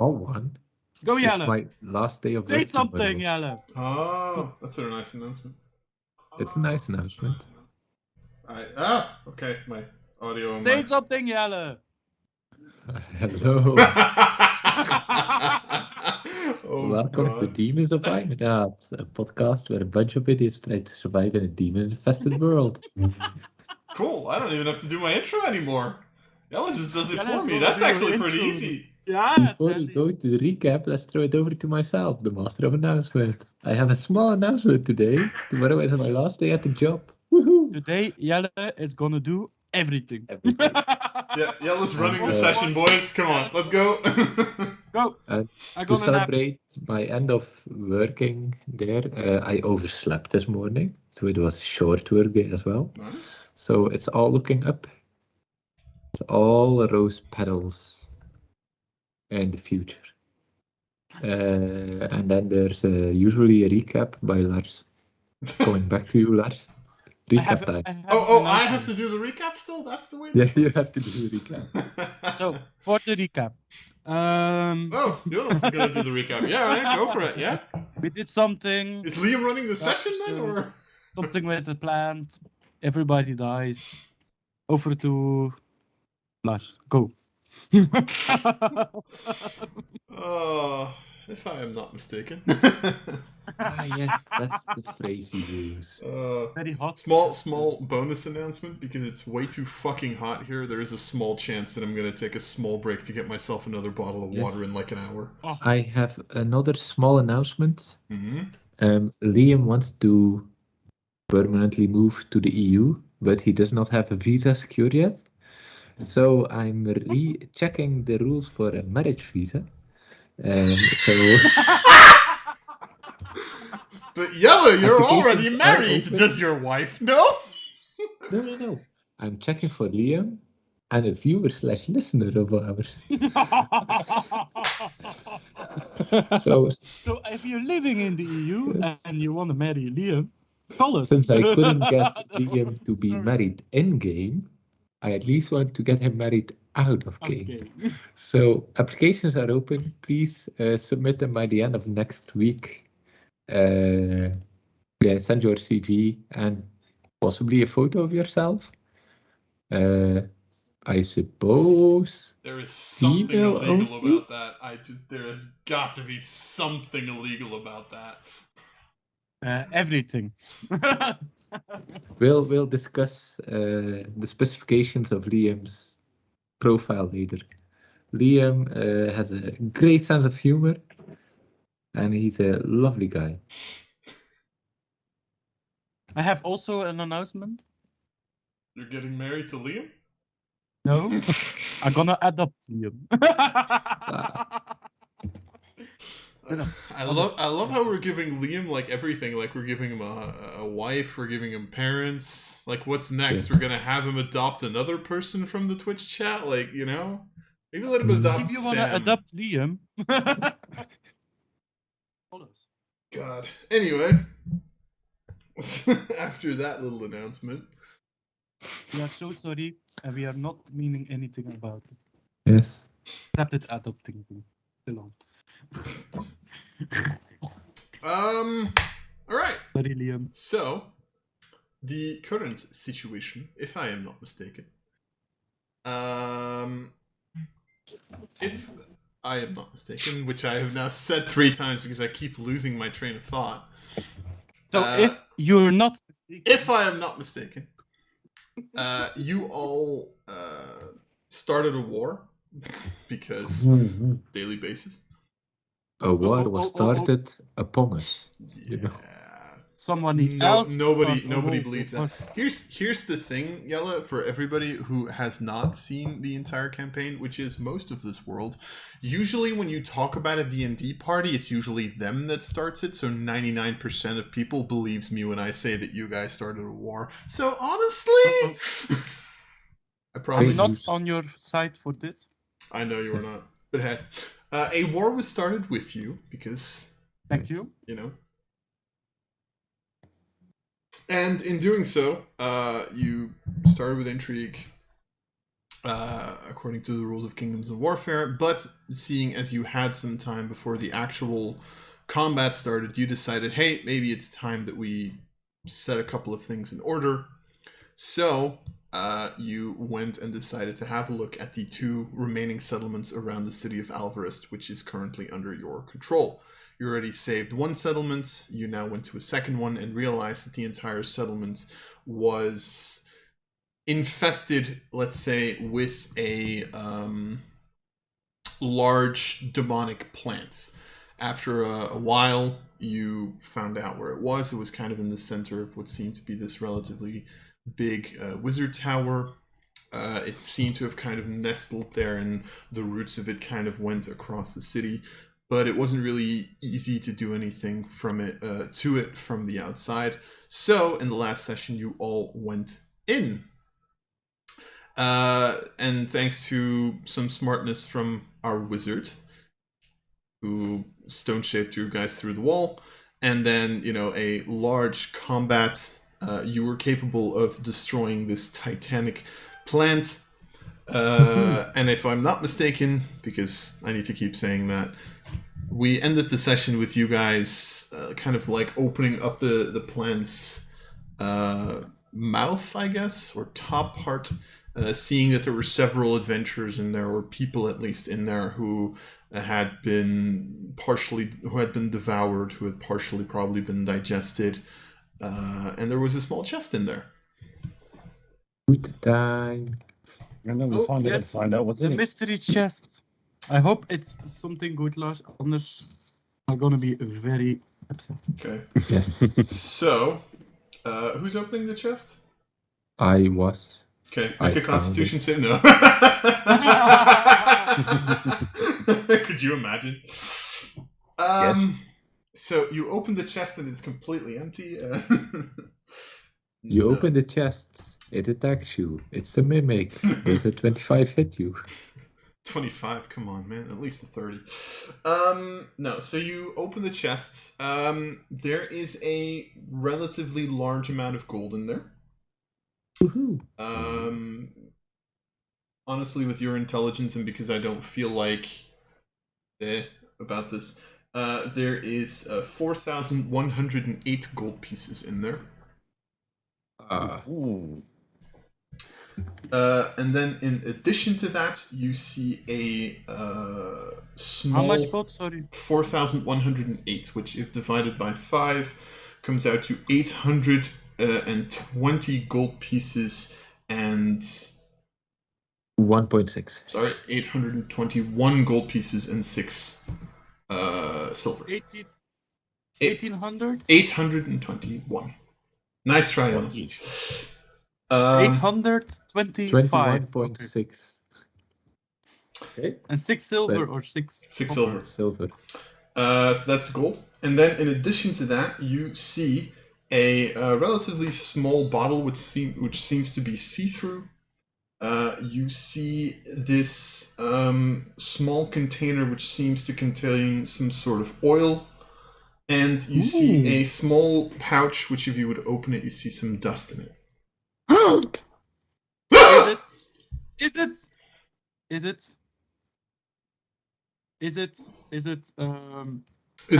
small one. Go, It's Jelle. my last day of Say working something, with it. Jelle. Oh, that's a nice announcement. It's a nice announcement. Okay, my audio on Say something, Jelle. Hello. Welcome to God. Demons of Aeminad, a podcast where a bunch of idiots try to survive in a demon-infested world. Cool, I don't even have to do my intro anymore. Ella just does it Jelle for is me. gonna That's do your actually pretty intro. easy. Yeah, Before we go to the recap, let's throw it over to myself, the master of announcement. I have a small announcement today. Tomorrow is my last day at the job. Woohoo! Today, Jelle is gonna do everything. Everything. Yeah, Yella's running the Uh, session, boys. Come on, let's go. Go. And I'm to gonna nap. celebrate my end of working there, I overslept this morning, so it was a short work day as well. Nice. So it's all looking up. It's all rose petals in the future. And then there's usually a recap by Lars. Going back to you, Lars. Recap time. I have to do the recap still? That's the way Yeah, this you works? have to do the recap. So, for the recap. Oh, Jonas is gonna do the recap. Yeah, go for it, yeah? We did something. Is Liam running the session then, or...? Something with the plant. Everybody dies. Over to Lars. Go. If I am not mistaken. Yes, that's the phrase you use. Very hot. Small bonus announcement, because it's way too fucking hot here. There is a small chance that I'm gonna take a small break to get myself another bottle of water in like an hour. Oh. I have another small announcement. Mm-hmm. Liam wants to permanently move to the EU, but he does not have a visa secured yet. So I'm rechecking the rules for a marriage visa. But Yella, you're already Applications are married. open. Does your wife know? No. I'm checking for Liam and a viewer/listener of ours. So if you're living in the EU and you want to marry Liam, call us. since I couldn't get Liam to be married in-game, I at least want to get him married out of game. Okay. So applications are open. Please submit them by the end of next week. Send your CV and possibly a photo of yourself. I suppose. There is something Female illegal only? about that. There has got to be something illegal about that. Everything. We'll discuss the specifications of Liam's profile later. Liam has a great sense of humor, and he's a lovely guy. I have also an announcement. You're getting married to Liam? No, I'm gonna adopt Liam. I love how we're giving Liam like everything. Like we're giving him a wife, we're giving him parents. Like what's next? Yeah. We're gonna have him adopt another person from the Twitch chat. Like maybe let him adopt. If you wanna Sam. adopt Liam, call us. God. Anyway, after that little announcement, We are so sorry, and we are not meaning anything about it. Yes. Except it adopting him. Still on. all right. Sorry, Liam. So, the current situation, if I am not mistaken, if I am not mistaken, which I have now said 3 times because I keep losing my train of thought. So if you're not mistaken, If I am not mistaken, you all started a war because daily basis. A war was started upon us. Yeah. You know. somebody else. Nobody starts a war believes with that. us. Here's the thing, Yella, for everybody who has not seen the entire campaign, which is most of this world. Usually when you talk about a D&D party, it's usually them that starts it, so 99% of people believes me when I say that you guys started a war. So honestly, I I'm promise. not on your side for this. I know you are not. But hey, a war was started with you because, Thank you. And in doing so, you started with intrigue, according to the rules of Kingdoms of Warfare. But seeing as you had some time before the actual combat started, you decided, hey, maybe it's time that we set a couple of things in order. So you went and decided to have a look at the 2 remaining settlements around the city of Alvarest, which is currently under your control. You already saved 1 settlement. You now went to a second one and realized that the entire settlement was infested, let's say, with a large demonic plant. After a while, you found out where it was. It was kind of in the center of what seemed to be this relatively big wizard tower. It seemed to have kind of nestled there, and the roots of it kind of went across the city. But it wasn't really easy to do anything from it to it from the outside. So in the last session, you all went in. And thanks to some smartness from our wizard, who stone-shaped you guys through the wall, and then, a large combat, you were capable of destroying this Titanic Plant. And if I'm not mistaken, because I need to keep saying that, we ended the session with you guys kind of like opening up the plant's mouth, I guess, or top part, seeing that there were several adventurers in there, or people at least in there, who had been devoured, who had partially probably been digested, and there was a small chest in there. Good time. And then we'll find out what's the in it. mystery chest. I hope it's something good, Lars. Anders, I'm gonna be very upset. Okay. Yes. So, who's opening the chest? I was. Okay, I make a found Constitution save. No. Could you imagine? Yes. So you open the chest and it's completely empty. You No. open the chest. It attacks you. It's a mimic. Does a 25 hit you? 25, come on, man. At least a 30. No, so you open the chests. There is a relatively large amount of gold in there. Woohoo. Honestly, with your intelligence, and because I don't feel like about this, there is 4,108 gold pieces in there. Ooh. And then in addition to that, you see a small... How much gold? Sorry. 4,108, which if divided by 5 comes out to 820 gold pieces and... 1.6. Sorry, 821 gold pieces and 6 silver. 1800? 821. Nice try, Jonas. 825. 21.6. Okay. And 6 silver or 6? 6 silver. Silver. So that's gold. And then in addition to that, you see a relatively small bottle which seems to be see-through. You see this small container which seems to contain some sort of oil. And you see a small pouch which, if you would open it, you see some dust in it. Can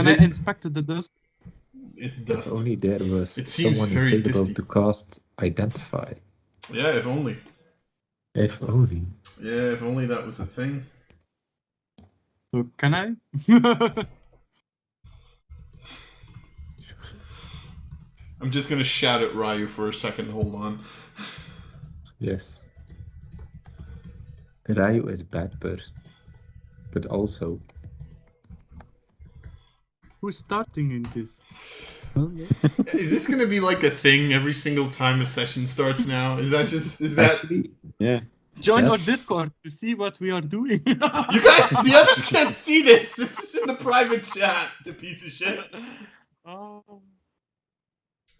I inspect the dust? It's If dust. only there was It seems someone very available disty. to cast Identify. Yeah, if only. If only. Yeah, if only that was a thing. So can I? I'm just gonna shout at Ryu for a second. Hold on. Yes. Ryu is a bad person. But also... Who's starting in this? Is this gonna be like a thing every single time a session starts now? Is that? Actually, Yeah. Join our That's- Discord to see what we are doing. You guys, the others can't see this. This is in the private chat. You piece of shit. Oh.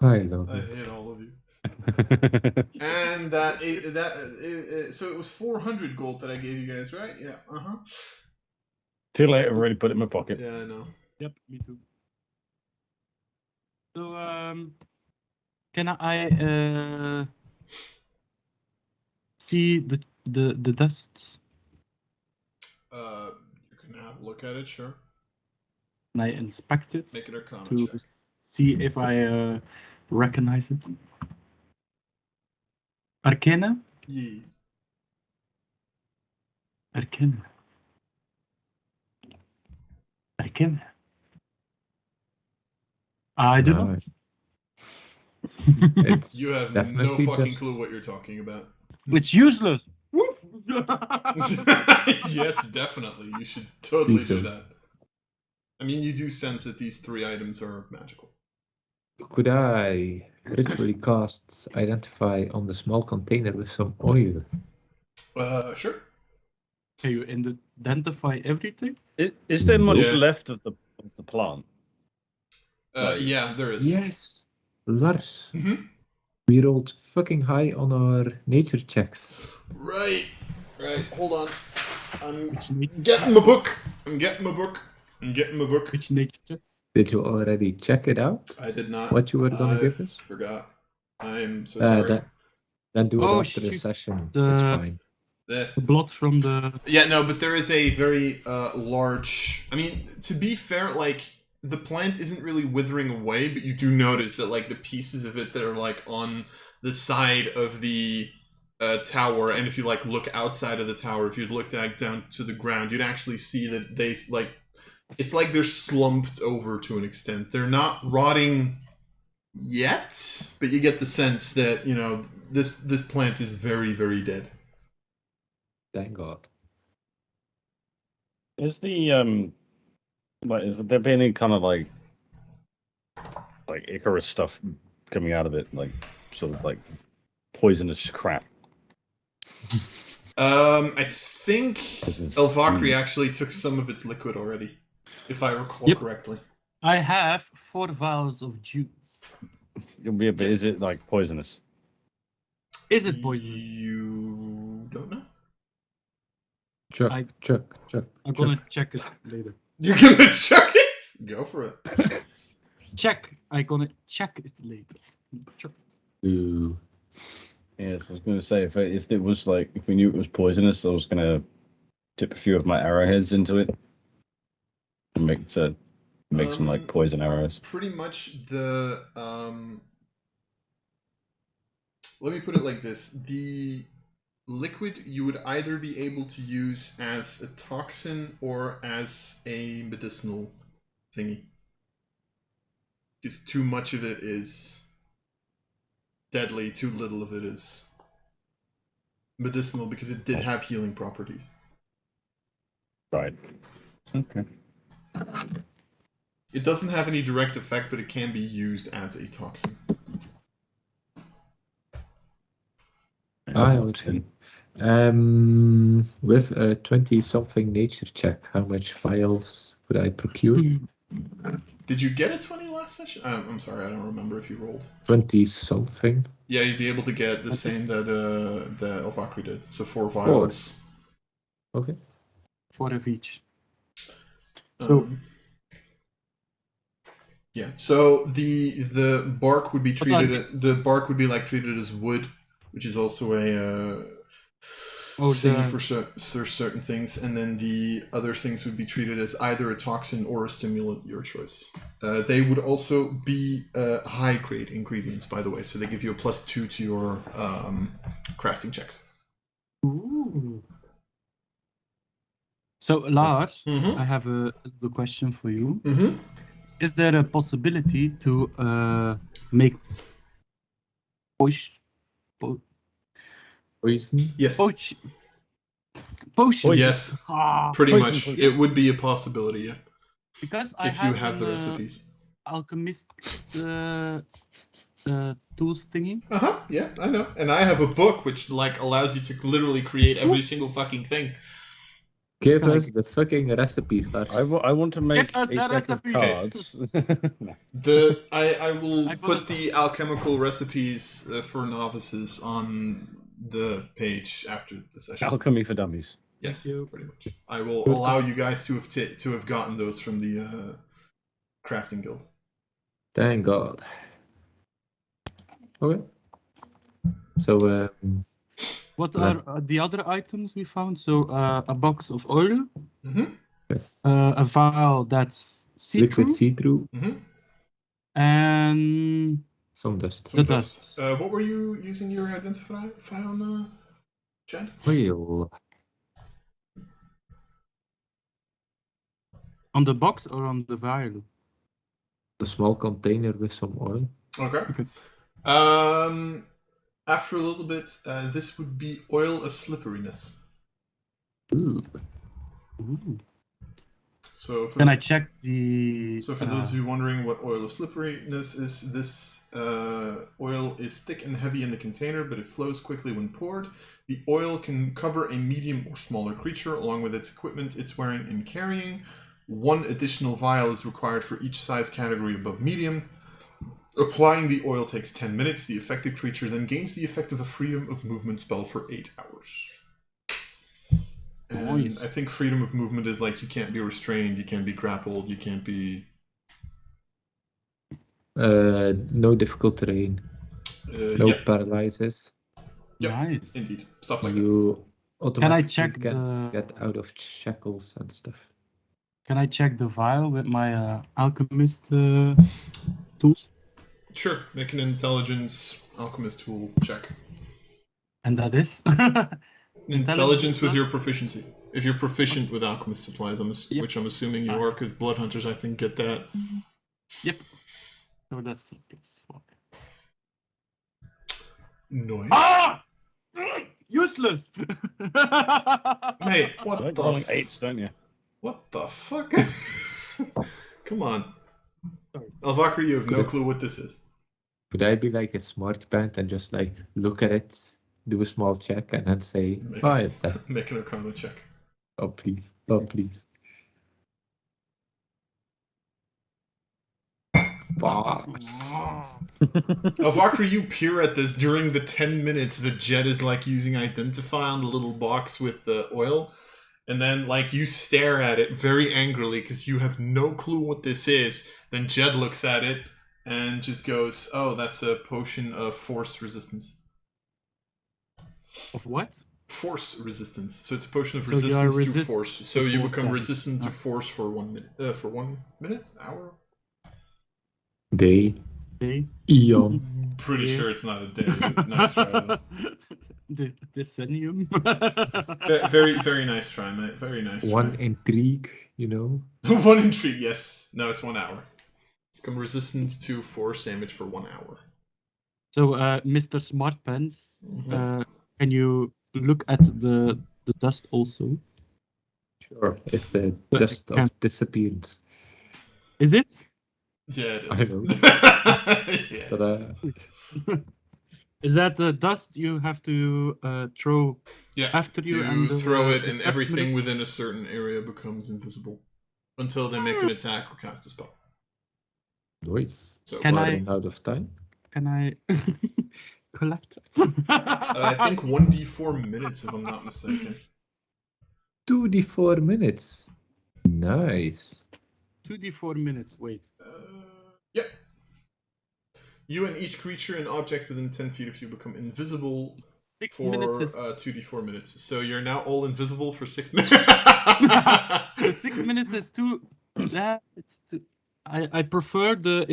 I love I it. hate all of you. And so it was 400 gold that I gave you guys, right? Yeah. Too late, I've already put it in my pocket. Yeah, I know. Yep, me too. So, can I see the dusts? You can have a look at it, sure. And I inspect it Make an Arcana to check. see if I recognize it. Arcana? Yes. Arcana. Arcana. I do not. No. It's You have definitely no fucking just- clue what you're talking about. It's useless. Yes, definitely. You should totally do Please that. I mean, you do sense that these 3 items are magical. Could I ritually cast Identify on the small container with some oil? Sure. Can you identify everything? Is there much Yeah. left of the plant? Yeah, there is. Yes, Lars. Mhm. We rolled fucking high on our nature checks. Right. Hold on. I'm Which nature, getting my book. which nature checks? Did you already check it out? I did not. What you were gonna give us? Forgot. I'm so sorry. Then do it Oh, after the shoot. session. The- It's fine. The- The blood from the. Yeah, no, but there is a very large. I mean, to be fair, like the plant isn't really withering away, but you do notice that like the pieces of it that are like on the side of the tower, and if you like look outside of the tower, if you'd look down to the ground, you'd actually see that they like. It's like they're slumped over to an extent. They're not rotting yet, but you get the sense that this plant is very, very dead. Thank God. Is the like is there been any kind of like Icarus stuff coming out of it, like sort of like poisonous crap? I think Poisonous- Elvakri actually took some of its liquid already, if I recall Yep. correctly. I have 4 vials of juice. It'll be a bit. Is it like poisonous? Is it poisonous? You don't know? Chuck, I- Chuck. I'm gonna check it later. You're gonna chuck it? Go for it. Check. I'm gonna check it later. Check it. Ooh. Yes, I was going to say if it was like if we knew it was poisonous, I was going to dip a few of my arrowheads into it and make some like poison arrows. Pretty much the let me put it like this. The liquid you would either be able to use as a toxin or as a medicinal thingy. Because too much of it is deadly, too little of it is medicinal because it did have healing properties. Right. Okay. It doesn't have any direct effect, but it can be used as a toxin. I would say. With a 20-something nature check, how much vials would I procure? Did you get a 20 last session? I'm sorry, I don't remember if you rolled. 20-something? Yeah, you'd be able to get the same that Elvakri did. So 4 vials. Okay. 4 of each. So- yeah. So the bark would be treated. The bark would be like treated as wood, which is also a thing for certain things, and then the other things would be treated as either a toxin or a stimulant, your choice. They would also be high grade ingredients, by the way, so they give you a +2 to your crafting checks. Ooh. So Lars, Mm-hmm. I have a question for you. Mm-hmm. Is there a possibility to make potion? Yes. Potion. Yes. Ah, Pretty Poison much. potion. It would be a possibility, yeah. because I If you have the an, recipes. alchemist tools thingy. Yeah, I know. And I have a book which like allows you to literally create every single fucking thing. Give Like- us the fucking recipes, Lars. I want to make us a the deck of recipe. cards. I will I put put the alchemical recipes for novices on the page after the session. Alchemy for dummies. Yes, Thank you. pretty much. I will Good allow thought. you guys to have gotten those from the crafting guild. Thank God. Okay. So, What Let- are the other items we found? So a box of oil, Mm-hmm. Yes. a vial that's see-through, Liquid see-through, Mm-hmm. and some dust. Some The dust. What were you using your identify on, Chad? Oil. on the box or on the vial? The small container with some oil. Okay. Okay. After a little bit, this would be oil of slipperiness. Ooh. Ooh. So for Can I check the? So for those of you wondering what oil of slipperiness is, this oil is thick and heavy in the container, but it flows quickly when poured. The oil can cover a medium or smaller creature along with its equipment it's wearing and carrying. One additional vial is required for each size category above medium. Applying the oil takes 10 minutes. The affected creature then gains the effect of a freedom of movement spell for 8 hours. And Nice. I think freedom of movement is like you can't be restrained, you can't be grappled, you can't be... No difficult terrain. No Yep, paralysis. Yep. Nice. indeed. Stuff like that. You automatically check can the- get out of shackles and stuff. Can I check the vial with my alchemist tools? Sure, make an intelligence alchemist tool check. And that is Intelligence with your plus? proficiency. If you're proficient with alchemist supplies, Yep. which I'm assuming you are, because blood hunters I think get that. Yep. So that's +1. Noise. Ah! Useless. Mate, You like rolling 8s, don't you? What the fuck? Come on. Sorry. Alvakar, you have no Good. clue what this is. Could I be like a smart band and just like look at it, do a small check, and then say, Make, "Oh, it's that." make an Arcana check. Oh please, oh please. Alvakar, you peer at this during the 10 minutes the Jet is like using Identify on the little box with the oil. And then like you stare at it very angrily because you have no clue what this is. Then Jed looks at it and just goes, "Oh, that's a potion of force resistance." Of what? Force resistance. So it's a potion of So you are resistance to resist force. to So you force become damage. resistant to Oh. force for 1 minute. For 1 minute? Hour? Day, Okay. eon. Pretty Yeah. sure it's not a day. Nice try. though. The decennium. Very, very nice try, mate. Very nice. One try. intrigue, you know. One intrigue, yes. No, it's 1 hour. Become resistant to force damage for 1 hour. So, Mr. Smartpants, Yes. can you look at the dust also? Sure, it's the But dust it can't- of disappearance. Is it? Yeah, it I is. know. Yeah, But it is. Is that the dust you have to throw Yeah, after you? you and throw it, the and step everything minute? within a certain area becomes invisible until they make an attack or cast a spell. Nice. So Can I- Running out of time. Can I collect it? I think 1d4 minutes, if I'm not mistaken. 2d4 minutes. Nice. 2d4 minutes. Wait. Yep. You and each creature and object within 10 feet of you become invisible 6 for minutes is 2d4 minutes. So you're now all invisible for 6 minutes. so 6 minutes is too. It's too. I prefer the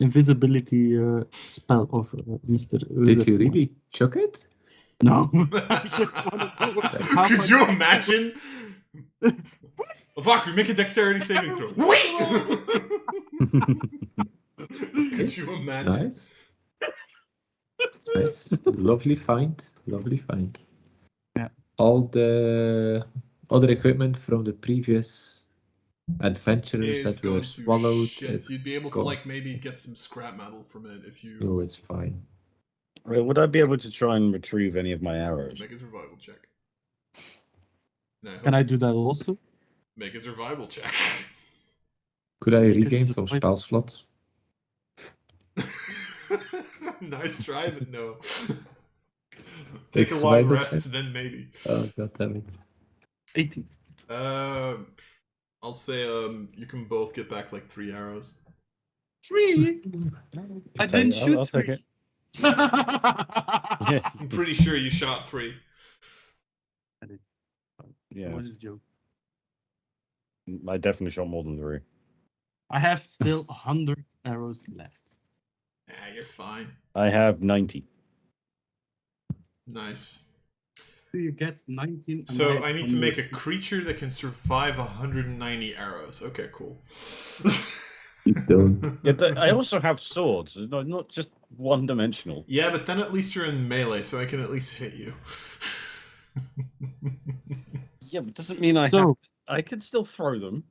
invisibility spell of Mr. Did Wizard you Smart. really chuck it? No, I just want to know how Could much- you imagine? Vakri, make a dexterity saving throw. Wait! Could you imagine? Nice. Nice. Lovely find. Lovely find. Yeah. All the other equipment from the previous adventurers Is that were going to swallowed. shit. is You'd be able to gone. like maybe get some scrap metal from it if you Oh, it's fine. Would I be able to try and retrieve any of my arrows? make a survival check. No, Can I do that also? make a survival check? Could I Because regain the some point- spell slots? Nice try, but no. Take a It's long survival rest, check. then maybe. Oh, god damn it. 18. I'll say you can both get back like 3 arrows. 3? I didn't shoot I'll take 3. it. I'm pretty sure you shot 3. Yeah, What is a joke? I definitely shot more than 3. I have still 100 arrows left. Yeah, you're fine. I have 90. Nice. Do you get 19? So I need to make a creature that can survive 190 arrows. Okay, cool. You don't. Yeah, I also have swords. It's not just one-dimensional. Yeah, but then at least you're in melee, so I can at least hit you. Yeah, but doesn't mean I can still throw them.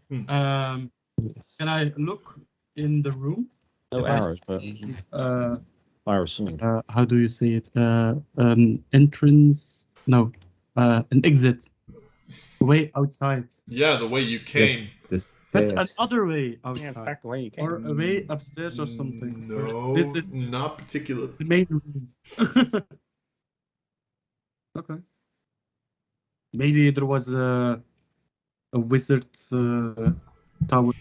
Yes. Can I look in the room? No If I arrows, but see, fire a sword. how do you say it? An entrance? No, an exit. Way outside. Yeah, the way you came. Yes, That's stairs. another way Yeah, outside. back the way you came. Or a way upstairs or something. Or No, this is not particular. the main room. Okay. Maybe there was a wizard tower.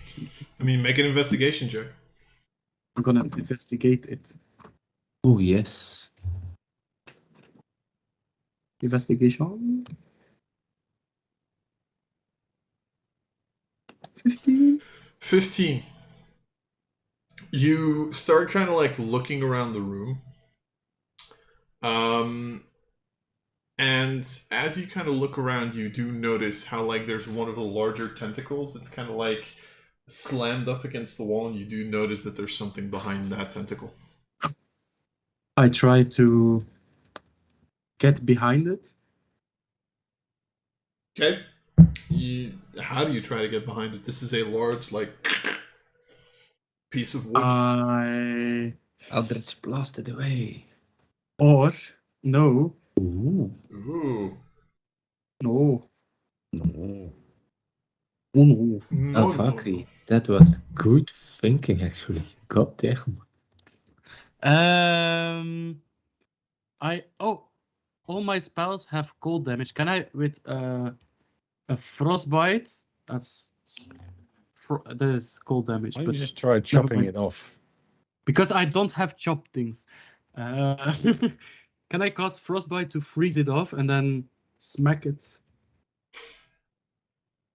I mean, make an investigation check. I'm gonna investigate it. Oh, yes. Investigation. 15. 15. You start kind of like looking around the room. And as you kind of look around, you do notice how like there's one of the larger tentacles that's kind of like slammed up against the wall, and you do notice that there's something behind that tentacle. I try to get behind it. Okay. How do you try to get behind it? This is a large, like, piece of wood. Eldritch blasted away. Or no, Ooh. Ooh. no, No. oh no. No, Valkyrie, that was good thinking, actually. God damn. All my spells have cold damage. Can I with a frostbite? That is cold damage. Why don't But you just try chopping mind. it off? because I don't have chop things, can I cast frostbite to freeze it off and then smack it?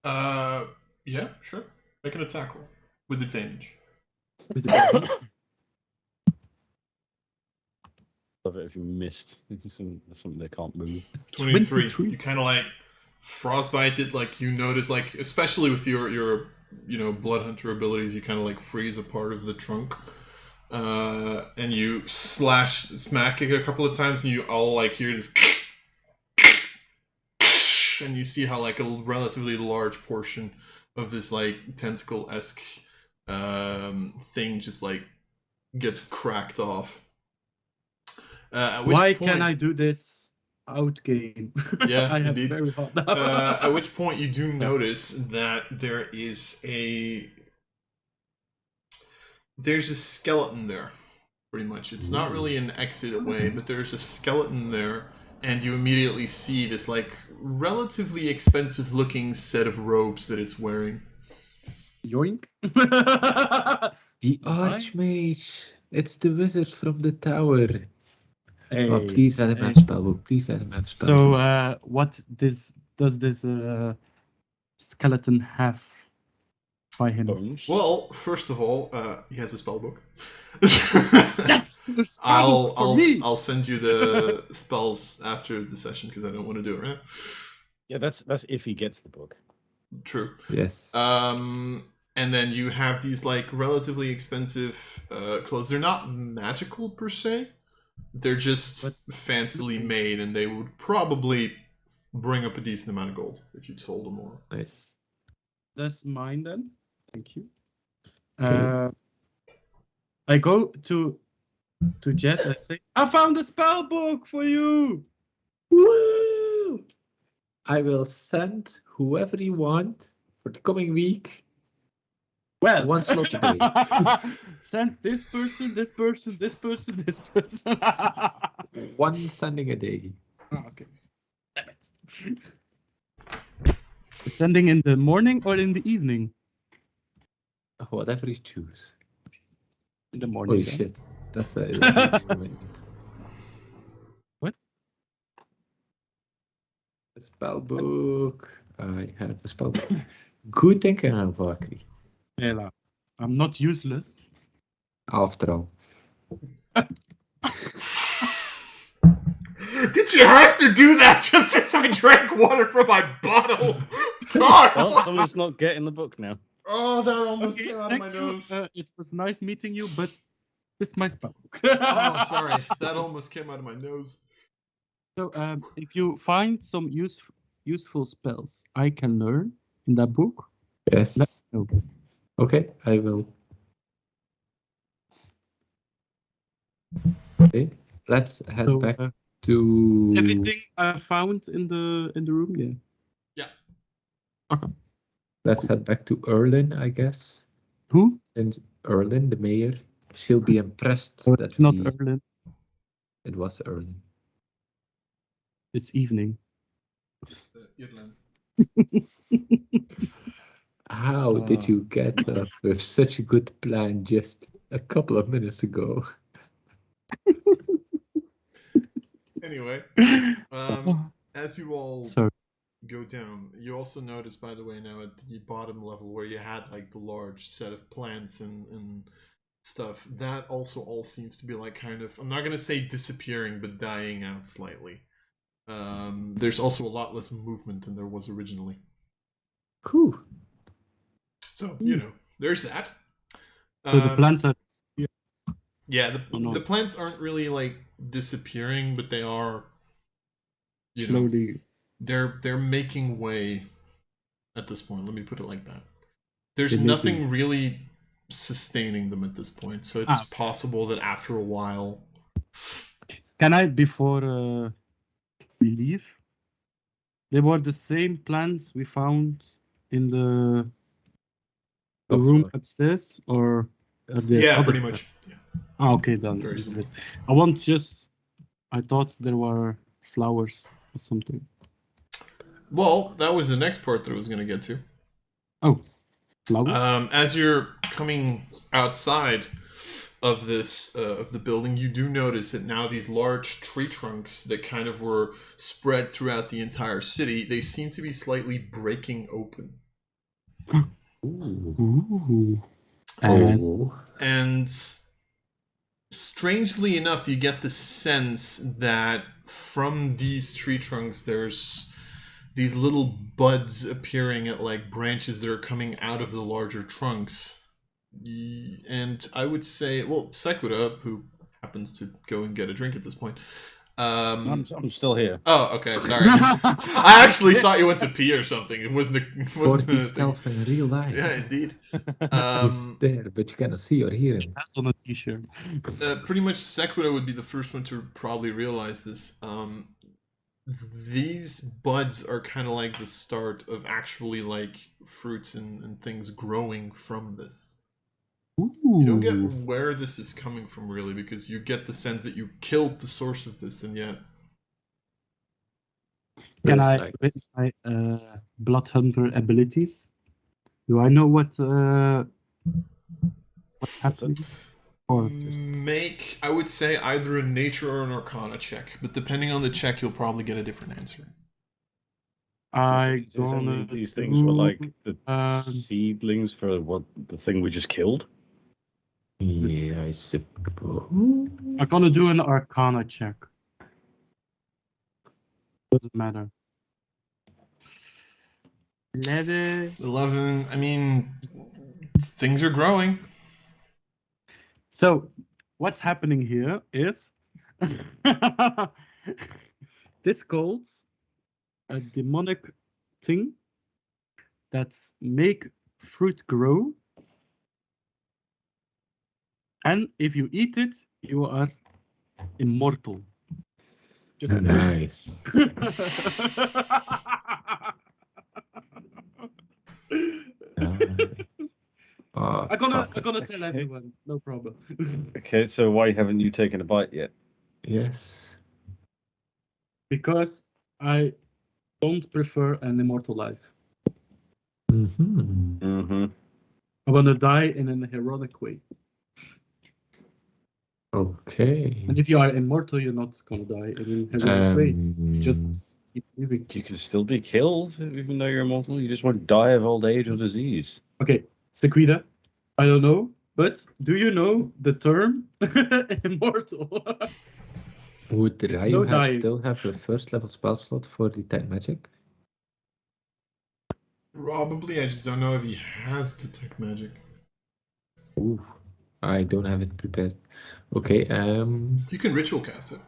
Yeah, sure. Make an attack roll with advantage. With the- Love it if you missed. It's something they can't move. 23. 23. You kind of like frostbite it, like you notice, like especially with your blood hunter abilities, you kind of like freeze a part of the trunk, and you smack it a couple of times, and you all like hear this, and you see how like a relatively large portion of this like tentacle-esque thing just like gets cracked off. Why can I do this out game? Yeah, I have indeed. very hard. At which point you do notice that there's a skeleton there, pretty much. It's not really an exit way, but there's a skeleton there, and you immediately see this like relatively expensive looking set of robes that it's wearing. Yoink. The Archmage. It's the wizard from the tower. Oh, please let him have spellbook. Please let him have spellbook. So, what does this skeleton have by him? Bones. Well, first of all, he has a spellbook. Yes, the spellbook for me. I'll send you the spells after the session because I don't want to do it right. Yeah, that's if he gets the book. True. Yes. And then you have these like relatively expensive clothes. They're not magical per se. They're just fancily made, and they would probably bring up a decent amount of gold if you sold them more. Nice. That's mine then. Thank you. Okay. I go to Jet and say, I found a spell book for you. Woo! I will send whoever you want for the coming week. Well, One slot a day. send this person, this person, this person, this person. One sending a day. Oh, okay. Damn it. Sending in the morning or in the evening? Whatever you choose. In the morning. Holy then. shit. That's a minute. What? A spell book. I have a spell book. Good thinking, Valkyrie. Hela. I'm not useless. After all. Did you have to do that just as I drank water from my bottle? God! Well, someone's not getting the book now. Oh, that almost Okay, came out of my thank you. nose. It was nice meeting you, but this is my spell. Oh, sorry. That almost came out of my nose. So, if you find some useful spells I can learn in that book, Yes. let me know. Okay, I will. Okay, let's head So, back to everything I found in the room, yeah. Yeah. Okay. Let's head back to Erlin, I guess. Who? And Erlin, the mayor. She'll be impressed Oh, that it's not we... Erlin. It was Erlin. It's evening. Irland. How did you get up with such a good plan just a couple of minutes ago? Anyway, as you all Sorry. go down, you also notice, by the way, now at the bottom level where you had like the large set of plants and stuff, that also all seems to be like kind of, I'm not going to say disappearing, but dying out slightly. There's also a lot less movement than there was originally. Whew. So, you know, there's that. So the plants are... Yeah, no. the plants aren't really like disappearing, but they are, you know, slowly... they're making way at this point. Let me put it like that. There's They're nothing making- really sustaining them at this point, so it's possible that after a while. Can I, before we leave, they were the same plants we found in the Top room floor. upstairs, or are there Yeah, other pretty plants? much. Yeah. Ah, okay, then. Very leave simple. it. I want just... I thought there were flowers or something. Well, that was the next part that I was going to get to. Oh, flowers? As you're coming outside of this of the building, you do notice that now these large tree trunks that kind of were spread throughout the entire city, they seem to be slightly breaking open. Ooh. And Oh. And strangely enough, you get the sense that from these tree trunks, there's these little buds appearing at like branches that are coming out of the larger trunks. And I would say, well, Sequita, who happens to go and get a drink at this point. I'm still here. Oh, okay, sorry. I actually thought you went to pee or something. It wasn't the... Forty stealth in real life. Yeah, indeed. He's there, but you cannot see or hear him. that's on a t-shirt. Pretty much Sequita would be the first one to probably realize this. These buds are kind of like the start of actually like fruits and things growing from this. Ooh. You don't get where this is coming from really, because you get the sense that you killed the source of this, and yet... Can There's I, like- with my blood hunter abilities, do I know what's happening? Or just... Make, I would say, either a nature or an arcana check, but depending on the check, you'll probably get a different answer. I Is any gonna of these things were like the um, seedlings for what the thing we just killed? Yeah, I suppose. I'm gonna do an arcana check. Doesn't matter. 11. 11, I mean, things are growing. So, what's happening here is this called a demonic thing that's make fruit grow, and if you eat it, you are immortal. Just Nice. Oh, I'm gonna fuck. tell everyone, no problem. Okay, so why haven't you taken a bite yet? Yes. Because I don't prefer an immortal life. Mm-hmm. Mm-hmm. I want to die in an heroic way. Oh Okay. And if you are immortal, you're not gonna die. I mean, wait, just keep living. You can still be killed even though you're immortal. You just won't die of old age or disease. Okay, Sequida, I don't know, but do you know the term immortal? Would Ryu No dying. still have a first level spell slot for Detect Magic? Probably, I just don't know if he has Detect Magic. Ooh, I don't have it prepared. Okay, You can ritual cast it.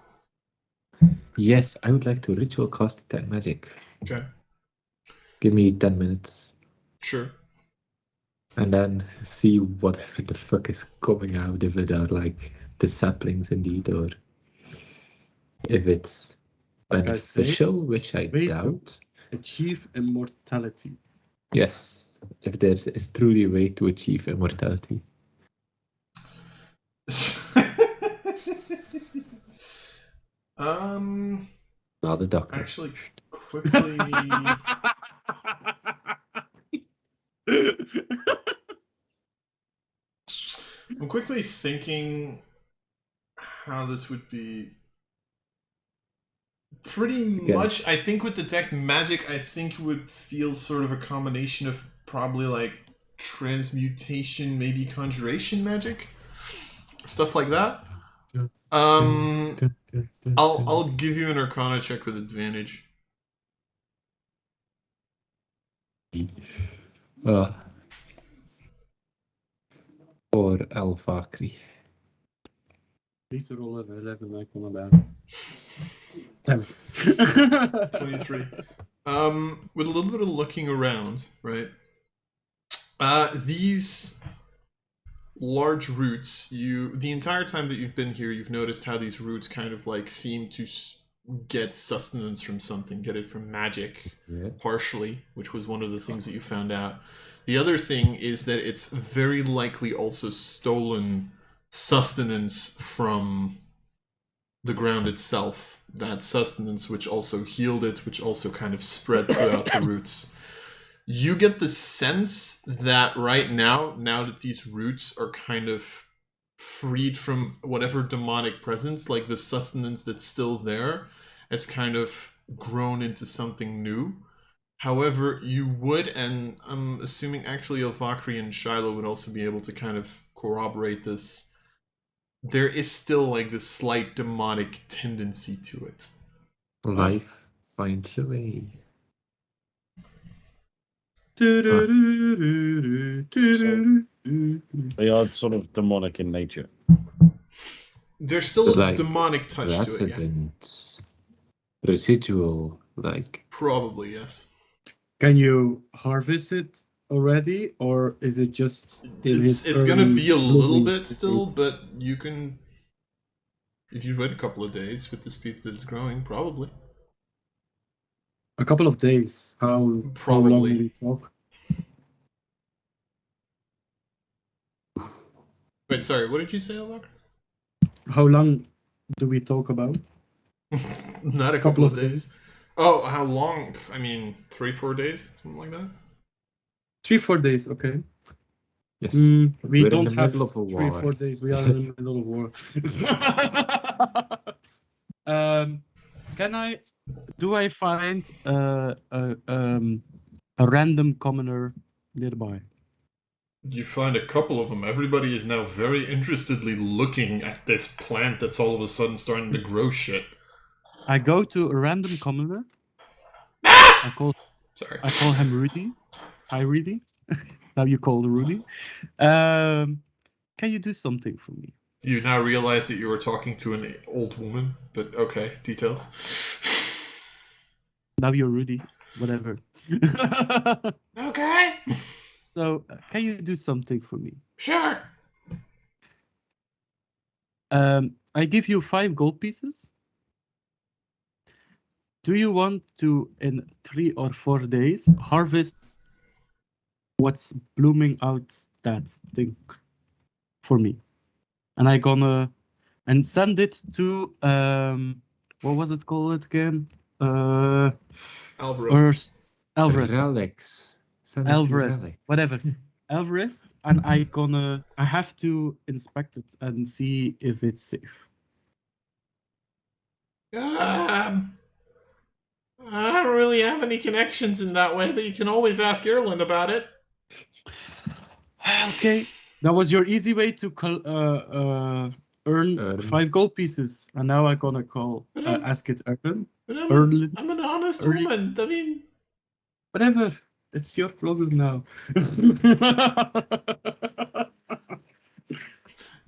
yes, I would like to ritual cast Detect Magic. Okay, Give me 10 minutes. sure. And then see whatever the fuck is coming out, if it are like the saplings indeed, or if it's Like I say, beneficial, which I wait to- doubt. Achieve immortality. Yes, if there is truly a way to achieve immortality. Not a doctor. Actually, quickly. I'm quickly thinking how this would be. Pretty much, I think with Detect Magic, I think it would feel sort of a combination of probably like transmutation, maybe conjuration magic, stuff like that. I'll give you an Arcana check with advantage. Or Alvakri. Please roll an 11 like on a bad. Damn it. 23. With a little bit of looking around, right? These large roots, the entire time that you've been here, you've noticed how these roots kind of like seem to get sustenance from something, get it from magic, partially, which was one of the things that you found out. The other thing is that it's very likely also stolen sustenance from the ground itself. That sustenance which also healed it, which also kind of spread throughout the roots. You get the sense that right now that these roots are kind of freed from whatever demonic presence, like the sustenance that's still there has kind of grown into something new. However, you would, and I'm assuming actually Elvakri and Shiloh would also be able to kind of corroborate this, there is still like this slight demonic tendency to it. Life finds a way. They are sort of demonic in nature. There's still a Like demonic touch to it, yeah. resident, residual, like. Probably, yes. Can you harvest it already, or is it just It's gonna be a little bit still, but you can, if you wait a couple of days with the speed that it's growing, probably. A couple of days. How long Probably. will we talk? Wait, sorry, what did you say, Elvak? How long do we talk about? Not a couple of days. Oh, how long? I mean, 3-4 days, something like that. 3-4 days. Okay. Yes. We We're don't in the have middle of a war. 3-4 days. We are in the middle of war. Do I find a random commoner nearby? You find a couple of them. Everybody is now very interestedly looking at this plant that's all of a sudden starting to grow shit. I go to a random commoner. I call him Rudy. Hi, Rudy. Now you call Rudy. Can you do something for me? You now realize that you were talking to an old woman, but okay, details. Now you're Rudy. Whatever. Okay. So, can you do something for me? Sure. I give you 5 gold pieces. Do you want to, in 3 or 4 days, harvest what's blooming out that thing for me? And I gonna send it to what was it called again? Alvarez. Alvarez. Relics. Send it to Alvarez. relics. Whatever. Everest, and I have to inspect it and see if it's safe. I don't really have any connections in that way, but you can always ask Ireland about it. Okay, that was your easy way to earn 5 gold pieces, and now I'm gonna ask it Erlen. But Erlen. I'm an honest Erlen. woman. I mean, Whatever, it's your problem now.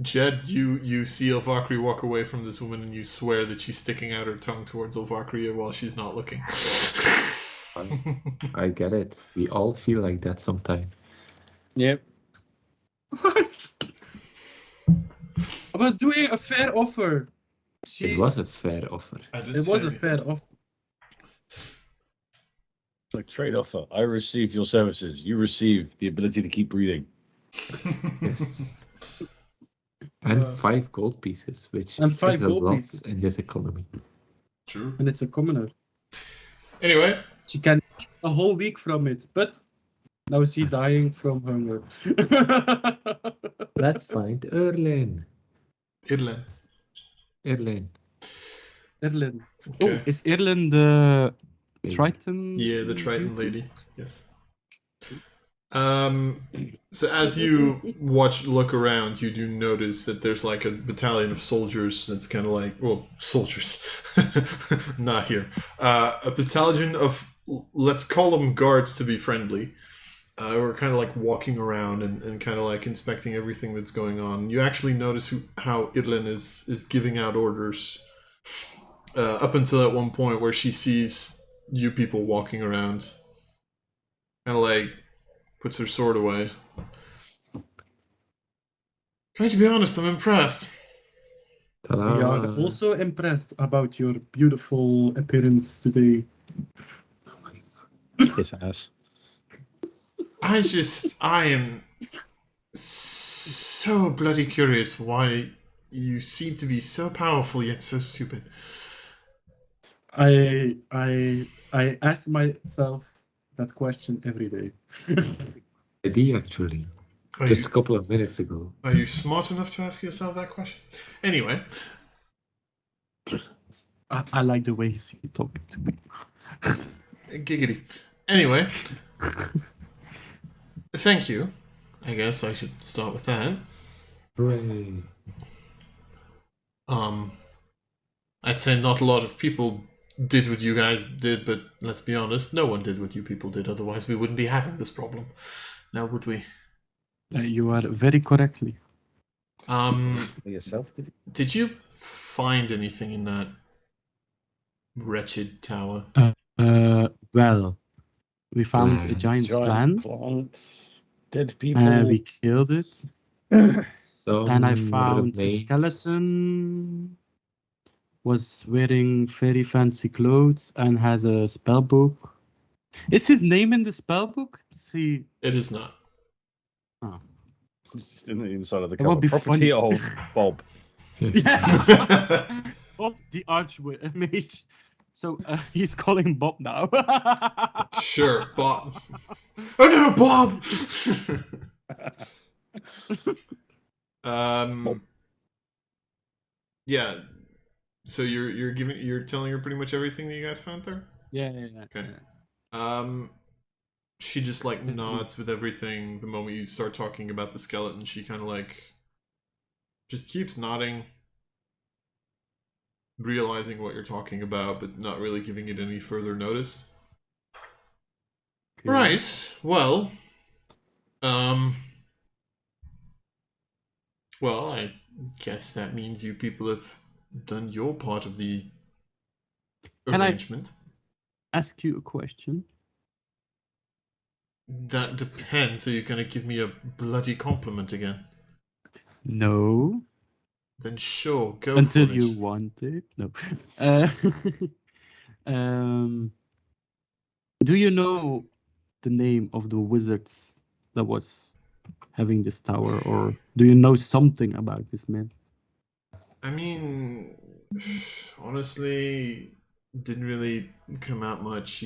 Jed, you see Elvakri walk away from this woman, and you swear that she's sticking out her tongue towards Elvakri while she's not looking. I get it. We all feel like that sometimes. Yep. What? I was doing a fair offer. It was a fair offer. It was a fair offer. Like trade offer. I receive your services. You receive the ability to keep breathing. Yes. And 5 gold pieces, which And 5 is a gold lot pieces. in this economy. True. And it's a commoner. Anyway, She can eat a whole week from it, but now she's dying from hunger. Let's find Erlen. Ireland. Erlen. Erlen. Okay. Oh, is Erlen the Baby. Triton? Yeah, the Triton lady. Yes. So as you look around, you do notice that there's like a battalion of soldiers that's kind of like, well, soldiers, not here. A battalion of, let's call them guards to be friendly. We're kind of like walking around and kind of like inspecting everything that's going on. You actually notice how Irlin is giving out orders up until at one point where she sees you people walking around. Kind of like puts her sword away. Going to be honest, I'm impressed. We are Ta-da. also impressed about your beautiful appearance today. His ass. I am so bloody curious why you seem to be so powerful yet so stupid. I ask myself that question every day. I did actually. Are Just you, a couple of minutes ago. are you smart enough to ask yourself that question? Anyway, I like the way he's talking to me. giggity. Anyway, thank you. I guess I should start with that. Hooray. I'd say not a lot of people did what you guys did, but let's be honest, no one did what you people did. Otherwise, we wouldn't be having this problem. Now, would we? You are very correctly. Yourself, did you? Did you find anything in that wretched tower? Well, we found a giant plant. Dead people. We killed it. Some And I found a remains. skeleton. Was wearing very fancy clothes and has a spell book. Is his name in the spell book? Does he? It is not. Oh. Just in the inside of the That would cover. be Property funny. of Bob. Yeah. Bob the Archmage. So he's calling Bob now. Sure, Bob. Oh no, Bob! Yeah. So you're telling her pretty much everything that you guys found there? Yeah. Okay. She just like nods with everything. The moment you start talking about the skeleton, she kind of like just keeps nodding, realizing what you're talking about, but not really giving it any further notice. Okay. Right. Well, well, I guess that means you people have done your part of the Can I- arrangement. Ask you a question. That depends. Are you going to give me a bloody compliment again? No. Then sure, go Until for it. you want it. No. Do you know the name of the wizards that was having this tower, or do you know something about this man? I mean, honestly, didn't really come out much.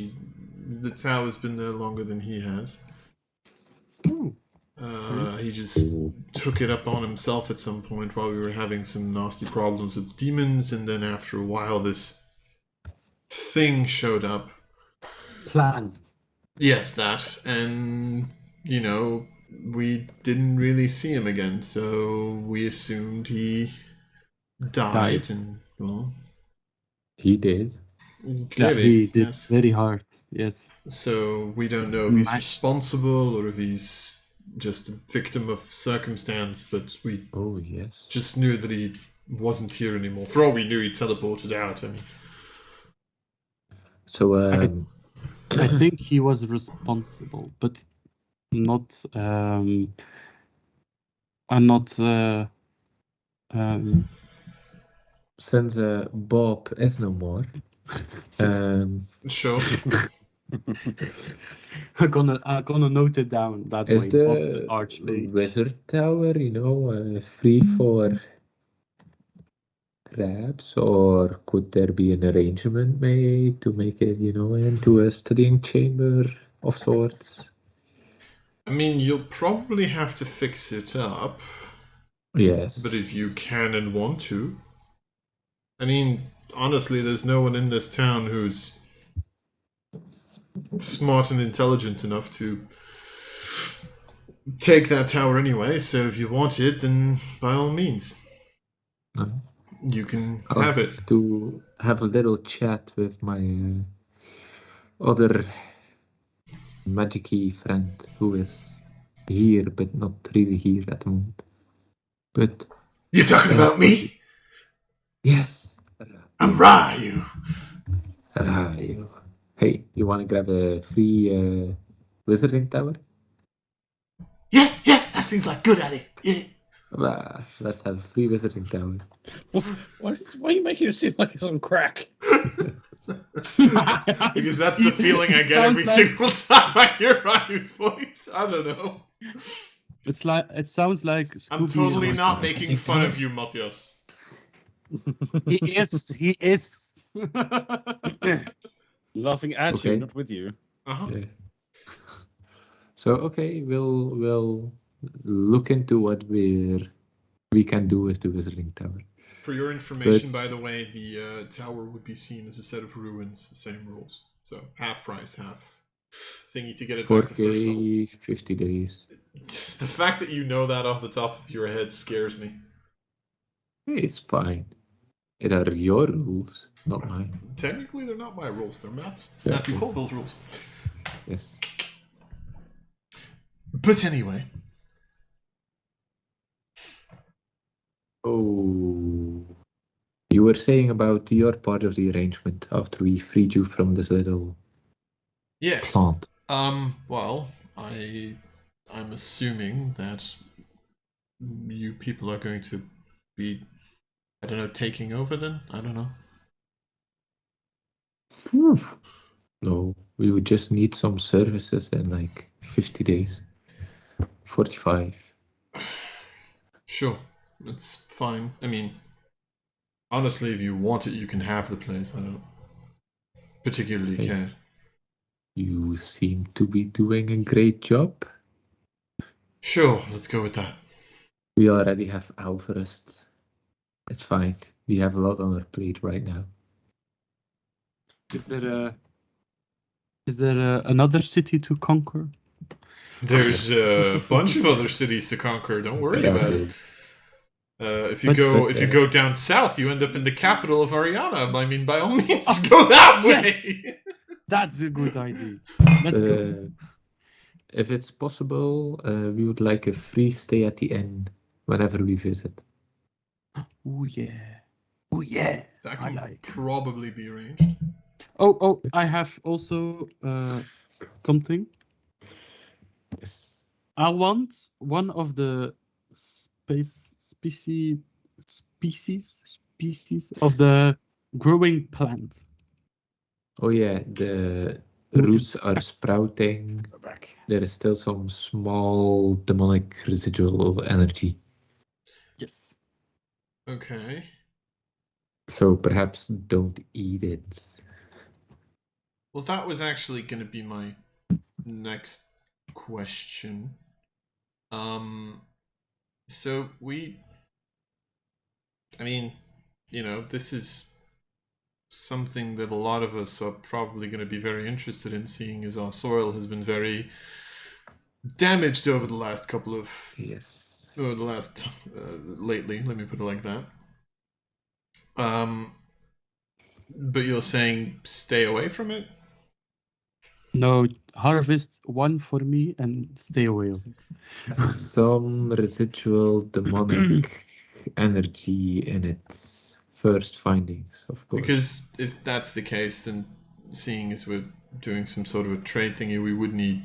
The tower's been there longer than he has. Ooh. He just took it up on himself at some point while we were having some nasty problems with demons, and then after a while this thing showed up. Plant. Yes, that. And, you know, we didn't really see him again, so we assumed he died. And, well, He did. clearly, he did yes. very hard. Yes. So we don't know if he's Smashed. responsible or if he's just a victim of circumstance, but we Oh, yes. just knew that he wasn't here anymore. For all we knew, he teleported out. I mean, So, I think he was responsible, but not. I'm not. since Bob is no more, sure. I'm gonna note it down that is way. the Archmage. Wizard Tower, you know, free for grabs, or could there be an arrangement made to make it, you know, into a studying chamber of sorts? I mean, you'll probably have to fix it up, Yes. but if you can and want to. I mean, honestly, there's no one in this town who's smart and intelligent enough to take that tower anyway, so if you want it, then by all means, you can I'll have it. to have a little chat with my other magic-y friend who is here, but not really here at the moment. But You're talking about me? yes, I'm Ryu. Ryu. Hey, you want to grab a free wizarding tower? Yeah, that seems like a good idea. Yeah. Let's have a free wizarding tower. Why are you making it seem like it's on crack? Because that's the feeling I get every Sounds like- single time I hear Ryu's voice. I don't know. It's like it sounds like. I'm Scooby totally or not something. making fun of you, Matthias. He is. He is. Laughing at Okay. you, not with you. Uh-huh. Yeah. So okay, we'll look into what we can do with the wizarding tower. For your information, But- by the way, the tower would be seen as a set of ruins, the same rules. So half price, half thingy to get it back to first level. 4K, 50 days. The fact that you know that off the top of your head scares me. Hey, it's fine. It are your rules, not mine. Technically, they're not my rules. They're Matt's. Yeah. Matthew Colville's rules. Yes. But anyway, Oh, you were saying about your part of the arrangement after we freed you from this little yes. plant. Well, I'm assuming that you people are going to be, I don't know, taking over then? I don't know. No, we would just need some services in like 50 days. 45. Sure, it's fine. I mean, honestly, if you want it, you can have the place. I don't particularly Okay. care. You seem to be doing a great job. Sure, let's go with that. We already have Alvarez. It's fine. We have a lot on our plate right now. Is there another city to conquer? There's a bunch of other cities to conquer. Don't worry about it. If you Let's go down south, you end up in the capital of Ariana. I mean, by all means, go that way. Yes! That's a good idea. Let's go. If it's possible, we would like a free stay at the inn whenever we visit. Oh yeah. Oh yeah. That I can like. probably be arranged. Oh, I have also something. Yes. I want one of the species of the growing plant. Oh yeah, the roots are sprouting. Go back. There is still some small demonic residual of energy. Yes. Okay. So perhaps don't eat it. Well, that was actually going to be my next question. So I mean, this is something that a lot of us are probably going to be very interested in, seeing as our soil has been very damaged over the last couple of lately, let me put it like that. But you're saying stay away from it? No, harvest one for me and stay away. Some residual demonic energy in its first findings, of course. Because if that's the case, then seeing as we're doing some sort of a trade thingy, we would need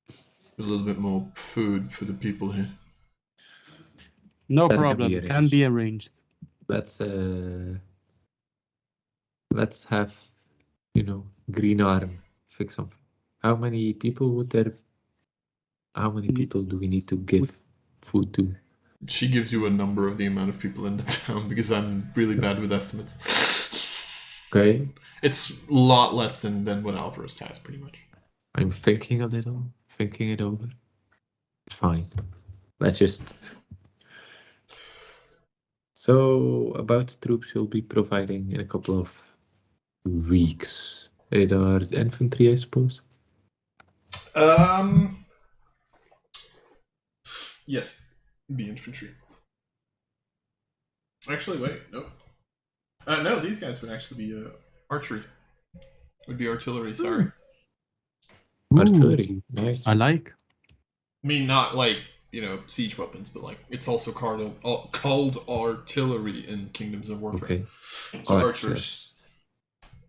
a little bit more food for the people here. No That problem. Can be arranged. Let's have, Green Arm fix something. How many people do we need to give food to? She gives you a number of the amount of people in the town, because I'm really bad with estimates. Okay. It's a lot less than what Alvarez has, pretty much. I'm thinking it over. It's fine. Let's just... So, about the troops you'll be providing in a couple of weeks. They are infantry, I suppose? Yes, be infantry. Actually, wait, no. No, these guys would actually be archery. Would be artillery, sorry. Artillery, nice. I like. I mean, not like, siege weapons, but like, it's also called artillery in Kingdoms of Warfare. Okay. So archers.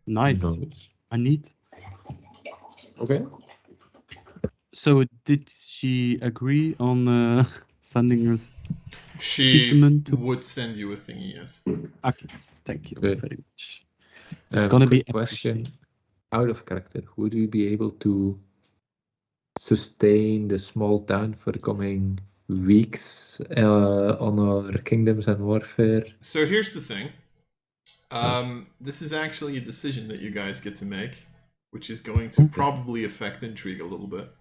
Nice. I need. Okay. So did she agree on sending her She specimen to... would send you a thingy, yes. Okay, thank you Okay. very much. It's gonna be a question. Out of character, would we be able to sustain the small town for the coming weeks on our Kingdoms and Warfare? So here's the thing. This is actually a decision that you guys get to make, which is going to probably affect intrigue a little bit.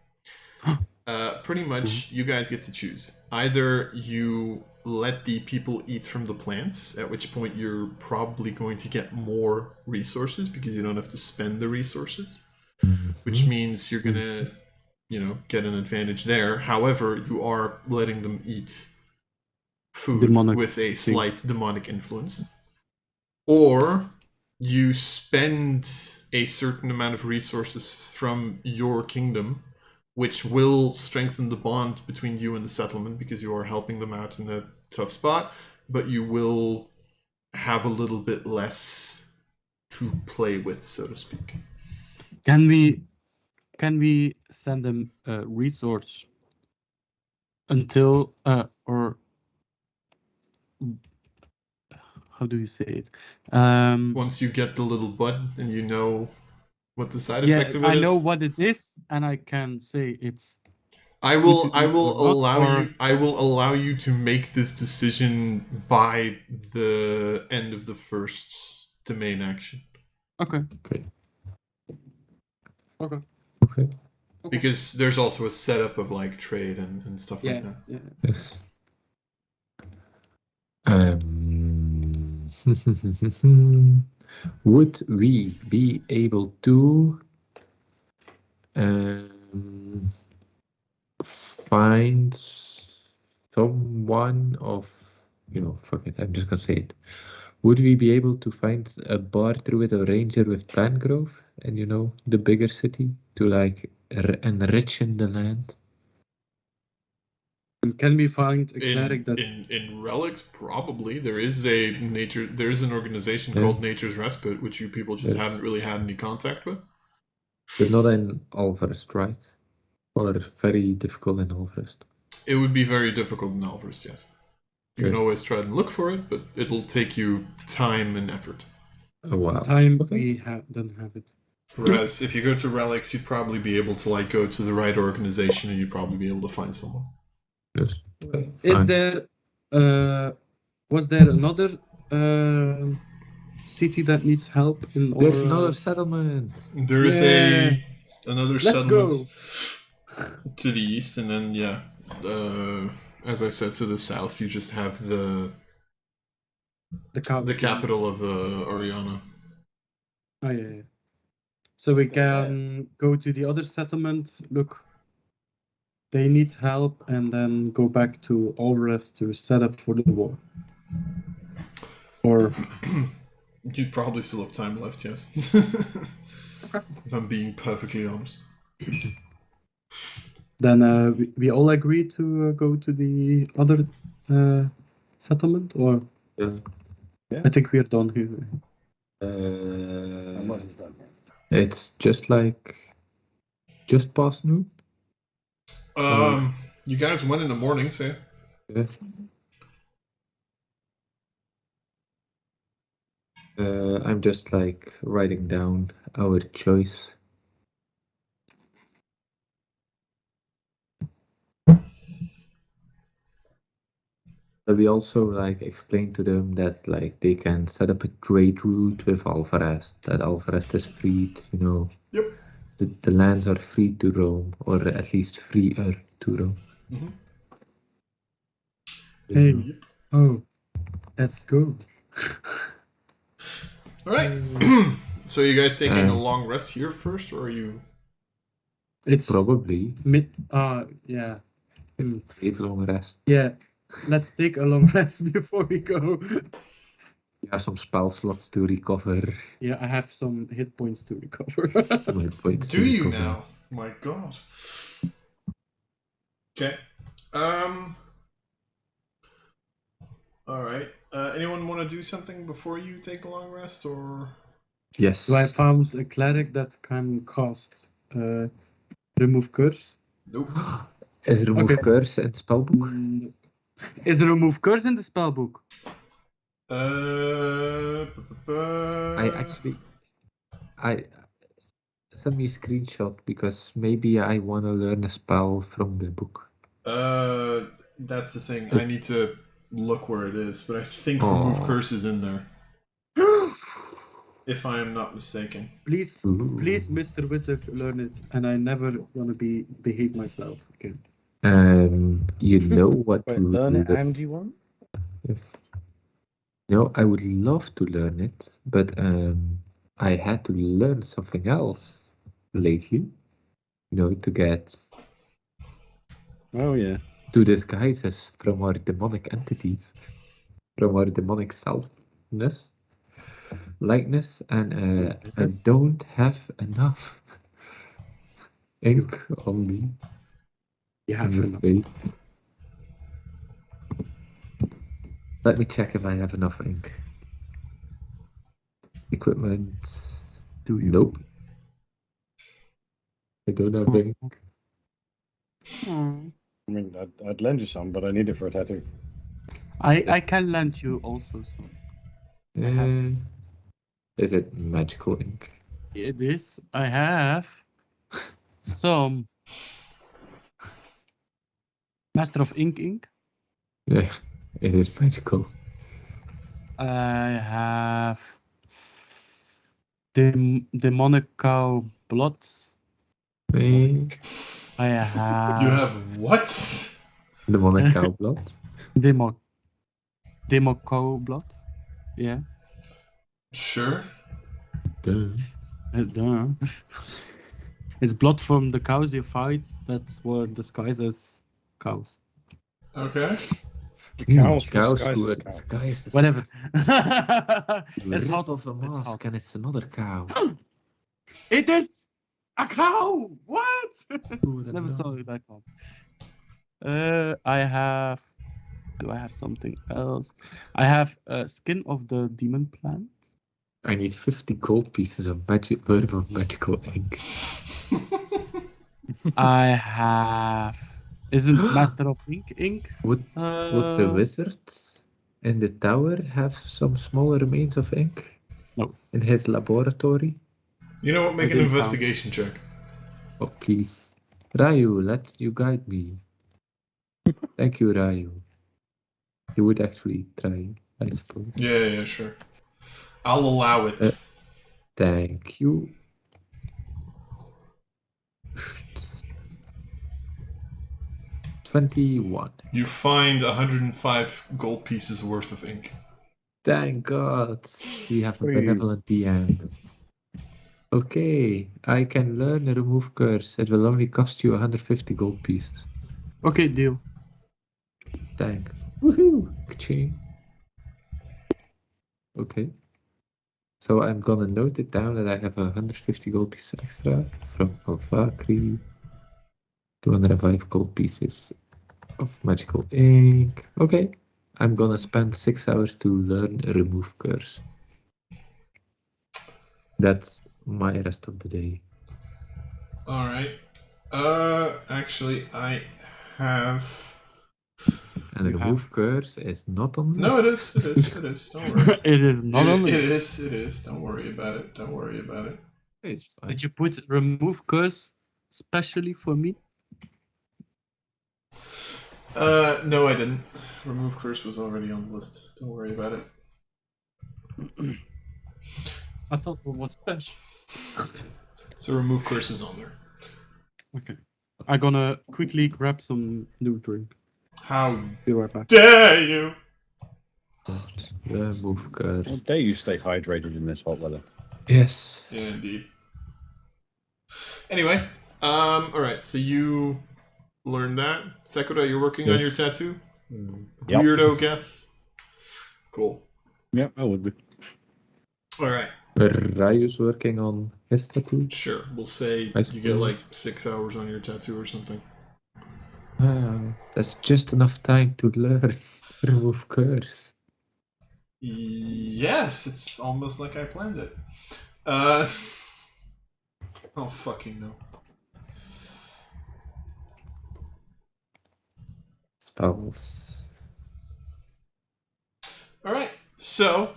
Pretty much, you guys get to choose. Either you let the people eat from the plants, at which point you're probably going to get more resources because you don't have to spend the resources, which means you're gonna, get an advantage there. However, you are letting them eat food with a slight demonic influence. Or you spend a certain amount of resources from your kingdom, which will strengthen the bond between you and the settlement because you are helping them out in a tough spot, but you will have a little bit less to play with, so to speak. Can we send them a resource until or how do you say it? Once you get the little button and you know what the side effect of it is. I know what it is, and I can say it's. I will allow you to make this decision by the end of the first domain action. Okay. Because there's also a setup of like trade and stuff like that. Yeah. Yes. Would we be able to find someone of, fuck it, I'm just gonna say it. Would we be able to find a bar druid or ranger with plant growth in, the bigger city to like enrichen the land? And can we find a cleric that's... In Relics? Probably. There is an organization called Nature's Respite, which you people just haven't really had any contact with. But not in Alvarest, right? Or very difficult in Alvarest? It would be very difficult in Alvarest, yes. You can always try and look for it, but it'll take you time and effort. Oh, wow. We don't have it. Whereas if you go to Relics, you'd probably be able to go to the right organization and you'd probably be able to find someone. Yes. Is there was there another city that needs help in There's another settlement. There is another settlement to the east, and then as I said, to the south, you just have the capital of Ariana. Oh yeah. So we can go to the other settlement. Look, they need help, and then go back to Alvarez to set up for the war. Or You'd probably still have time left, yes. If I'm being perfectly honest. then we all agree to go to the other settlement, or Yeah. I think we are done here. It's just past noon. You guys went in the morning, so Yeah. I'm just writing down our choice. But we also explain to them that they can set up a trade route with Alvarez. That Alvarez is freed, Yep. The lands are free to roam, or at least freer to roam. Mm-hmm. Hey, oh, let's go. All right. So you guys taking a long rest here first, or are you? It's Probably. Yeah. Save long rest. Yeah. Let's take a long rest before we go. You have some spell slots to recover. Yeah, I have some hit points to recover. Some hit points Do to you recover. now? My God. Okay. All right. Anyone want to do something before you take a long rest, or? Yes. So I found a cleric that can cast remove curse. Nope. Is remove Okay. curse in spellbook? Is remove curse in the spellbook? I send me a screenshot because maybe I want to learn a spell from the book. That's the thing. I need to look where it is, but I think remove curse is in there. If I am not mistaken. Please, Mr. Wizard, learn it, and I never want to behave myself again. You know what? Wait, learn it, and you want? Yes. No, I would love to learn it, but I had to learn something else lately. To get Oh yeah. to disguise us from our demonic entities, from our demonic selfness, likeness, and I don't have enough ink on me. You have I'm enough. afraid. Let me check if I have enough ink. Equipment. Do you? Nope. I don't have ink. Hmm. I mean, I'd lend you some, but I need it for a tattoo. I can lend you also some. Is it magical ink? It is. I have some Master of Ink. Yeah, it is magical. I have Demonic Cow Blood. I have. You have what? Demonic cow blood. Demo Cow Blood. Yeah. Sure. Duh. Duh. It's blood from the cows you fight that were disguised as cows. Okay. The cows who were are disguised as disguised as Whatever. You It's rip hot. off a It's mask hot. and it's another cow. It is a cow. What? Who would have Never saw known? that one. I have. Do I have something else? I have Skin of the Demon Plant. I need 50 gold pieces of worth of magical ink. I have. Isn't Master of Ink? Would the wizards in the tower have some small remains of ink? No. In his laboratory? You know what? Make I an didn't investigation check. Oh, please. Ryu, let you guide me. Thank you, Ryu. He would actually try, I suppose. Yeah, sure. I'll allow it. Thank you. 21. You find 105 gold pieces worth of ink. Thank God. We have a Whee. benevolent DM. Okay, I can learn a remove curse. It will only cost you 150 gold pieces. Okay, deal. Thanks. Woohoo! Ka-ching. Okay. So I'm gonna note it down that I have 150 gold pieces extra from Alvakri. 205 gold pieces of magical ink. Okay. I'm gonna spend 6 hours to learn a remove curse. That's my rest of the day. All right. Actually, I have. And You remove have- curse is not on the No, it list. is. It is. Don't worry. It is not on the It list. is. It is. Don't worry about it. Don't worry about it. It's fine. Did you put remove curse specially for me? No, I didn't. Remove curse was already on the list. Don't worry about it. I thought it was special. So remove curse is on there. Okay. I'm gonna quickly grab some new drink. How Be right back. dare you? Remove curse. How dare you stay hydrated in this hot weather? Yes. Yeah, indeed. Anyway, all right. So you learned that. Sekura, you're working on your Yes. tattoo. Yep. Weirdo guess. Cool. Yep, I would be. All right. Rayu's working on his tattoo. Sure. We'll say I you get suppose. like 6 hours on your tattoo or something. That's just enough time to learn remove curse. Yes, it's almost like I planned it. Oh fucking no. Spells. All right. So,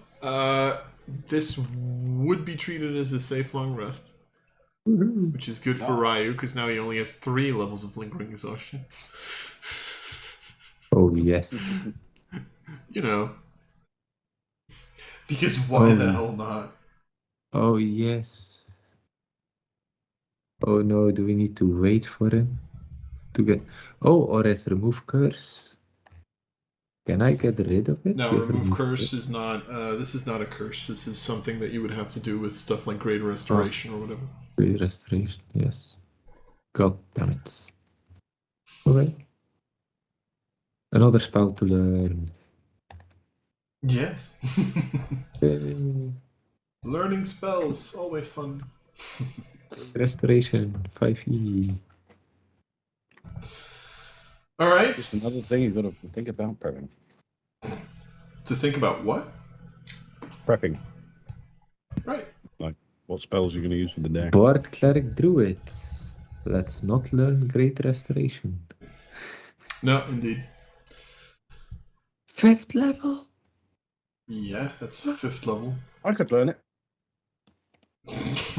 this would be treated as a safe long rest, Woohoo. which is good for Ryu because now he only has 3 levels of lingering exhaustion. Oh yes. You know. Because why the Oh. hell not? Oh yes. Oh no, do we need to wait for him to get... Oh, or is remove curse? Can I get rid of it? No, You have remove remove curse is not. This is not a curse. This is something that you would have to do with stuff like Great Restoration or whatever. Great restoration, yes. God damn it. Okay. Another spell to learn. Yes. Yay. Learning spells always fun. Restoration 5e. All right. It's another thing you've got to think about prepping. To think about what? Prepping. Right. What spells you're going to use for the day. Bard Cleric Druid. Let's not learn Great Restoration. No, indeed. 5th level? Yeah, that's 5th level. I could learn it.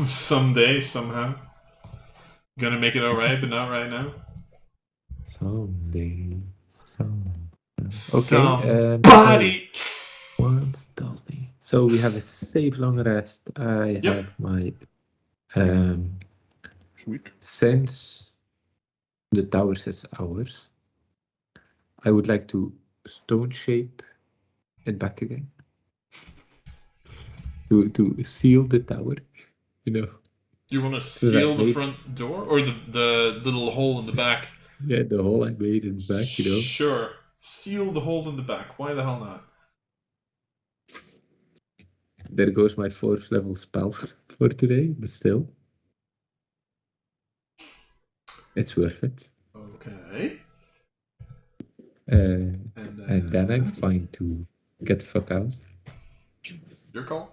Someday, somehow. Gonna make it alright, but not right now. Someday. Okay. Somebody! Once told me. So we have a safe long rest. I Yep. have my Sweet. since the tower says ours, I would like to stone shape it back again. To seal the tower, you know. You want to that seal the made- front door? Or the little hole in the back? Yeah, the hole I made in the back, you know. Sure. Seal the hole in the back. Why the hell not? There goes my 4th level spell for today, but still. It's worth it. Okay. And then I'm fine to get the fuck out. Your call.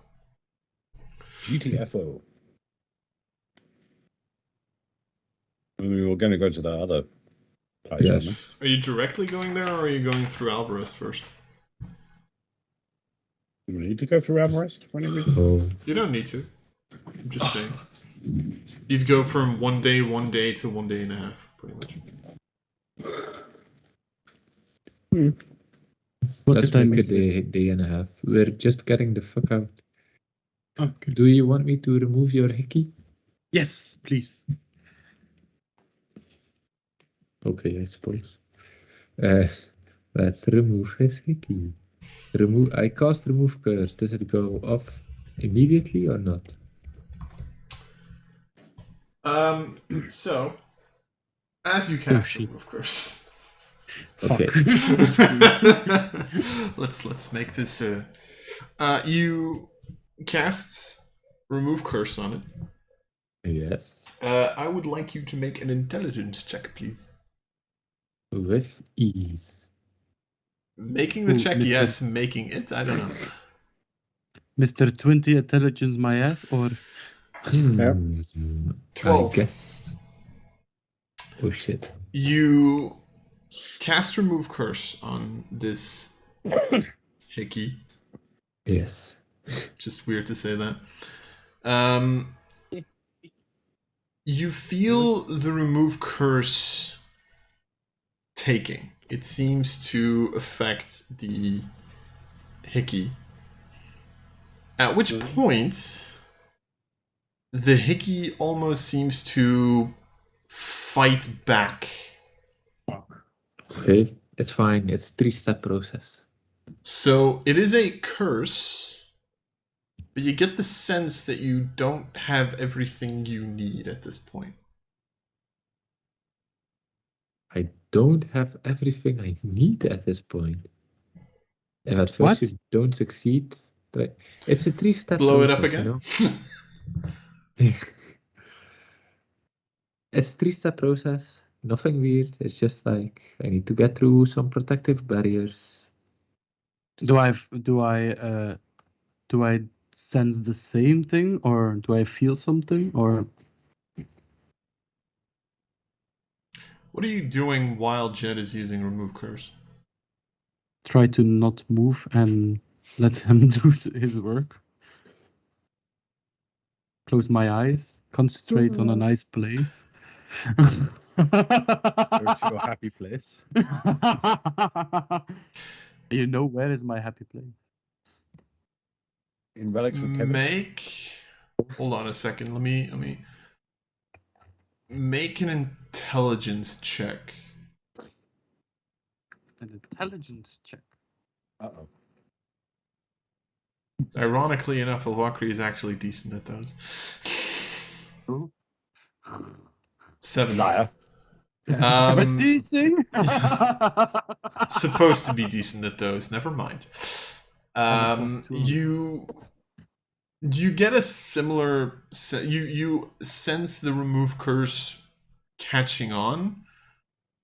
GTFO. I mean, we were going to go to that other place. Yes. Are you directly going there, or are you going through Alvarez first? Do we need to go through Amherst for any reason? Oh, You don't need to. I'm just saying. You'd go from 1 day to 1 day and a half, pretty much. What let's did I make miss? a day and a half. We're just getting the fuck out. Okay. Do you want me to remove your hickey? Yes, please. Okay, I suppose. Let's remove his hickey. I cast remove curse. Does it go off immediately or not? So, as you cast shit. remove curse. Okay. let's make this you cast remove curse on it. Yes. I would like you to make an intelligence check, please. With ease. Making the Ooh, check, Mr. yes. Making it, I don't know. Mr. 20 intelligence my ass, or Yep. 12. I guess. Oh shit. You cast remove curse on this hickey. Yes. Just weird to say that. You feel the remove curse taking. It seems to affect the hickey. At which point, the hickey almost seems to fight back. Okay. It's fine. It's 3-step process. So it is a curse, but you get the sense that you don't have everything you need at this point. I don't have everything I need at this point. If at first What? you don't succeed, try. It's a 3-step Blow it process, up again. you know? It's a 3-step process. Nothing weird. It's just like I need to get through some protective barriers. do I sense the same thing, or do I feel something, or What are you doing while Jed is using remove curse? try to not move and let him do his work? Close my eyes, concentrate on a nice place. Go to your happy place. You know, where is my happy place? In relics with Kevin. Hold on a second. Let me make an intelligence check. An intelligence check. Uh-oh. Ironically enough, Valkyrie is actually decent at those. Oh. 7. Liar. But do you see? Supposed to be decent at those. Never mind. You get a similar. You sense the remove curse catching on,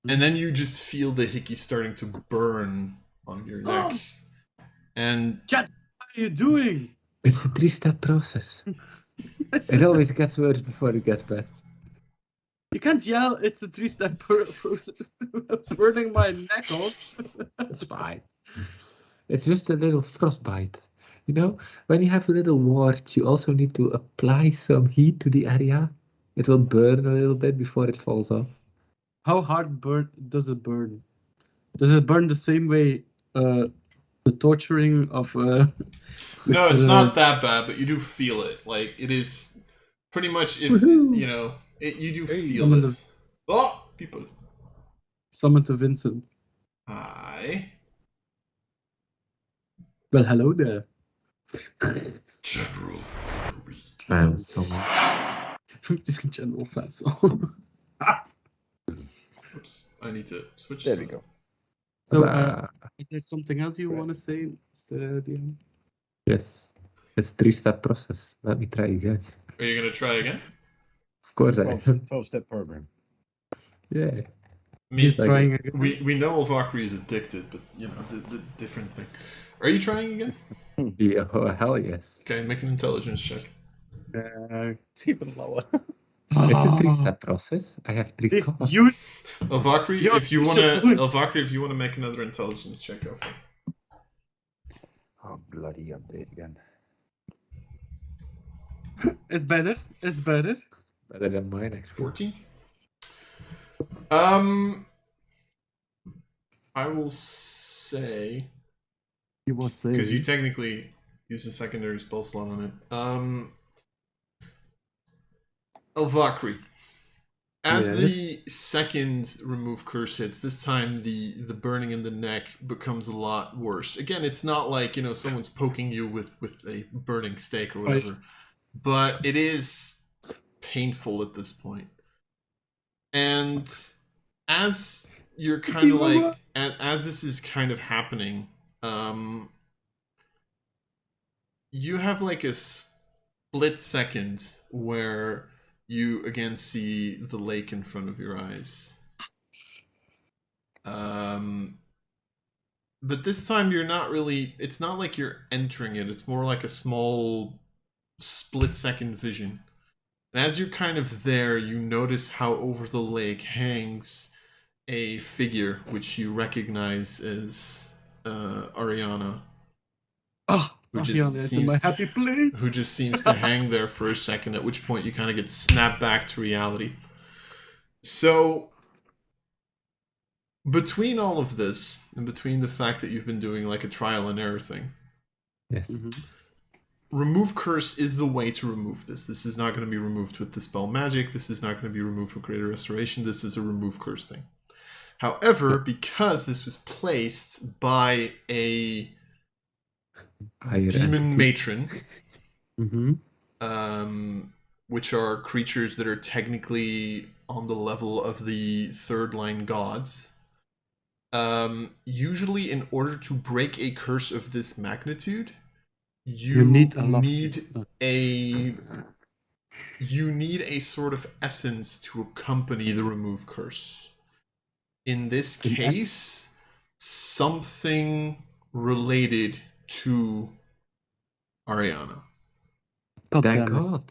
and then you just feel the hickey starting to burn on your neck. And Chat, what are you doing? It's a 3-step process. It always gets worse before it gets better. You can't yell, it's a 3-step process. Burning my neck off. It's fine. It's just a little frostbite. You know, when you have a little wart, you also need to apply some heat to the area. It will burn a little bit before it falls off. How hard does it burn? Does it burn the same way the torturing of no, it's not that bad, but you do feel it. Like, it is pretty much, if you know, you do feel this. Oh, people. Summon to Vincent. Hi. Well, hello there. General. Man, so much. General Fassel. Oops, I need to switch. There we go. So, is there something else you want to say, Mr. DM? Yes. It's a 3-step process. Let me try again. Are you going to try again? Of course I am. 12-step program. Yeah. He's trying again. We know Valkyrie is addicted, but, you know, the different thing. Are you trying again? Yeah, oh, hell yes. Okay, make an intelligence check. It's even lower. It's a 3-step process. I have 3 This cards. use. Valkyrie, You're if you disappointed. want to make another intelligence check, go for it. Oh, bloody update again. It's better. It's better. Better than mine, actually. 14. I will say, You will say. because you technically use a secondary spell slot on it. Valkyrie, As Yes. the second remove curse hits, this time the burning in the neck becomes a lot worse. Again, it's not like, someone's poking you with a burning stake or whatever, Right. but it is painful at this point. And as you're kind of like, as this is kind of happening, you have like a split second where you again see the lake in front of your eyes. But this time you're not really, it's not like you're entering it, it's more like a small split second vision. And as you're kind of there, you notice how over the lake hangs a figure which you recognize as Ariana. Oh, Who just Ariana is in seems my to- happy place. Who just seems to hang there for a second, at which point you kind of get snapped back to reality. So, between all of this, and between the fact that you've been doing like a trial and error thing, Yes. Mhm. remove curse is the way to remove this. This is not going to be removed with Dispel Magic. This is not going to be removed with Greater Restoration. This is a remove curse thing. However, because this was placed by a Higher demon entity. matron, Mm-hmm. which are creatures that are technically on the level of the third line gods. Usually, in order to break a curse of this magnitude, you need a lot. you need a sort of essence to accompany the remove curse. In this An case, something related to Ariana. God Thank damn it. God.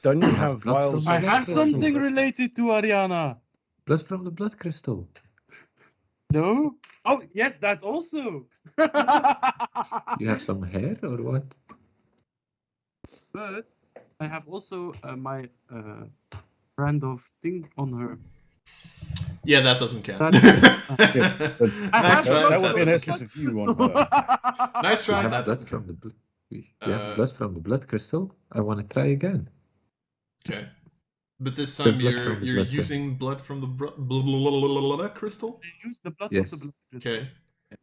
Don't you I have have blood vials? from I my have blood something crystal. related to Ariana. Blood from the blood crystal. No? Oh, yes, that also. You have some hair or what? But I have also my brand of thing on her. Yeah, that doesn't count. That- But I Nice have try, blood that would be an doesn't essence of you on her. Nice You try. have That blood doesn't from count. the blood. You have Uh, blood from the blood crystal. I want to try again. Okay. But this There's time blood you're from the you're blood using blood from the blood crystal. I use the blood Yes. of the blood crystal. Okay.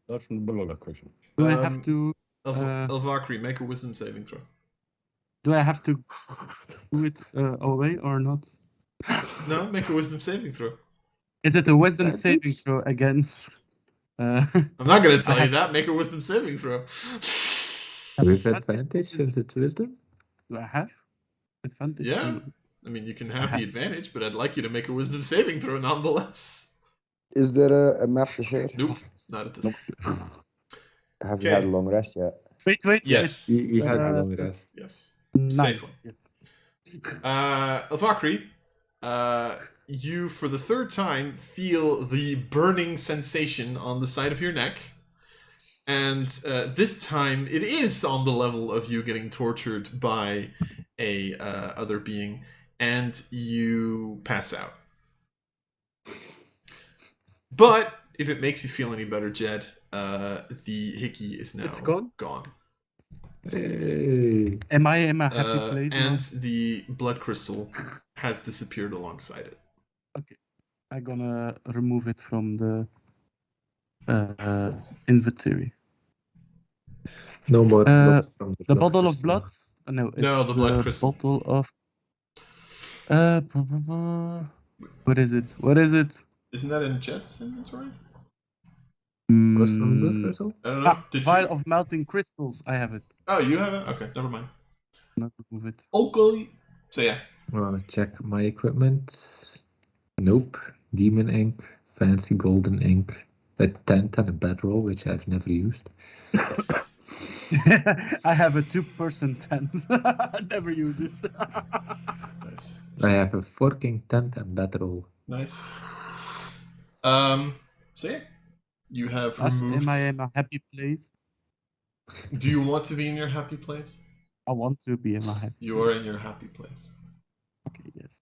Blood from the blood crystal. Do I have to? Elvakri, make a wisdom saving throw. Do I have to do it away or not? No, make a wisdom saving throw. Is it a wisdom Advantage? saving throw against? I'm not gonna tell I you have- that. Make a wisdom saving throw. With advantage since it's wisdom? Do I have advantage? Yeah. I mean, you can have the advantage, but I'd like you to make a wisdom saving throw nonetheless. Is there a map to share? Nope, not at this point. Have you had a Okay. long rest yet? Wait. Yes. You had a Uh, long rest. Yes. 9. Safe one. Yes. Elvakri, you for the third time feel the burning sensation on the side of your neck, and this time it is on the level of you getting tortured by a other being, and you pass out. But if it makes you feel any better, Jed, the hickey is now It's gone? gone. Hey. Am I in a happy place And now? the blood crystal has disappeared alongside it. I'm gonna remove it from the inventory. No more blood from The blood bottle of crystal. blood? No, it's No, the blood crystal. bottle of. What is it? What is it? Isn't that in Jet's inventory? Blood from the blood Mm, crystal? I don't know. Did vial you? of melting crystals. I have it. Oh, you have it? Okay, never mind. Not remove it. Okay. So yeah. I want to check my equipment. Nope. Demon ink, fancy golden ink, a tent and a bedroll, which I've never used. I have a 2-person tent. I never use it. Nice. I have a forking tent and bedroll. Nice. So yeah. You have Us, removed. am I in a happy place? Do you want to be in your happy place? I want to be in a happy. You are in your happy place. Okay, yes.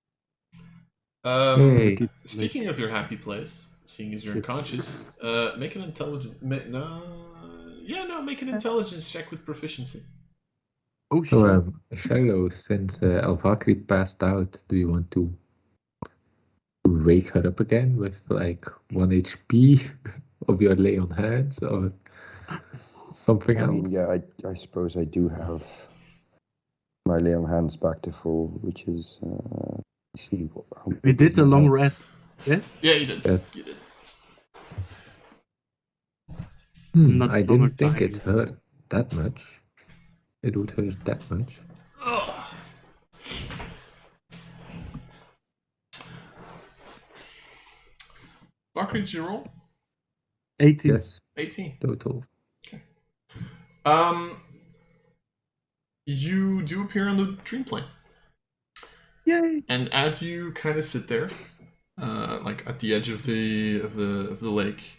Hey. Speaking of your happy place, seeing as you're Shit. unconscious, make an intelligence. Make an intelligence check with proficiency. Oh shit. So, Shallow, since Alvakri passed out, do you want to wake her up again with like 1 HP of your lay on hands or something I else? mean, yeah, I suppose I do have my lay on hands back to full, which is let's see. We did a long rest. Yes. Yeah, you did. Yes. You did. Not I longer didn't think it dying. hurt that much. It would hurt that much. Ugh. Bakri, did you roll? 18. Yes, 18. total. You do appear on the dream plane. Yay! And as you kind of sit there, like at the edge of the lake,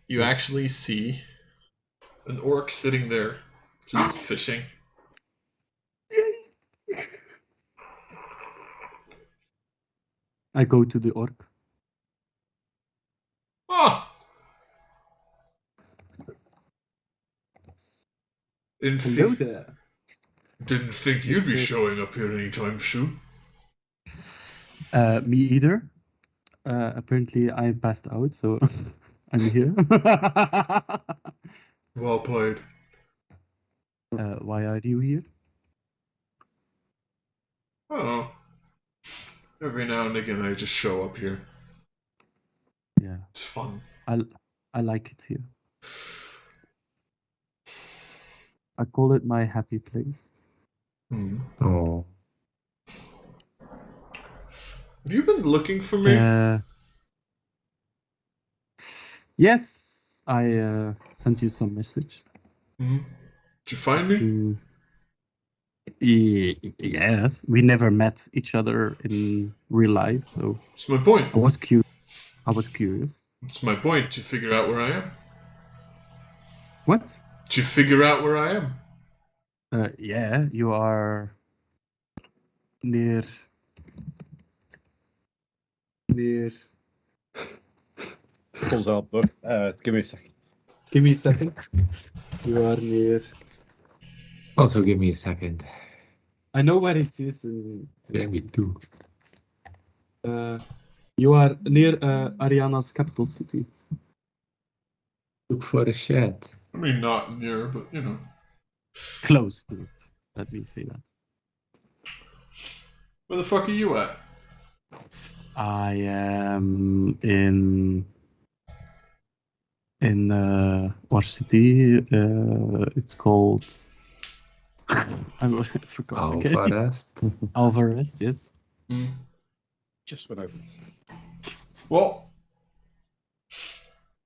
you actually see an orc sitting there, just fishing. I go to the orc. Ah! Hello there. Didn't think you'd be showing up here anytime soon. Me either. Apparently, I passed out, so I'm here. Well played. Why are you here? I don't know. Every now and again, I just show up here. Yeah, It's fun. I like it here. I call it my happy place. Oh, Have you been looking for me? Yes, I sent you some message. Did you find me? Yes, we never met each other in real life, so That's my point. I was curious. That's my point. Did you figure out where I am? What? Did you figure out where I am? Yeah, you are near. Pulls out book. Give me a second. Give me a second. You are near. also give me a second. I know where it is. In, Yeah, me too. you are near Ariana's capital city. Look for a shed. I mean, not near, but you know. Close to it. Let me say that. Where the fuck are you at? I am in our city. It's called. I forgot again. Alvarez. Alvarez, yes. Just went over. Well,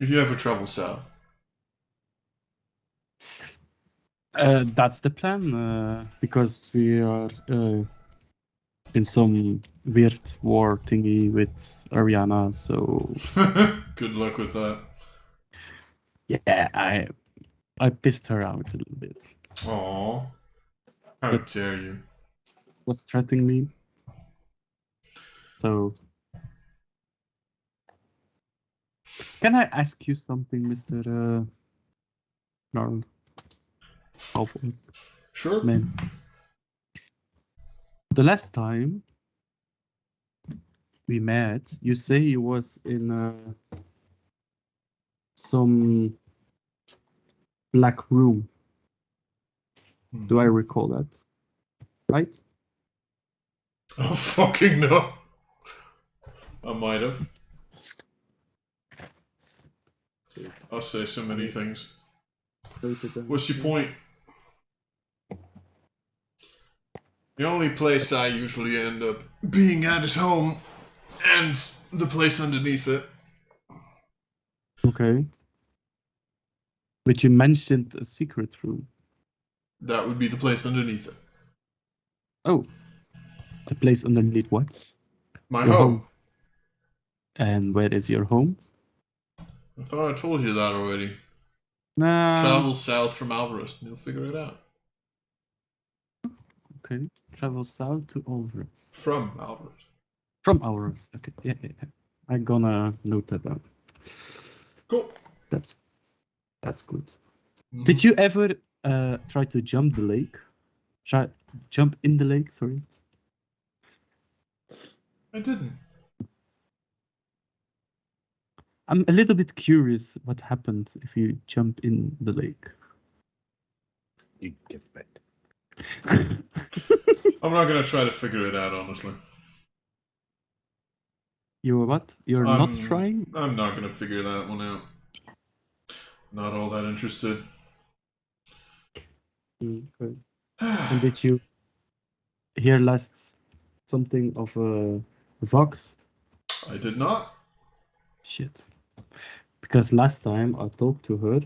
if you ever travel south. That's the plan, because we are in some weird war thingy with Ariana, so Good luck with that. yeah, I pissed her out a little bit. Aww. How But- dare you? Was threatening me. So can I ask you something, Mr. Gnarled? Awful. Sure. Man. The last time we met, you say you was in some black room. Do I recall that? Right? Oh, fucking no. I might have. I'll say so many things. What's your point? The only place I usually end up being at is home, and the place underneath it. Okay. But you mentioned a secret room. That would be the place underneath it. Oh. The place underneath what? My Your home. And where is your home? I thought I told you that already. Nah. Travel south from Alvarez and you'll figure it out. Okay. Travel south to Alvarez. From Alvarez. From Alvarez. Okay. Yeah. I'm gonna note that down. Cool. That's good. Mhm. Did you ever try to jump the lake? Jump in the lake, sorry. I didn't. I'm a little bit curious what happens if you jump in the lake. You get wet. I'm not gonna try to figure it out, honestly. You're what? You're not trying? I'm not gonna figure that one out. Not all that interested. Okay. And did you hear last something of a Vox? I did not. Shit. Because last time I talked to her,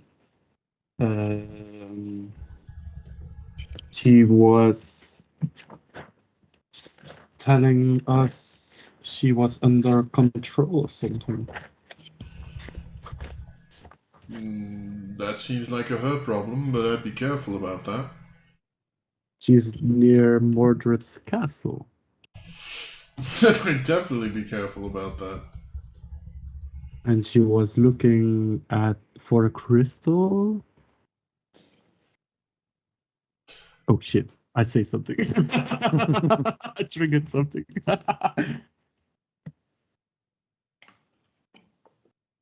she was telling us she was under control or something. That seems like a her problem, but I'd be careful about that. She's near Mordred's castle. I'd definitely be careful about that. And she was looking for a crystal. Oh shit, I say something. I triggered something.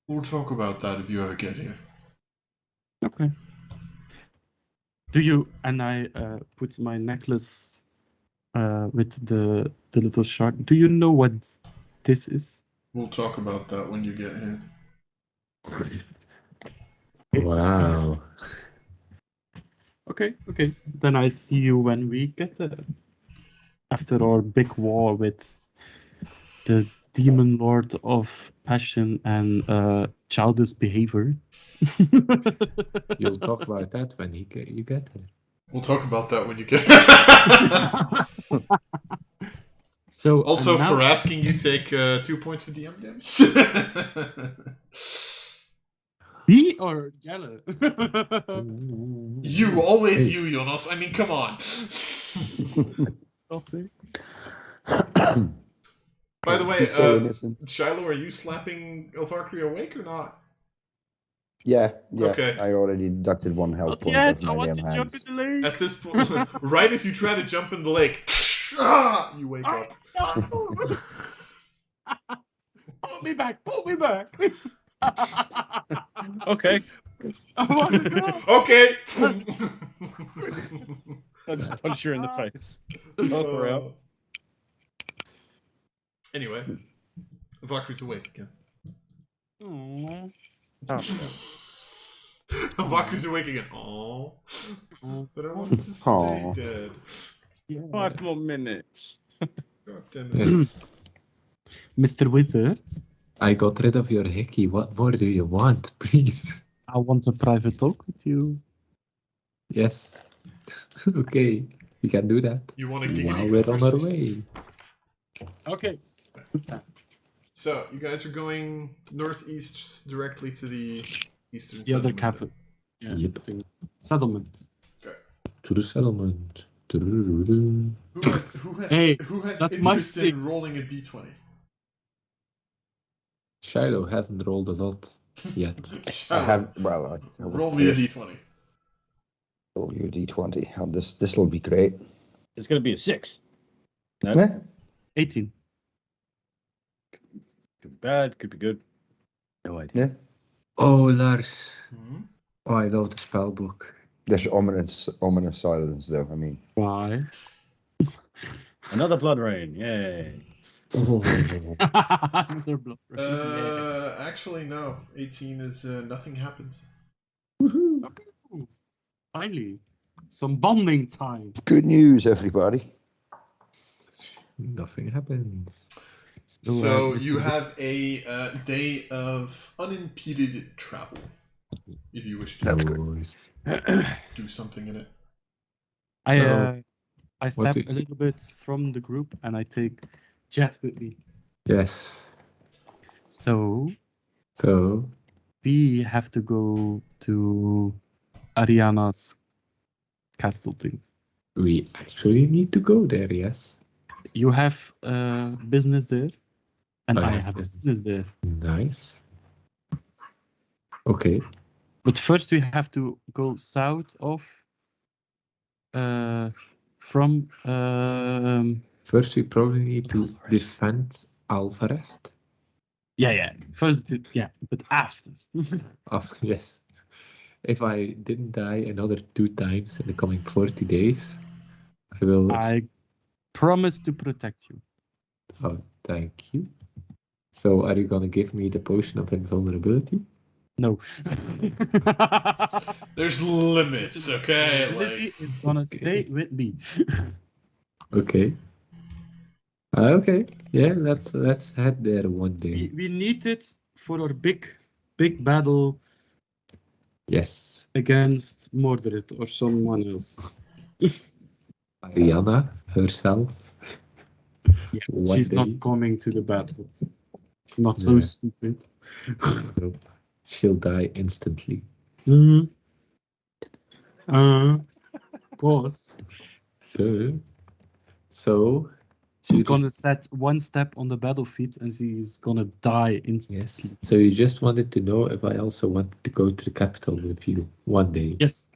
We'll talk about that if you ever get here. Okay. Do you, and I put my necklace with the little shark. Do you know what this is? We'll talk about that when you get here. Wow. Okay. Then I see you when we get there. After our big war with the demon lord of passion and childish behavior. You'll talk about that when you get there. We'll talk about that when you get So Also, now, for asking, you take 2 points of DM damage. me or Jelle? You, always you, Jonas. I mean, come on. By the way, He's so innocent. Shiloh, are you slapping Elvarkri awake or not? Yeah. Okay. I already deducted 1 health Not point yet. of I my want damn to jump hands. in the lake. At this point, right as you try to jump in the lake, you wake up. No. Pull me back. Okay. I want to go. Okay. I just punch her in the face. Knock her out. Anyway, Valkyrie's awake again. Aw. Valkyrie's awake again. Aww. But I wanted to stay Aw. dead. 5 more minutes. God damn it. Yes. Mr. Wizard, I got rid of your hickey. What more do you want, please? I want a private talk with you. Yes. Okay, we can do that. You want a While giggity we're on our conversation? way. Okay. So, you guys are going northeast directly to the eastern The other settlement capital. then. Yeah. Yep. Settlement. Okay. To the settlement. Doo-doo-doo-doo. Who has that's my interest stick. in rolling a d20? Shiloh hasn't rolled a lot yet. I Shiloh, have. Well, I roll me a d20. roll you a d20. Oh, this will be great. It's going to be a 6. No. Yeah. 18. Could be bad, could be good. No idea. Yeah. Oh, Lars. Hmm? Oh, I love the spell book. There's ominous silence, though. I mean, Why? Another blood rain. Yay. Another blood rain. Actually, no. 18 is nothing happens. Woohoo. Okay. Ooh, finally, some bonding time. good news, everybody. Nothing happens. So you Mr. have a day of unimpeded travel, if you wish to That's good. Boys. do something in it. I what step do- a little bit from the group and I take Jet with me. Yes. So So, we have to go to Ariana's castle thing. we actually need to go there, yes. You have business there, and I I have have business. business there. Nice. Okay. But first we have to go south of from First, we probably need to defend Alvarez. Yeah. First, but after. Oh, yes. If I didn't die another 2 times in the coming 40 days, I will. I promise to protect you. Oh, thank you. So, are you gonna give me the potion of invulnerability? No. There's limits, okay? Ability Like, is gonna Okay. stay with me. Okay. Okay. Yeah, let's head there one day. we need it for our big battle Yes. against Mordred or someone else. Ariana herself. Yeah, One she's day. not coming to the battle. She's not so Yeah. stupid. Nope. She'll die instantly. Mm-hmm. Of course. Duh. So, She's you gonna just- set one step on the battlefield and she's gonna die instantly. yes. So you just wanted to know if I also wanted to go to the capital with you one day. Yes.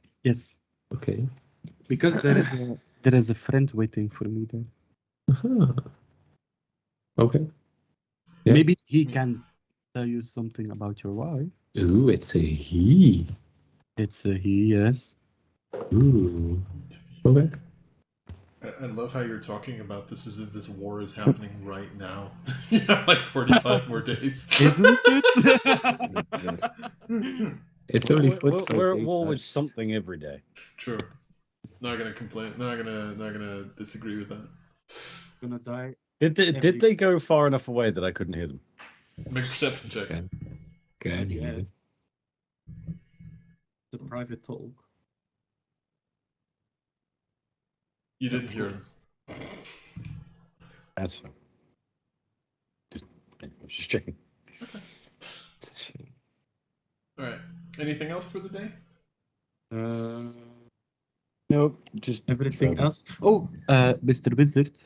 Okay. Because there is a friend waiting for me there. Uh-huh. Okay. Yeah. Maybe he can tell you something about your wife. Ooh, it's a he. It's a he, yes. Ooh. Okay. I love how you're talking about this as if this war is happening right now. You have like 45 more days. Isn't it? It's only We're 45 at days war with left. something every day. True. Not gonna complain. Not gonna disagree with that. Gonna die. Did they go far enough away that I couldn't hear them? Make a perception check. Can Yeah. you? The private talk. You didn't hear them. That's fine. Just checking. It's a shame. All right. Anything else for the day? Nope, just Everything else. Oh, Mr. Wizard,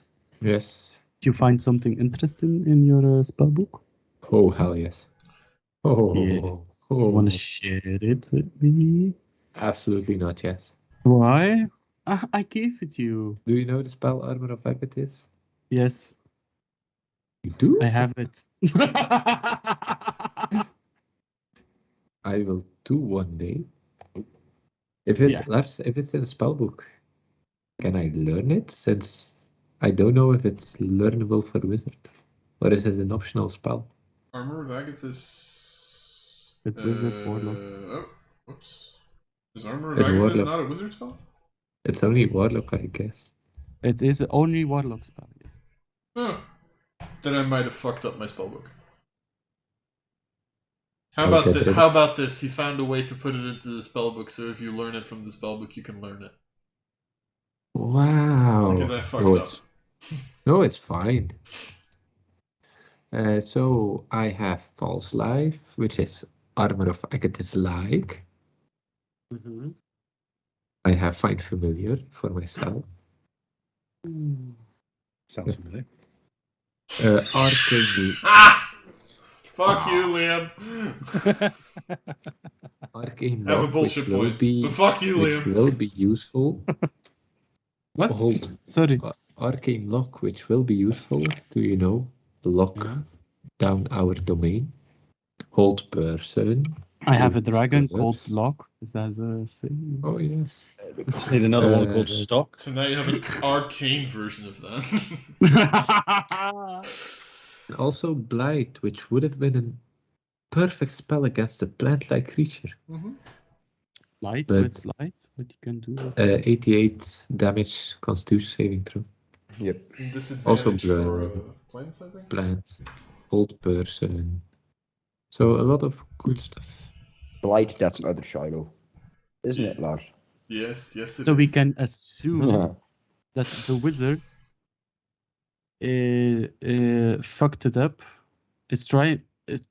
Yes. did you find something interesting in your spell book? Oh, hell yes. Oh, Yeah. oh. Want to share it with me? Absolutely not yet. Why? I gave it to you. Do you know the spell Armor of Agathis? Yes, You do? I have it. I will do one day. If it's Yeah. Lars, if it's in a spell book, can I learn it? Since I don't know if it's learnable for wizard, or is it an optional spell? Armor of Agathis. It's wizard warlock. Oh, whoops. Is Armor of It's Agathis warlock. not a wizard spell? It's only warlock, I guess. It is only warlock spell. Yes. Oh. Then I might have fucked up my spellbook. How I'll about get this? rid- How about this? He found a way to put it into the spellbook, so if you learn it from the spellbook, you can learn it. Wow. Because I fucked No, up. No, it's fine. So I have False Life, which is Armor of Agathis-like. Mm-hmm. I have Find Familiar for myself. sounds Yes. familiar. Arcane, Ah! Fuck you, Liam. Arcane Have a Lock, bullshit which will point. be, But fuck you, which Liam. will be useful. What? Hold. Sorry. Arcane Lock, which will be useful. Do you know? Lock Yeah. down our domain. Hold person. I have a Hold dragon spells. called Lock. Is that a thing? Oh yes. Just need another one called Stock. So now you have an arcane version of that. And also Blight, which would have been a perfect spell against a plant-like creature. Mm-hmm. Light But- with light? What you can do? with 88 damage Constitution saving throw. Yep. Disadvantage Also for blur. plants, I think. Plant. Hold person. So a lot of good stuff. Blight, that's another Shiloh. Isn't it, Lars? Yes, yes. It So we is. can assume that the wizard fucked it up. It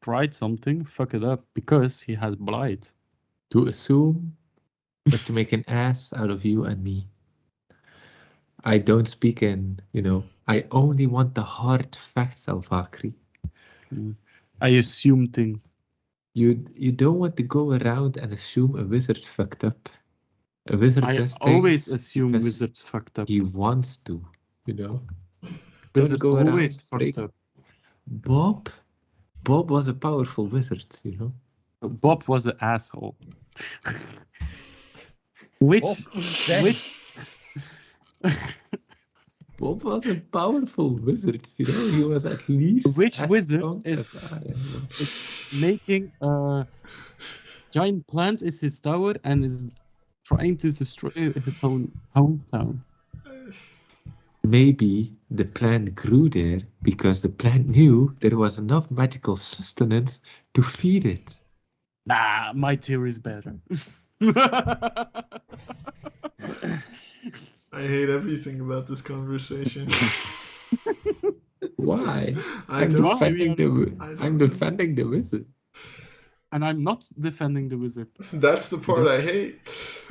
tried something, fuck it up because he had blight. To assume, but to make an ass out of you and me. I don't speak in, I only want the hard facts, Alvakri. I assume things. You don't want to go around and assume a wizard fucked up. A wizard I does always things assume because wizards fucked up. he wants to, Don't Wizards go around always fucked break- up. Bob, Bob was a powerful wizard, you know. Bob was an asshole. Which Bob was a powerful wizard, you know. He was at least Which as wizard strong is- as I am. is making a giant plant is his tower and is trying to destroy his own hometown. Maybe the plant grew there because the plant knew there was enough magical sustenance to feed it. Nah, my theory is better. I hate everything about this conversation. Why? I I'm don't, defending the I don't I'm know. defending the wizard. And I'm not defending the wizard. That's the part I hate.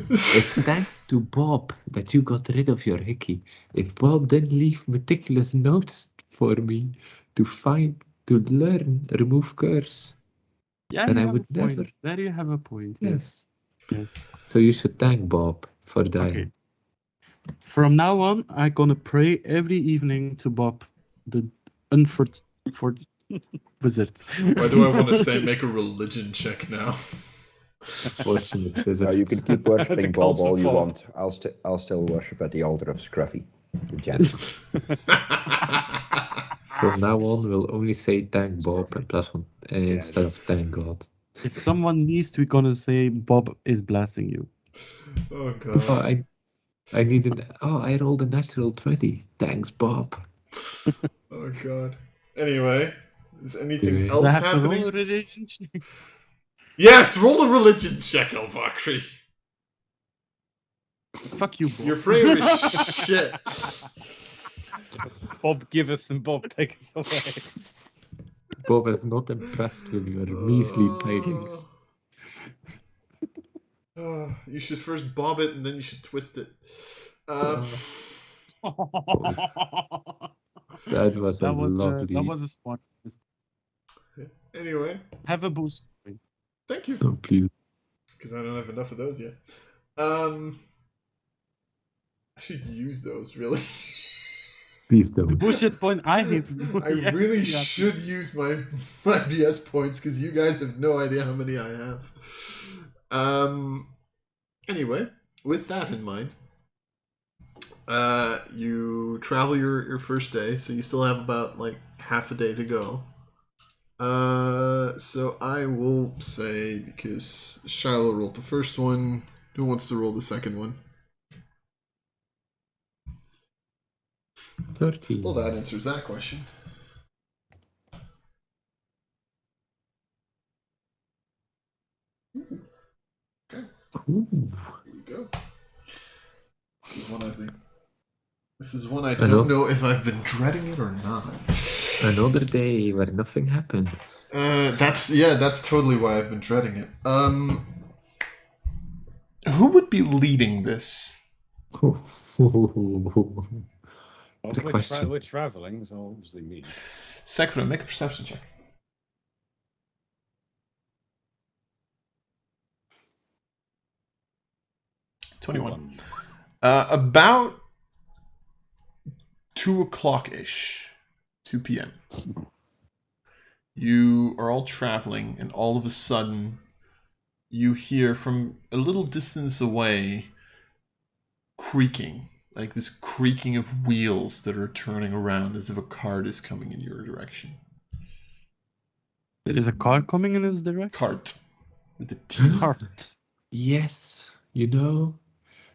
It's thanks to Bob that you got rid of your hickey. If Bob didn't leave meticulous notes for me to learn, remove curse. Yeah, Then you I have would a point. never- There you have a point. Yes. Yes. So you should thank Bob for dying. Okay. From now on, I'm gonna pray every evening to Bob, the unfortunate wizard. Why do I want to say make a religion check now? Fortunate wizard. No, you can keep worshipping The Bob cult of all you Bob. want. I'll still worship at the altar of Scruffy, the gent. From now on, we'll only say thank Bob and plus one instead of thank God. If someone needs, we're gonna say Bob is blessing you. Oh god. Oh, I need an. Oh, I rolled a natural 20. Thanks, Bob. Oh god. Anyway, is anything Anyway. else I have to happening? roll a religion check. Yes, roll a religion check, Elvakri. Fuck you, Bob. Your prayer is shit. Bob giveth and Bob taketh away. Bob is not impressed with your measly tidings. You should first bob it and then you should twist it. That was a lovely. that was a smart. Anyway, Have a boost. thank you. So please. Because I don't have enough of those yet. I should use those, really. Please don't. Bullshit point. I hate you. I Yes, really yeah. should use my BS points because you guys have no idea how many I have. Anyway, with that in mind, you travel your first day, so you still have about like half a day to go. So I will say, because Shiloh rolled the first one, who wants to roll the second one? 13. Well, that answers that question. Okay, Ooh. here we go. This is one I think. This is one I know. don't know if I've been dreading it or not. Another day where nothing happens. That's totally why I've been dreading it. Who would be leading this? The question. We're traveling, so obviously me. Sekiro, make a perception check. About 2 o'clock ish, 2 p.m. You are all traveling, and all of a sudden, you hear from a little distance away creaking, like this creaking of wheels that are turning around as if a cart is coming in your direction. There is a car coming in his direction. Cart with a T. Cart. Yes, you know,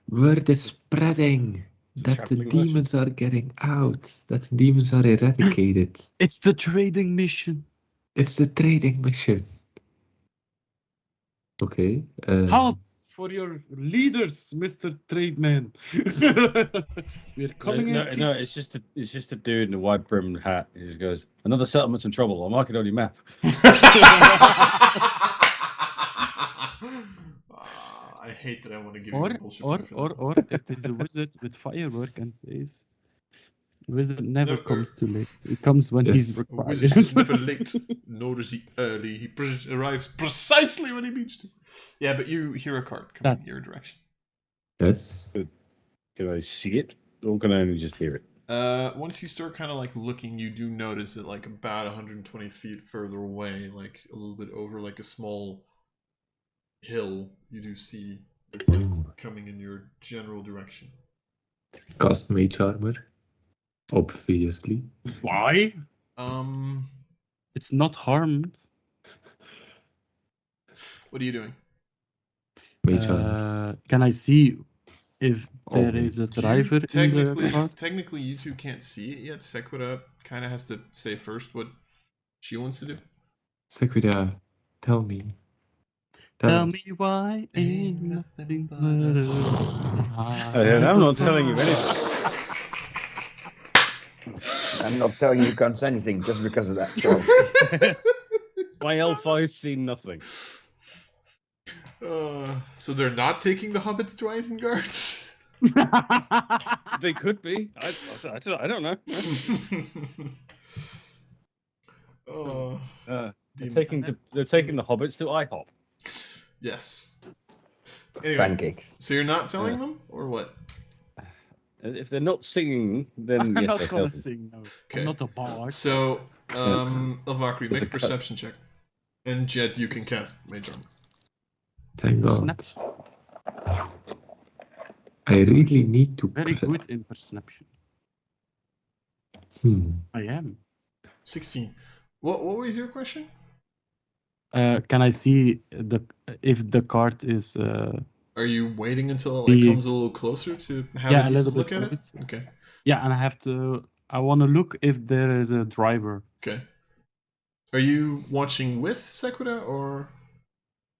word is spreading that the traveling demons are getting out, that the demons are eradicated. It's the trading mission. It's the trading mission. Okay. Halt for your leaders, Mr. Trademan. We're coming in. No, it's just a dude in a wide brimmed hat. He just goes, another settlement's in trouble. I'll mark it on your map. I hate that I want to give you the bullshit. Or it is a wizard with firework and says, wizard never No, comes too late. He comes when he's A required. wizard is never late, nor is he early. He arrives precisely when he means to. Yeah, but you hear a cart coming in your direction. yes. Can I see it, or can I only just hear it? Once you start kind of like looking, you do notice that like about 120 feet further away, like a little bit over like a small hill, you do see this like coming in your general direction. Cast Mage Armor. Obviously. Why? Um, It's not harmed. what are you doing? Mage Armor. Can I see if there Always. is a driver in the car? Technically, you two can't see it yet. Sequita kind of has to say first what she wants to do. Sequita, tell me. Tell me why ain't nothing but I'm not telling you anything. I'm not telling you can't say anything just because of that song. My L5's seen nothing. So they're not taking the hobbits to Isengard? They could be. I don't know. They're taking the hobbits to IHOP. Yes. Anyway, Pancakes. so you're not telling them, or what? If they're not singing, then I'm yes, not I gonna tell them. sing. No, Okay. I'm not a bard. So, Elvakri, make a a perception check. And Jed, you can cast Mage Armor. Thank God. Snaps. I really need to. Very good in perception. I am. 16. What was your question? Can I see if the cart is? Are you waiting until it like, comes a little closer to have Yeah, a a little look bit at it? close. Okay. Yeah, and I want to look if there is a driver. Okay. Are you watching with Sequita or?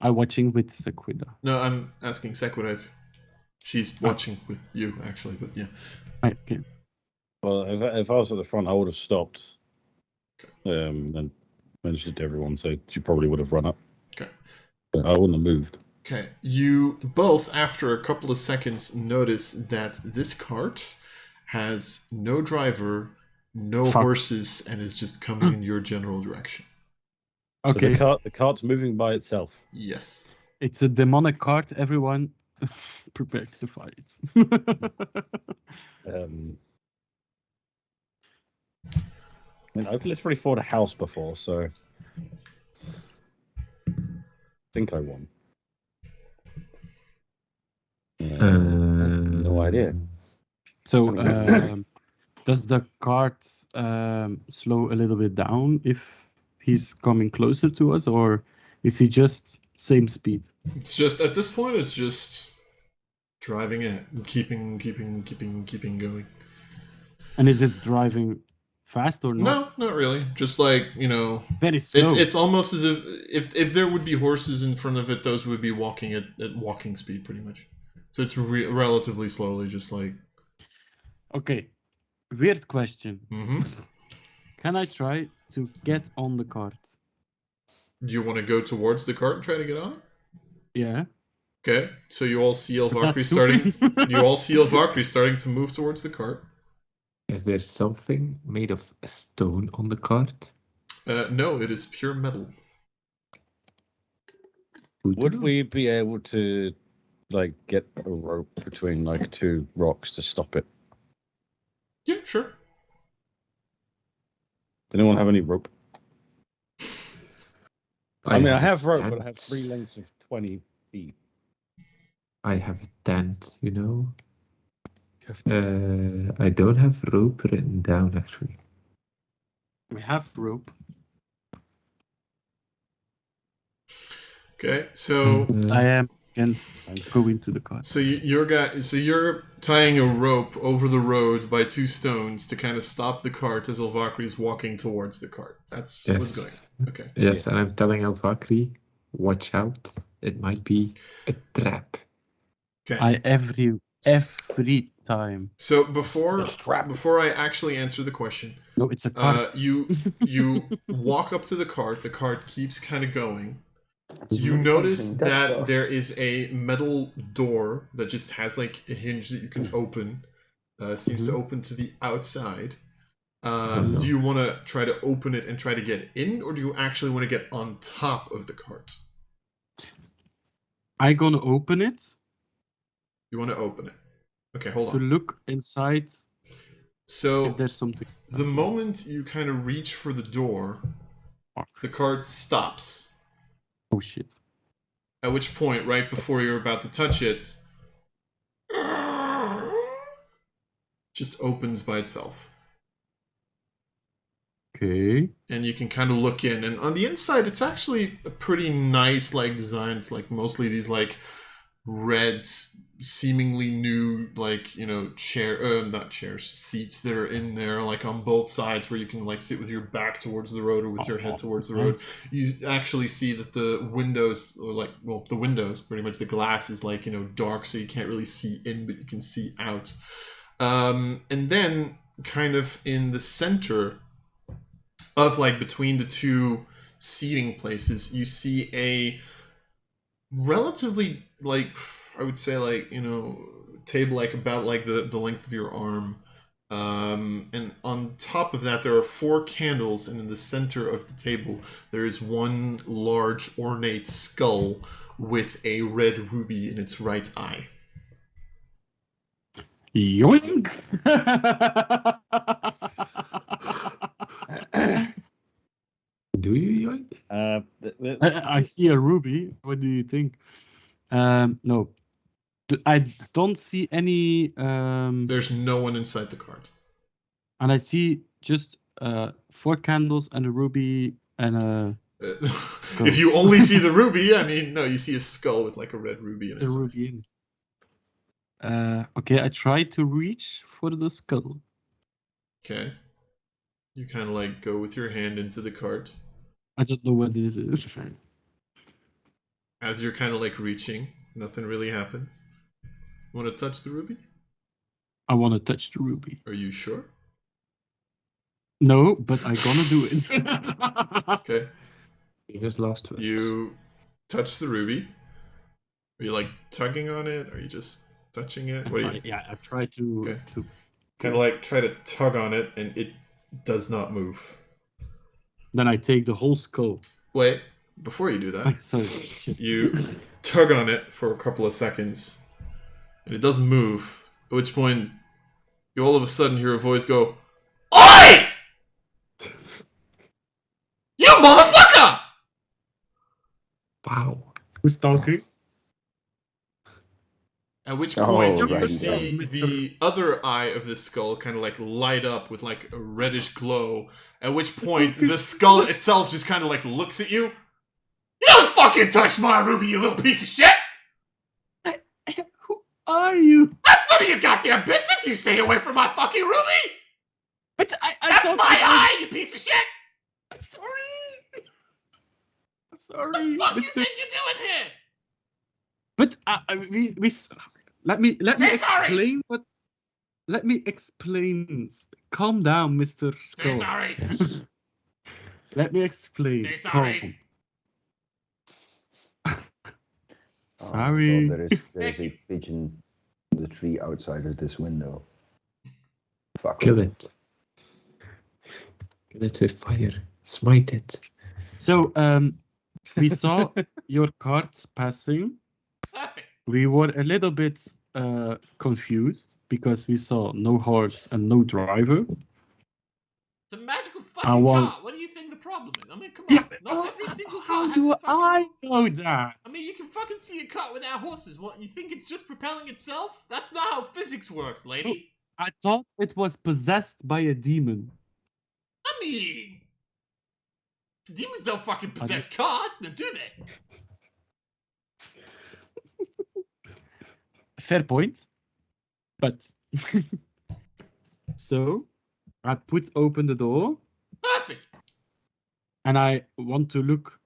I'm watching with Sequita. No, I'm asking Sequita if she's watching with you, actually, but yeah. Okay. Well, if I was at the front, I would have stopped. And mentioned it to everyone, so she probably would have run up. Okay. But I wouldn't have moved. Okay. You both, after a couple of seconds, notice that this cart has no driver, no horses, and is just coming in your general direction. Okay. So the cart's moving by itself. Yes. It's a demonic cart. Everyone, prepare to fight. I mean, I've literally fought a house before, so I think I won. No idea. So, does the cart slow a little bit down if he's coming closer to us, or is he just same speed? It's just at this point, it's just driving it, and keeping going. And is it driving fast or not? No, not really. Just like Very slow. it's almost as if there would be horses in front of it, those would be walking at walking speed, pretty much. So it's relatively slowly, just like. Okay, weird question. Mm-hmm. Can I try to get on the cart? Do you want to go towards the cart and try to get on? Yeah. Okay, so you all see Elvakri That's starting. stupid. You all see Elvakri starting to move towards the cart. Is there something made of stone on the cart? No, it is pure metal. Would we be able to like get a rope between like two rocks to stop it? Yeah, sure. Does anyone have any rope? I mean, I have rope, tent. but I have 3 lengths of 20 feet. I have a tent, I don't have rope written down, actually. We have rope. Okay, so I am against going to the cart. so you're tying a rope over the road by 2 stones to kind of stop the cart as Elvakri is walking towards the cart. That's what's going on. Okay. Yes, and I'm telling Elvakri, watch out. It might be a trap. Okay. Every time. So before I actually answer the question, No, it's a cart. you walk up to the cart. The cart keeps kind of going. You notice that there is a metal door that just has like a hinge that you can open. Seems to open to the outside. Do you want to try to open it and try to get in, or do you actually want to get on top of the cart? I'm gonna open it. You want to open it. Okay, hold to on. look inside So If there's something. the moment you kind of reach for the door, the card stops. Oh shit. At which point, right before you're about to touch it, just opens by itself. Okay. And you can kind of look in, and on the inside, it's actually a pretty nice like design. It's like mostly these like red, seemingly new like not chairs, seats that are in there like on both sides where you can like sit with your back towards the road or with your head towards the road. You actually see that the windows the windows pretty much the glass is like dark, so you can't really see in, but you can see out. And then kind of in the center of like between the two seating places, you see a relatively like I would say like table like about like the length of your arm, and on top of that there are 4 candles, and in the center of the table there is one large ornate skull with a red ruby in its right eye. Yoink! Do you yoink? I see a ruby. What do you think? No. I don't see any. There's no one inside the cart. And I see just 4 candles and a ruby and a. If you only see the ruby, I mean, no, you see a skull with like a red ruby in it. The ruby in. Okay, I try to reach for the skull. Okay. You kind of like go with your hand into the cart. I don't know what this is. As you're kind of like reaching, nothing really happens. You want to touch the ruby? I want to touch the ruby. Are you sure? No, but I'm gonna do it. Okay. You just lost it. You touch the ruby. Are you like tugging on it? Are you just touching it? I've tried to. Okay. Kind of like try to tug on it, and it does not move. Then I take the whole skull. Wait, before you do that, Sorry. Shit. you tug on it for a couple of seconds, and it doesn't move. At which point, you all of a sudden hear a voice go, "Oi! You motherfucker!" Wow. Who's talking? At which point you right. see the other eye of the skull kind of like light up with like a reddish glow. At which point the skull itself just kind of like looks at you. You don't fucking touch my ruby, you little piece of shit! Who are you? That's none of your goddamn business! You stay away from my fucking ruby! But That's my eye, you piece of shit! I'm sorry. I'm sorry. What the fuck you Mr. think you're doing here? But let me Say sorry. explain what. Let me explain. Calm down, Mr. Say Skull. sorry. Let me explain. Say sorry. Sorry. Oh, there is a pigeon in the tree outside of this window. Fuck. Kill it. Kill it with fire. Smite it. So, we saw your cart passing. Perfect. We were a little bit confused because we saw no horse and no driver. It's a magical fucking want- car. What do you think the problem is? I mean, come Yeah, on. Not every single car how has do a fucking... I know that? I mean, you can fucking see a car without horses. What, you think it's just propelling itself? That's not how physics works, lady. I thought it was possessed by a demon. I mean... Demons don't fucking possess cars, now do they? Fair point. But so I open the door Perfect. and I want to look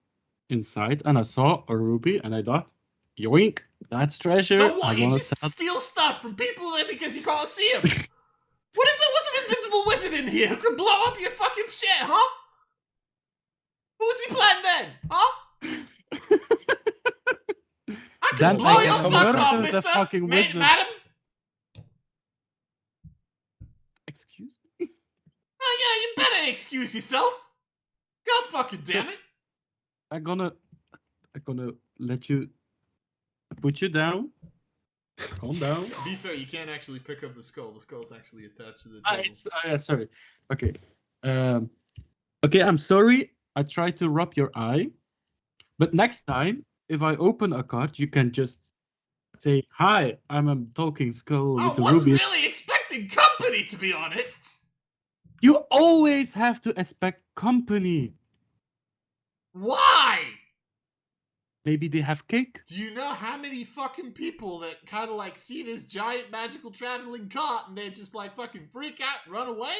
inside and I saw a ruby and I thought, yoink, that's treasure. So what, I you want to just sell. steal stuff from people then because you can't see them? What if there was an invisible wizard in here who could blow up your fucking shit, huh? What was your plan then, huh? I Then can blow I your can socks murder off, the mister! fucking wizard. Madam! Excuse me? Oh yeah, you better excuse yourself! God fucking damn it! I'm gonna let you put you down Calm down. To be fair, you can't actually pick up the skull. The skull's actually attached to the table. Sorry. Okay. Okay, I'm sorry. I tried to rub your eye. But next time, if I open a card, you can just say, "Hi, I'm a talking skull I with a wasn't ruby." really expecting company, to be honest. You always have to expect company. Why? Maybe they have cake. Do you know how many fucking people that kind of like see this giant magical traveling cart and they just like fucking freak out and run away?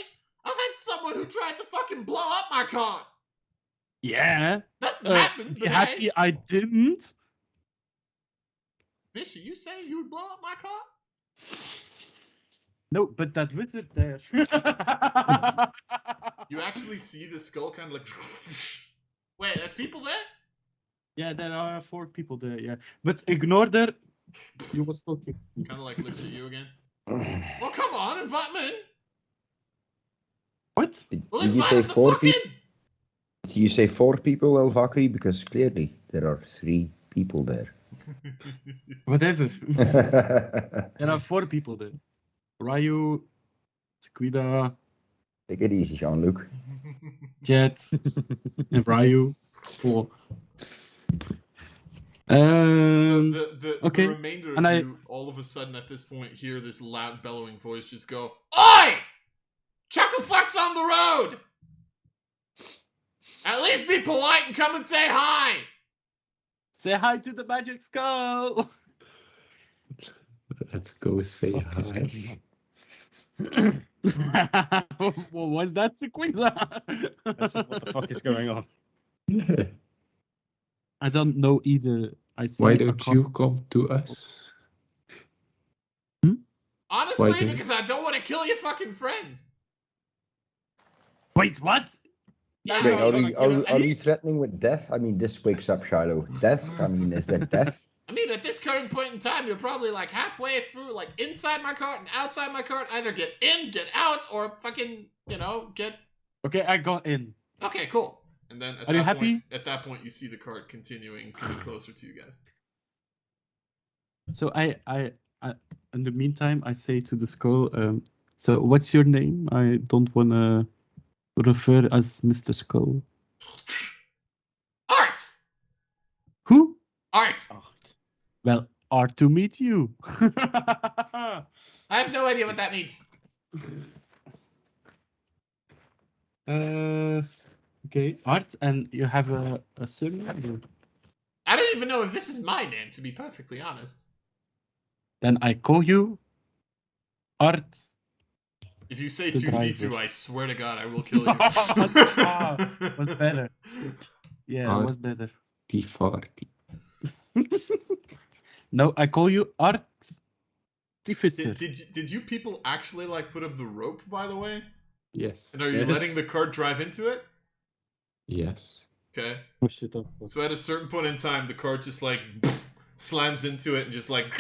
I've had someone who tried to fucking blow up my cart. Yeah. That happened, Be but happy hey. I didn't. Fish, are you saying you would blow up my cart? No, but that wizard there. You actually see the skull kind of like... Wait, there's people there? Yeah, there are 4 people there, yeah. But ignore that. You was talking. Kind of like looks at you again. Well, come on, invite me in. What? Well, Did you invite say the 4 fuck people? in. Did you say 4 people, El Vakri? Because clearly there are 3 people there. Whatever. There are 4 people there. Ryu, Sequida, Take it easy, Jean-Luc. Jet, and Ryu. 4. So the okay. remainder And of you, all of a sudden at this point, hear this loud bellowing voice just go, "Oi! Chucklefuck's on the road! At least be polite and come and say hi!" Say hi to the magic skull. Let's go say hi. What was that, Sequida? What the fuck is going on? I don't know either. I see Why a don't you come to us? Honestly, Why don't- because I don't want to kill your fucking friend. Wait, what? Yeah, Wait, I are was we, gonna- are we threatening with death? I mean, this wakes up Shiloh. Death? I mean, is that death? I mean, at this current point in time, you're probably like halfway through, like inside my cart and outside my cart. Either get in, get out, or fucking, get. Okay, I got in. Okay, cool. And then Are you happy? At that point, you see the cart continuing coming closer to you guys. So I in the meantime, I say to the skull, so what's your name? I don't want to refer as Mr. Skull. Art. Who? Art. Well, art to meet you. I have no idea what that means. Okay, Art, and you have a surname? I don't even know if this is my name, to be perfectly honest. Then I call you Art. If you say The 2D2, driver. I swear to God, I will kill you. Was better. Yeah, it was better. T40. No, I call you Artificer. Did you people actually like put up the rope, by the way? Yes. And are you Yes. letting the cart drive into it? Yes. Okay. Oh shit! So at a certain point in time, the cart just like slams into it and just like.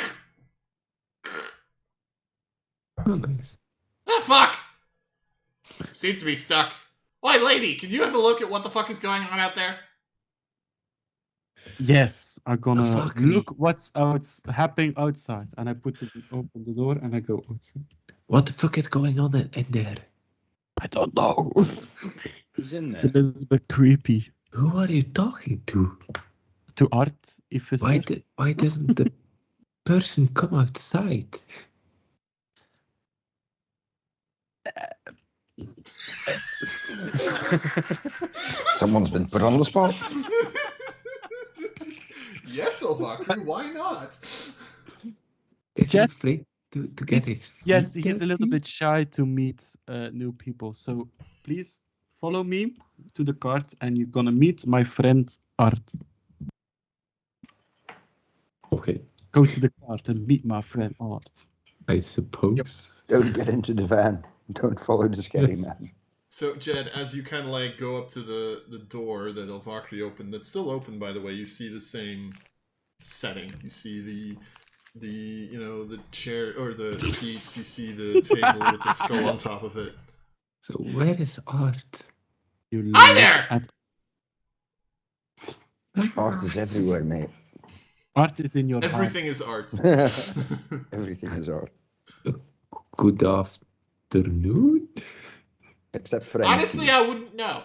Oh, nice. Ah, fuck! Seems to be stuck. Oi, lady, can you have a look at what the fuck is going on out there? Yes, I'm gonna Fuck me. look what's happening outside, and I open the door and I go outside. What the fuck is going on in there? I don't know. Who's in It's a there? little bit creepy. Who are you talking to? To Art, if it's Why doesn't the person come outside? Someone's been put on the spot. Yes, Elvakri, why not? Is he Jet- afraid to get his Yes, feet he's a little dirty? bit shy to meet new people. So please follow me to the cart, and you're gonna meet my friend Art. Okay, Go to the cart and meet my friend Art. I suppose. Don't get into the van. Don't follow the scary Yes. man. So, Jed, as you kind of like go up to the door that Elvakri opened, that's still open, by the way, you see the same setting. You see the chair or the seats. You see the table with the skull on top of it. So where is Art? You Hi look there! at Art is everywhere, mate. Art is in your Everything heart. is art. Everything is art. Good afternoon. Except for Honestly, NT. I wouldn't know.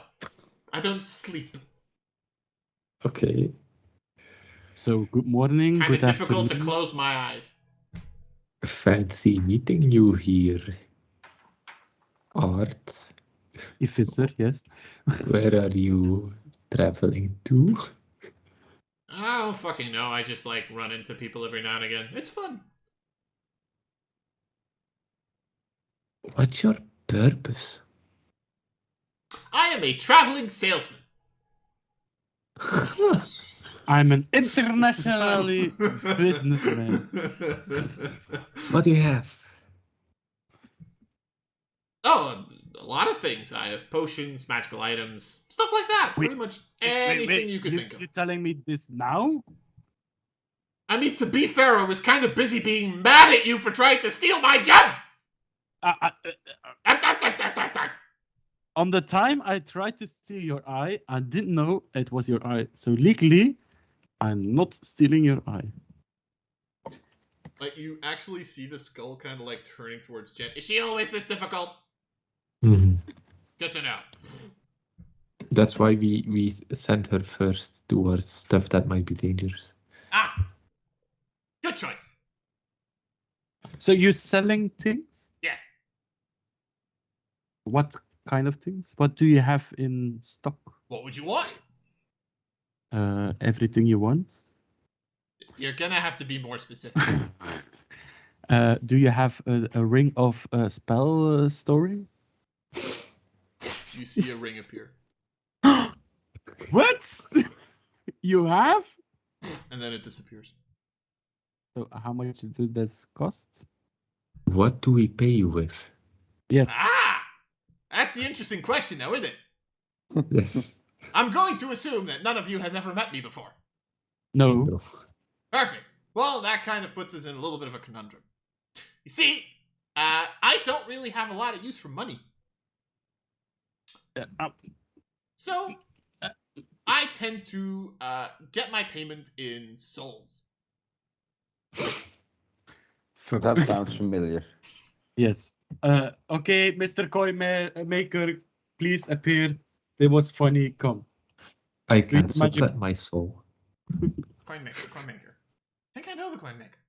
I don't sleep. Okay. So good morning, Kind of good difficult to afternoon. close my eyes. Fancy meeting you here. Art, Officer, yes. where are you traveling to? I don't fucking know. I just like run into people every now and again. It's fun. What's your purpose? I am a traveling salesman. I'm an internationally businessman. What do you have? Oh, a lot of things. I have potions, magical items, stuff like that. Wait, Pretty much Wait, anything you could think of. You telling me this now? I mean, to be fair, I was kind of busy being mad at you for trying to steal my gem. On the time I tried to steal your eye, I didn't know it was your eye. So legally, I'm not stealing your eye. Like, you actually see the skull kind of like turning towards Jen. Is she always this difficult? Mhm. Good to know. That's why we sent her first towards stuff that might be dangerous. Ah, good choice. So you're selling things? Yes. What kind of things? What do you have in stock? What would you want? Everything you want. You're gonna have to be more specific. Do you have a ring of spell story? You see a ring appear, What? You have? and then it disappears. So how much does this cost? What do we pay you with? Yes. Ah, that's the interesting question, now, isn't it? Yes. I'm going to assume that none of you has ever met me before. No. No. Perfect. Well, that kind of puts us in a little bit of a conundrum. You see, I don't really have a lot of use for money. So, I tend to get my payment in souls. That sounds familiar. Yes. Okay, Mr. Coin Maker, please appear. It was funny. Come. I can Read magic. sublet my soul. Coin maker. I think I know the coin maker.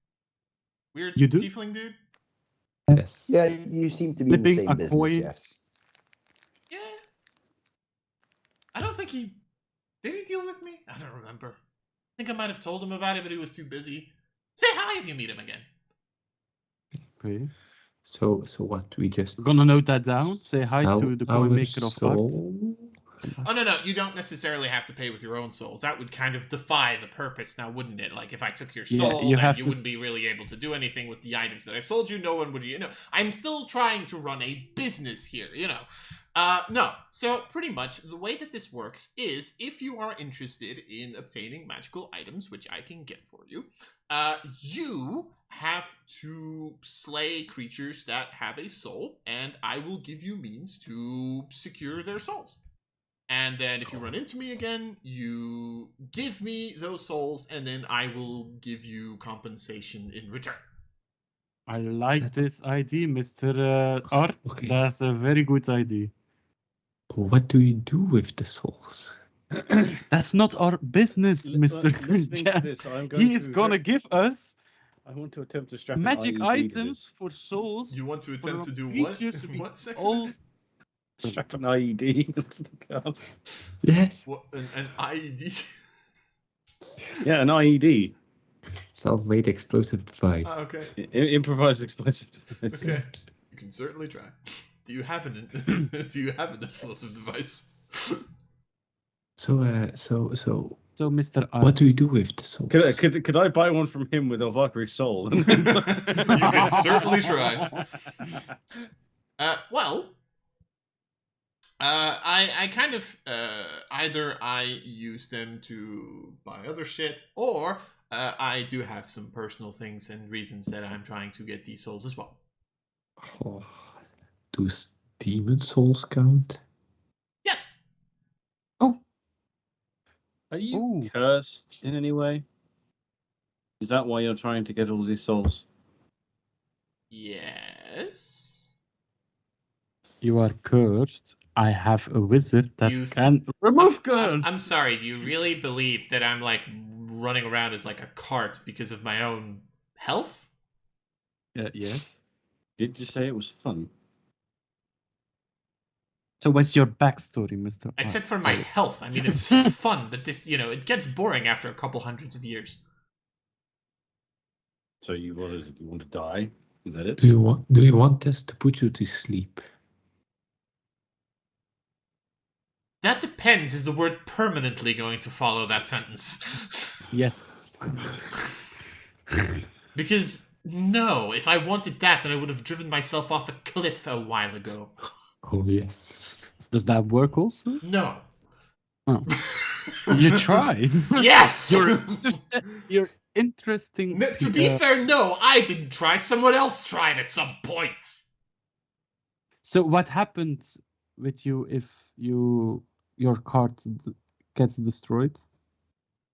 Weird You do? tiefling dude? Yes. Yeah, you seem to be in the Flipping same a business, coin. yes. Yeah. I don't think he... Did he deal with me? I don't remember. I think I might have told him about it, but he was too busy. Say hi if you meet him again. Okay. So what? We just We're gonna note that down. Say hi sell to the our coin maker of art. soul? Oh, no, you don't necessarily have to pay with your own souls. That would kind of defy the purpose now, wouldn't it? Like, if I took your Yeah, soul, you then have you to- wouldn't be really able to do anything with the items that I sold you. No one would, I'm still trying to run a business here, No. So, pretty much, the way that this works is, if you are interested in obtaining magical items, which I can get for you, you have to slay creatures that have a soul, and I will give you means to secure their souls. And then if you run into me again, you give me those souls, and then I will give you compensation in return. I like That- this idea, Mr. Art. Okay. That's a very good idea. What do you do with the souls? That's not our business, Mr. Jan. He is gonna give us I want to attempt to strap magic an IED to items this. for souls. You want to for attempt to do what? creatures to be What second? all Strap an IED onto the gun. Yes. What, an IED? Yeah, an IED. Self-made explosive device. Ah, okay. Improvised explosive device. Okay. You can certainly try. Do you have an explosive device? So, So, Mr. Art. what do you do with the souls? Could I buy one from him with a Valkyrie soul? You can certainly try. I kind of either I use them to buy other shit, or I do have some personal things and reasons that I'm trying to get these souls as well. Oh, do demon souls count? Yes. Are you Ooh. cursed in any way? Is that why you're trying to get all these souls? Yes. You are cursed. I have a wizard that You- can remove curse. I'm sorry, do you really believe that I'm like running around as like a cart because of my own health? Yes. Did you say it was fun? So what's your backstory, Mr. I said Arch? for my health. I mean, it's fun, but this, it gets boring after a couple hundreds of years. So you want to die? Is that it? Do you want us to put you to sleep? That depends. Is the word permanently going to follow that sentence? Yes. Because no, if I wanted that, then I would have driven myself off a cliff a while ago. Oh yes. Does that work also? No. Oh. You tried. Yes. You're interesting. To be fair, no, I didn't try. Someone else tried at some point. So what happens with you if your cart gets destroyed?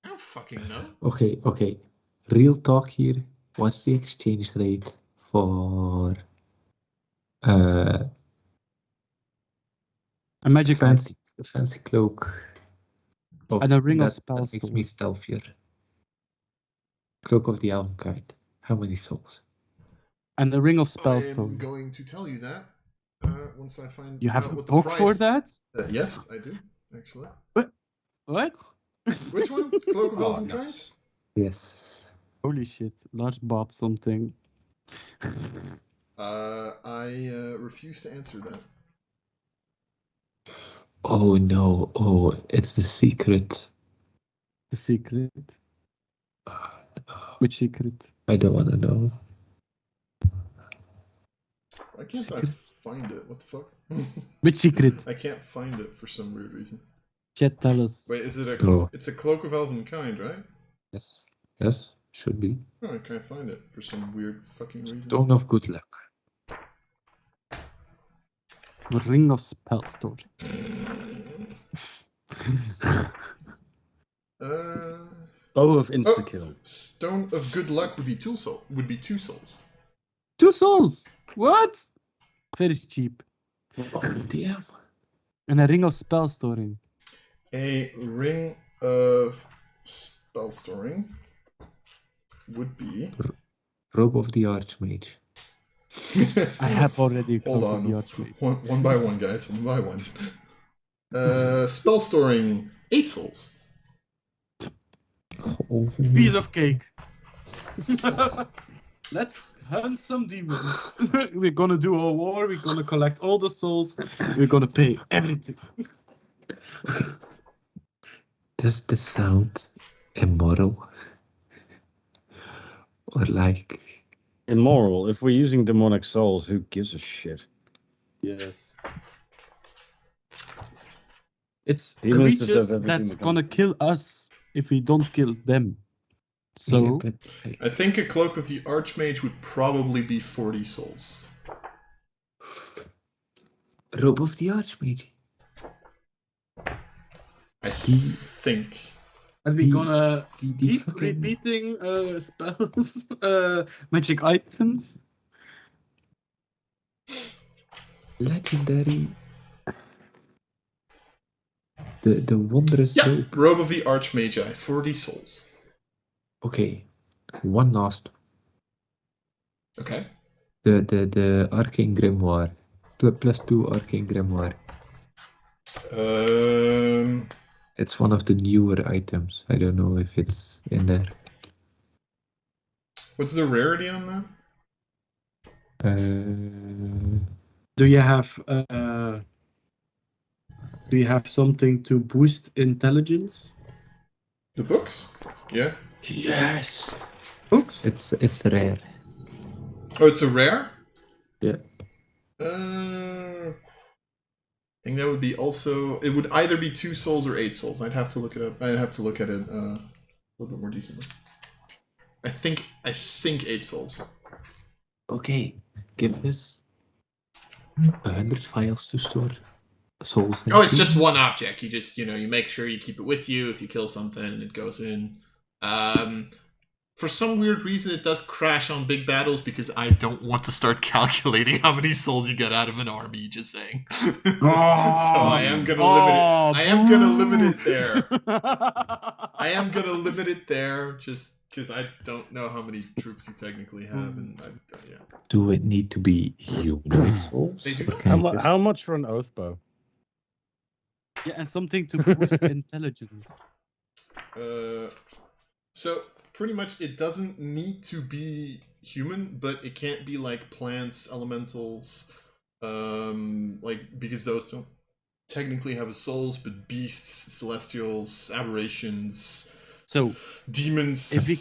I don't fucking know. Okay. Real talk here. What's the exchange rate for A magic fancy cloak? And a ring of that spells makes to me it. stealthier. Cloak of the Elven kind. How many souls? and a ring of I spells am stone? going to tell you that once I find You have out a what the book price... for that? Yes, I do, actually. What? Which one? Cloak of Oh, Elven nice. Kind? Yes. Holy shit! Lars bought something. I refuse to answer that. Oh no. Oh, it's the secret. The secret. Uh, Which secret? I don't want to know. Why can't Secret? I find it? What the fuck? Which secret? I can't find it for some weird reason. Chat, tell us. Wait, is it a? No. It's a Cloak of Elven Kind, right? Yes. Yes. Should be. Oh, I can't find it for some weird fucking reason. Stone of good luck. Ring of spell stone. Bow of insta kill. Stone of Good Luck would be two souls. 2 souls. What? Very cheap. Oh damn. And a ring of spell storing. A ring of spell storing would be. Robe of the Archmage. I have already a Hold cloak of the on. Archmage. One by one, guys. One by one. Spell storing 8 souls. Piece of cake. Let's hunt some demons. We're gonna do a war. We're gonna collect all the souls. We're gonna pay everything. Does this sound immoral? Or like Immoral. If we're using demonic souls, who gives a shit? Yes. It's Demons creatures deserve everything that's they come. gonna kill us if we don't kill them. yeah, So but I think a Cloak of the Archmage would probably be 40 souls. Robe of the Archmage. I think. are we gonna the keep fucking repeating spells, magic items? legendary. The wondrous Yeah, robe. Robe of the Archmage, 40 souls. Okay, one last. Okay. The Arcane Grimoire. +2 Arcane Grimoire. It's one of the newer items. I don't know if it's in there. What's the rarity on that? Do you have something to boost intelligence? The books? Yeah. Yes. Books? It's rare. Oh, it's a rare? Yeah. I think that would be also. It would either be 2 souls or 8 souls. I'd have to look it up. I'd have to look at it a little bit more decently. I think 8 souls. Okay, give us 100 files to store souls. Oh, it's into. just one object. You just, you make sure you keep it with you. If you kill something, it goes in. For some weird reason, it does crash on big battles because I don't want to start calculating how many souls you get out of an army. Just saying. So I am gonna limit it. I am gonna limit it there. I am gonna limit it there, just because I don't know how many troops you technically have, and yeah. Do it need to be humanoid souls? They do Or not. can you just- How much for an oath bow? Yeah, and something to boost intelligence. So pretty much it doesn't need to be human, but it can't be like plants, elementals, like because those don't technically have a souls, but beasts, celestials, aberrations, So demons, if we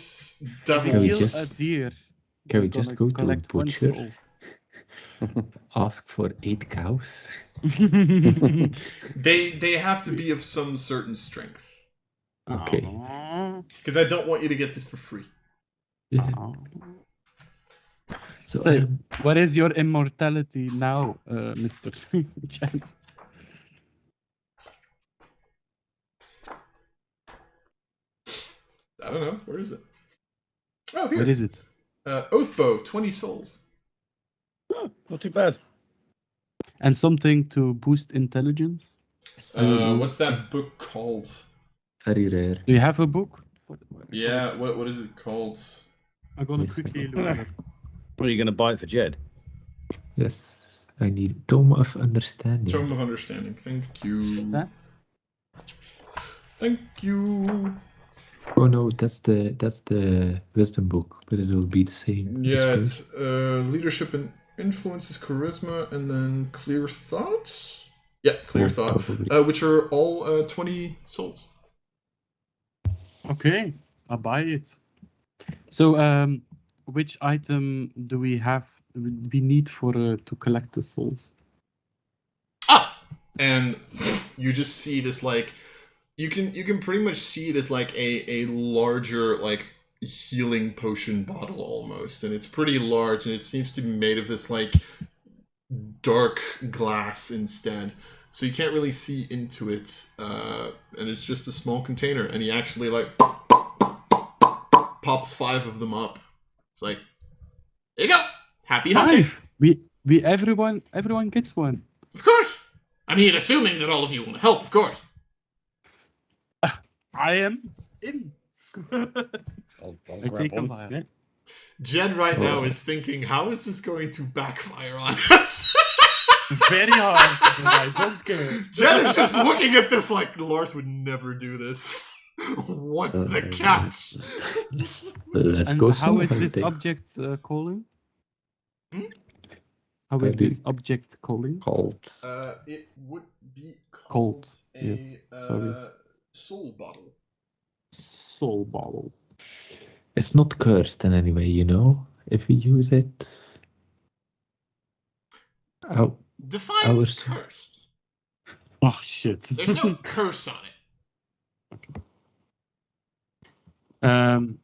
devils. Can we kill just- a deer, Can we we're just gonna go to a collect one butcher, soul. ask for 8 cows? They have to be of some certain strength. Okay. Aw. Because I don't want you to get this for free. Yeah. Aw. So, So, what is your immortality now, Mr. Chance? I don't know. Where is it? Oh, here. What is it? Oathbow, 20 souls. Not too bad. And something to boost intelligence? What's that book called? very rare. Do you have a book? Yeah, what is it called? I'm gonna Yes, I quickly got look at it. What are you going to buy it for Jed? Yes. I need Tome of Understanding. Tome of Understanding. Thank you. That? Thank you. Oh no, that's the wisdom book, but it will be the same. I Yeah, suppose. it's leadership and influence is charisma, and then clear thoughts. Yeah, clear Oh, thought, probably. which are all 20 souls. Okay, I'll buy it. So, which item do we need for to collect the souls? Ah, and you just see this like you can pretty much see it as like a larger like healing potion bottle almost, and it's pretty large, and it seems to be made of this like dark glass instead, so you can't really see into it, and it's just a small container, and he actually like pops 5 of them up. It's like, there you go, happy hunting. 5. We everyone gets one. Of course. I mean, assuming that all of you want to help, of course. I am in. I'll I grab take a one. while. Yeah. Jed right now Oh. is thinking, how is this going to backfire on us? Very hard. I don't care. Jed is just looking at this like, Lars would never do this. What's the catch? Let's And go. how is soul this hunting. object calling? Hmm? How I is did- this object calling? Called? It would be Cold, called yes, sorry. soul bottle. Soul bottle. It's not cursed in any way, you know. If we use it, oh, Define Ours. cursed. Oh shit. There's no curse on it.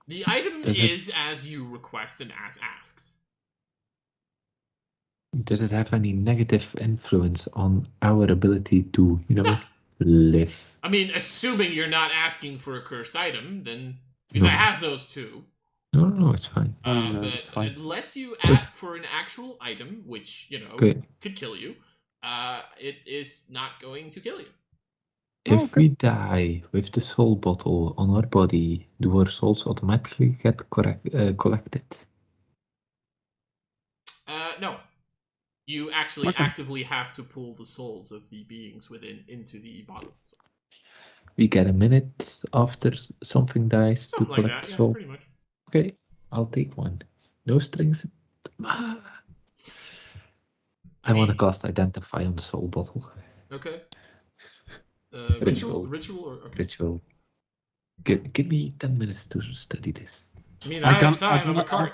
The item Does it- is as you request and as asked. does it have any negative influence on our ability to, you know, live? I mean, assuming you're not asking for a cursed item, then because I No. have those too. No, it's fine. No, But it's fine. unless you ask for an actual item, which you know Okay. could kill you, it is not going to kill you. If we die with the soul bottle on our body, do our souls automatically get collected? No, you actually Okay. actively have to pull the souls of the beings within into the bottle. So, We get a minute after something dies something to like collect that, yeah, soul. pretty much. Okay, I'll take one. No strings. I want to cast Identify on the soul bottle. Okay. Ritual. Ritual, or okay. Ritual. Give me 10 minutes to study this. I mean, I have time. I'm a gonna card.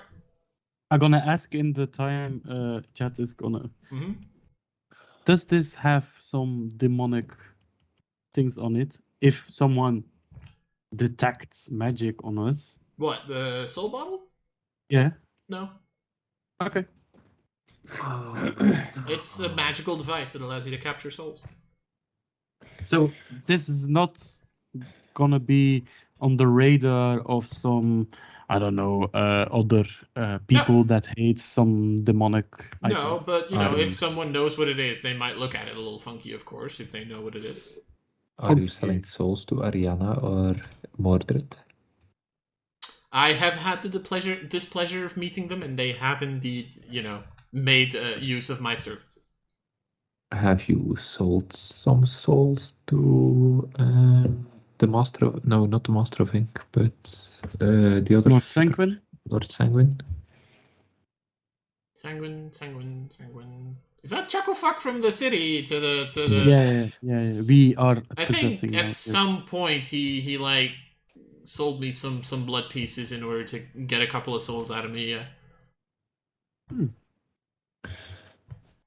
I'm gonna ask in the time chat is gonna. Hmm. Does this have some demonic things on it? If someone detects magic on us, What, the soul bottle? yeah. No. Okay. It's a magical device that allows you to capture souls. So this is not gonna be on the radar of some, I don't know, other people that hate some demonic No, items. but if Items. someone knows what it is, they might look at it a little funky, of course, if they know what it is. Are you Okay. selling souls to Ariana or Mordred? I have had the displeasure of meeting them, and they have indeed, made use of my services. Have you sold some souls to the Master of... No, not the Master of Ink, but the other... Lord Sanguine? Lord Sanguine? Sanguine. Is that Chucklefuck from the city to the? Yeah. We are I possessing think at that, yes. some point he like sold me some blood pieces in order to get a couple of souls out of me. Yeah.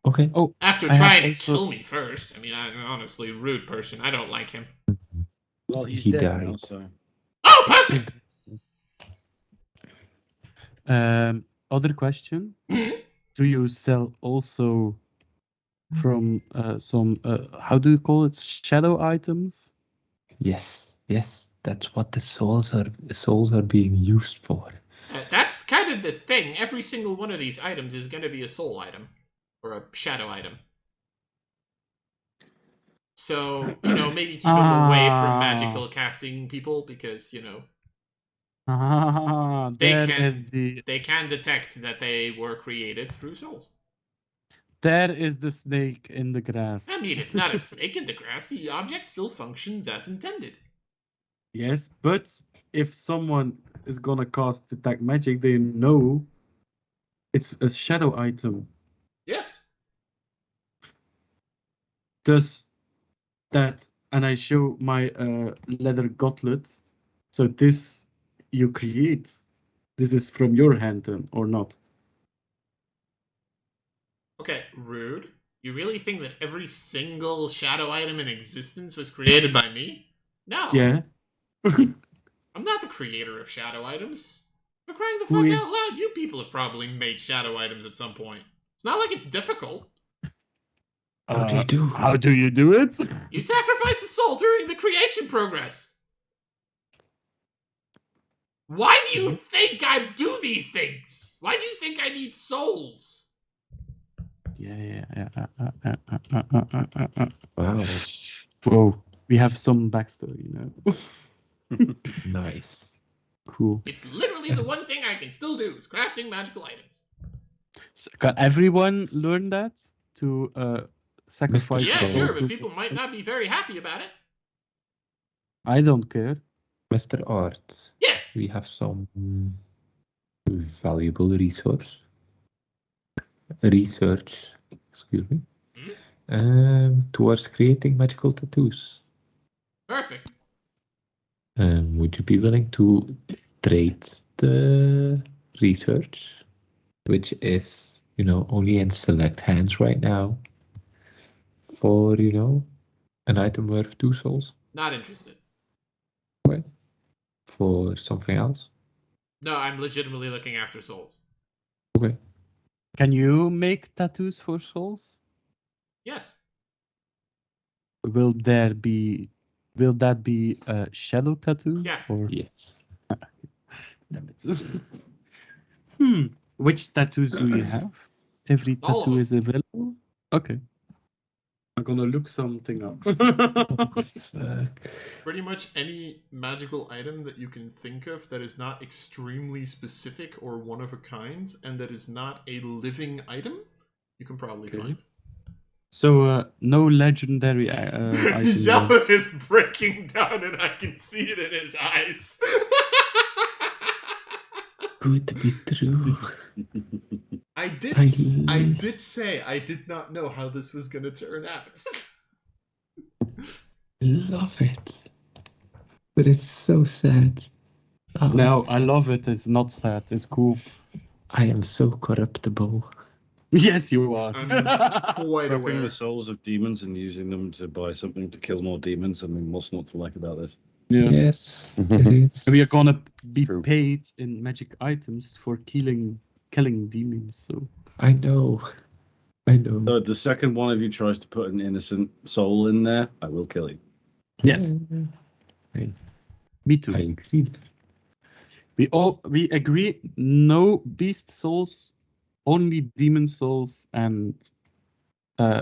Okay. Oh, After I have trying to also- kill me first. I mean, I'm honestly a rude person. I don't like him. Well, he's He dead died. now, so. Oh, perfect. Other question. Mhm. Do you sell also from some, how do you call it, shadow items? Yes, that's what the souls are being used for. That's kind of the thing. Every single one of these items is going to be a soul item or a shadow item. So, maybe keep them away from magical casting people because, There can- is the they can detect that they were created through souls. there is the snake in the grass. I mean, it's not a snake in the grass. The object still functions as intended. Yes, but if someone is gonna cast detect magic, they know it's a shadow item. Yes. Does that, and I show my leather gauntlet. So this you create. This is from your hand then, or not? Okay, rude. You really think that every single shadow item in existence was created by me? No. Yeah. I'm not the creator of shadow items. For crying the Who fuck is- out loud, you people have probably made shadow items at some point. It's not like it's difficult. How do you do? How do you do it? You sacrifice a soul during the creation progress. Why do you think I do these things? Why do you think I need souls? Yeah. Wow, Whoa, we have some backstory, nice. Cool. It's literally the one thing I can still do is crafting magical items. So can everyone learn that to sacrifice? Yeah, the Soul. sure, but people might not be very happy about it. I don't care. Mr. Art, Yes. we have some valuable research, excuse me, towards creating magical tattoos. Perfect. Would you be willing to trade the research, which is, only in select hands right now, for, an item worth 2 souls? Not interested. Okay. For something else? No, I'm legitimately looking after souls. Okay. Can you make tattoos for souls? Yes. Will that be shadow tattoos? Yes. Or... Yes. Damn it. Which tattoos do you have? Every All of tattoo them. is available? Okay. I'm gonna look something up. Fuck. Pretty much any magical item that you can think of that is not extremely specific or one of a kind, and that is not a living item, you can probably Okay. find. So, no legendary items. then. Yama is breaking down, and I can see it in his eyes. Good to be true. I did say I did not know how this was going to turn out. Love it. But it's so sad. Oh, No, I love it. It's not sad. It's cool. I am so corruptible. Yes, you are. I'm quite Trapping aware. the souls of demons and using them to buy something to kill more demons. I mean, what's not to like about this? Yeah. Yes, it is. We are gonna be True. paid in magic items for killing demons. So I know. So the second one of you tries to put an innocent soul in there, I will kill you. yes, I me too. agree. We agree. No beast souls, only demon souls and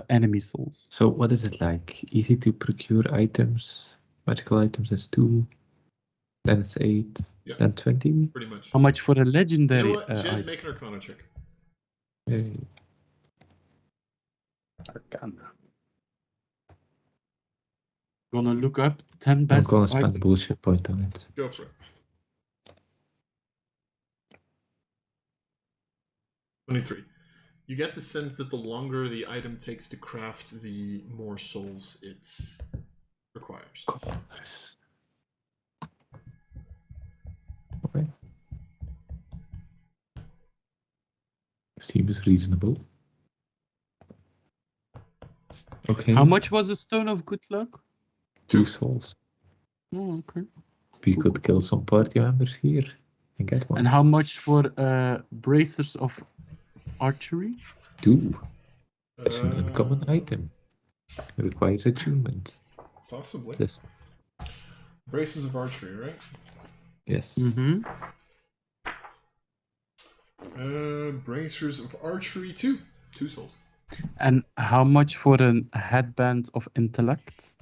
enemy souls. So what is it like? Easy to procure items, magical items is 2, then it's 8, Yeah. then 20. Pretty much. How much for a You legendary know what? Jed, item? make an Arcana check. Arcana. Gonna look up 10 I'm best gonna spend items. a bullshit point on it. Go for it. 23. You get the sense that the longer the item takes to craft, the more souls it requires. Colors. Okay. Seems reasonable. Okay. How much was a stone of good luck? 2 souls. Oh, okay. We could kill some party members here and get one. And how much for bracers of archery? 2. It's an uncommon item. It requires attunement. Possibly. Yes. Braces of archery, right? Yes. Mm-hmm. Bracers of archery, 2. 2 souls. And how much for a headband of intellect?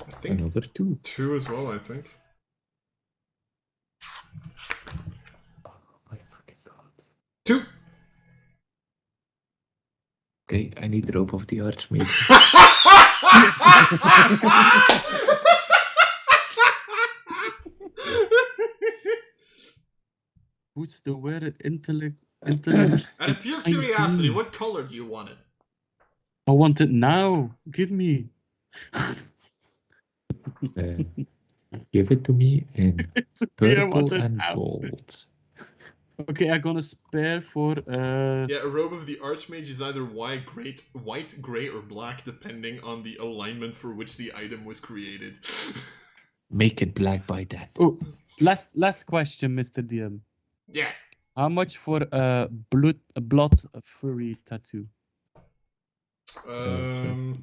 I think Another 2. 2 as well, I think. Oh my fucking god. 2! Okay, I need the rope of the Archmage. Who's the word intellect? Out of pure curiosity, what color do you want it? I want it now. Give me. Give it to me in I want purple it and now. gold. Okay, I'm gonna spare for Yeah, a robe of the Archmage is either white, gray, or black, depending on the alignment for which the item was created. Make it black by then. Oh, last question, Mr. DM. Yes. How much for a blood furry tattoo?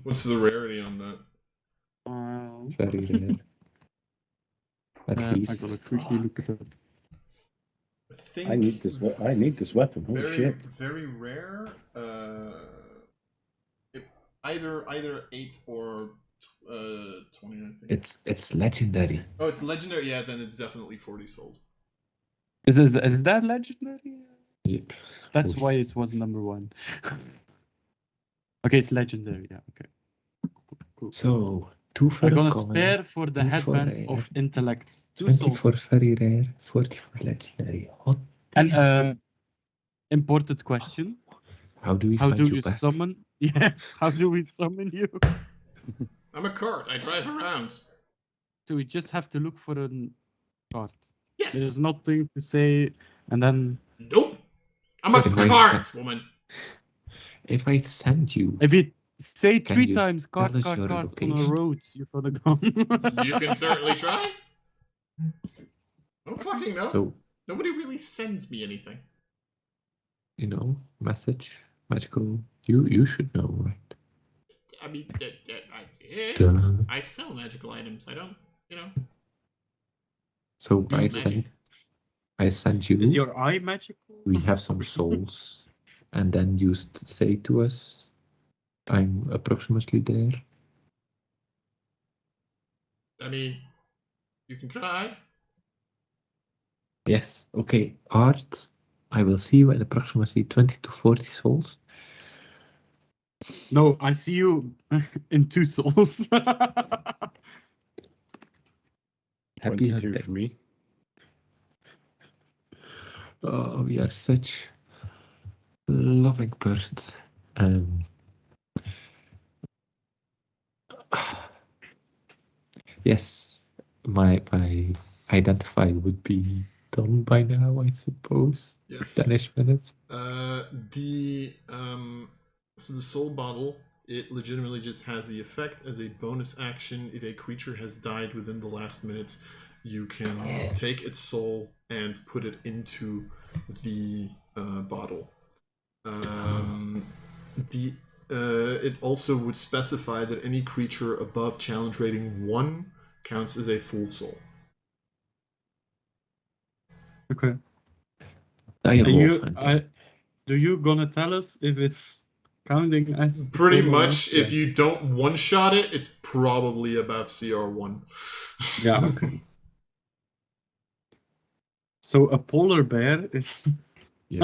What's the rarity on that? Very rare. At I'm least. gonna quickly look it up. I think I need this. I need this weapon. Holy very, shit! very rare. Either 8 or 20. I think. It's legendary. Oh, it's legendary. Yeah, then it's definitely 40 souls. Is that legendary? Yep. That's Oh, why yes. it was number 1. Okay, it's legendary. Yeah. Okay. Cool. So 2 for I'm gonna uncommon, spare for the 8 for headband rare, of intellect. 2 20 souls. for very rare, 40 for legendary. Hot. And important question. How do we How find do you you back? summon? Yes. How do we summon you? I'm a cart. I drive around. So we just have to look for a card. Yes. There's nothing to say, and then Nope. I'm a But if I cart, said- woman. If I send you, if you say Can 3 you times card tell us your on a location? road, you're gonna go. You can certainly try. Don't fucking know. so Nobody really sends me anything. message, magical. You should know, right? I mean, Duh. I sell magical items. I don't, So do magic. I send you. Is your eye magical? We have some souls, and then you say to us, "I'm approximately there." I mean, you can try. Yes. Okay. Art. I will see you in approximately 20 to 40 souls. No, I see you in 2 souls. Happy 22 hunting. for me. Oh, we are such loving persons. Yes, my identify would be done by now, I suppose. Yes. 10-ish minutes. So the soul bottle, it legitimately just has the effect as a bonus action. If a creature has died within the last minute, you can take its soul and put it into the bottle. It also would specify that any creature above challenge rating 1 counts as a full soul. Okay. Direwolf. Do you gonna tell us if it's counting as Pretty solo much, or- if you don't one-shot it, it's probably about CR1. Yeah. Okay. So a polar bear is.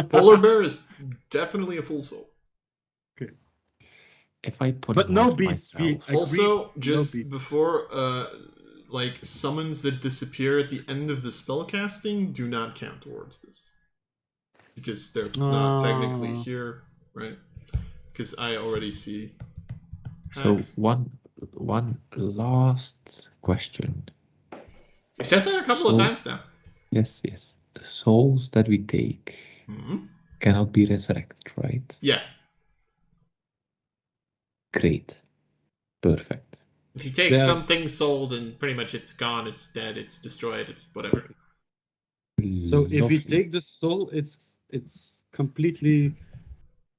Polar bear is definitely a full soul. If I put But no beasts. myself, Also, Agreed, just no beasts. before, like, summons that disappear at the end of the spell casting do not count towards this. Because they're not technically here, right? Because I already see so hacks. one last question. We said that a couple of So- times now. Yes. The souls that we take Mhm. cannot be resurrected, right? Yes. Great. Perfect. If you take Yeah. something's soul, then pretty much it's gone, it's dead, it's destroyed, it's whatever. So if we Lovely. take the soul, it's completely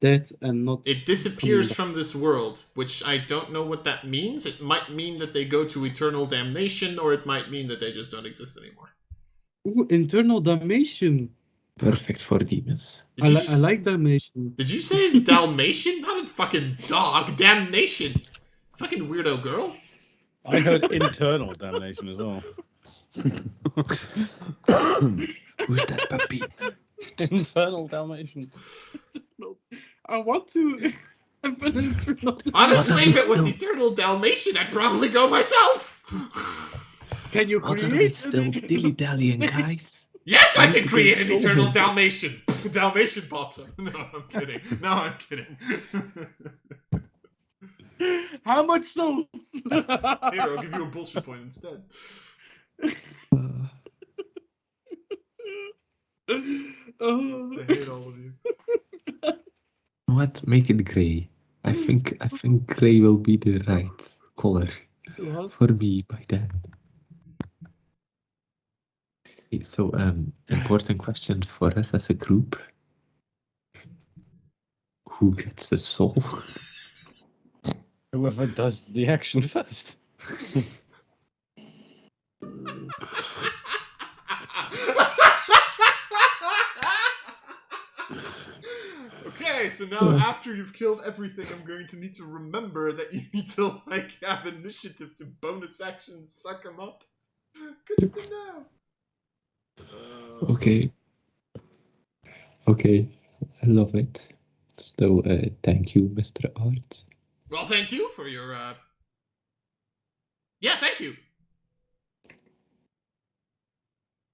dead and not. It disappears from this world, which I don't know what that means. It might mean that they go to eternal damnation, or it might mean that they just don't exist anymore. Ooh, internal damnation. Perfect for demons. Did I you like damnation. Did you say Dalmatian? Not a fucking dog. Damnation. Fucking weirdo girl. I heard internal damnation as well. Who's that puppy? Internal damnation. I want to have an internal. Honestly, if it was still- eternal Dalmatian, I'd probably go myself. Can you What are we create still dilly-dallying, guys? Yes, I need can to create be an so eternal good. Dalmatian. Dalmatian pops up. No, I'm kidding. No, I'm kidding. How much souls? Here, I'll give you a bullshit point instead. Uh, Oh. I hate all of you. what? Make it grey. I think grey will be the right color What? for me by then. So, important question for us as a group. Who gets the soul? Whoever does the action first. Okay, so now after you've killed everything, I'm going to need to remember that you need to like have initiative to bonus action suck them up. Good to know. Okay. Okay, I love it. So, thank you, Mr. Art. Well, thank you for your. Yeah, thank you.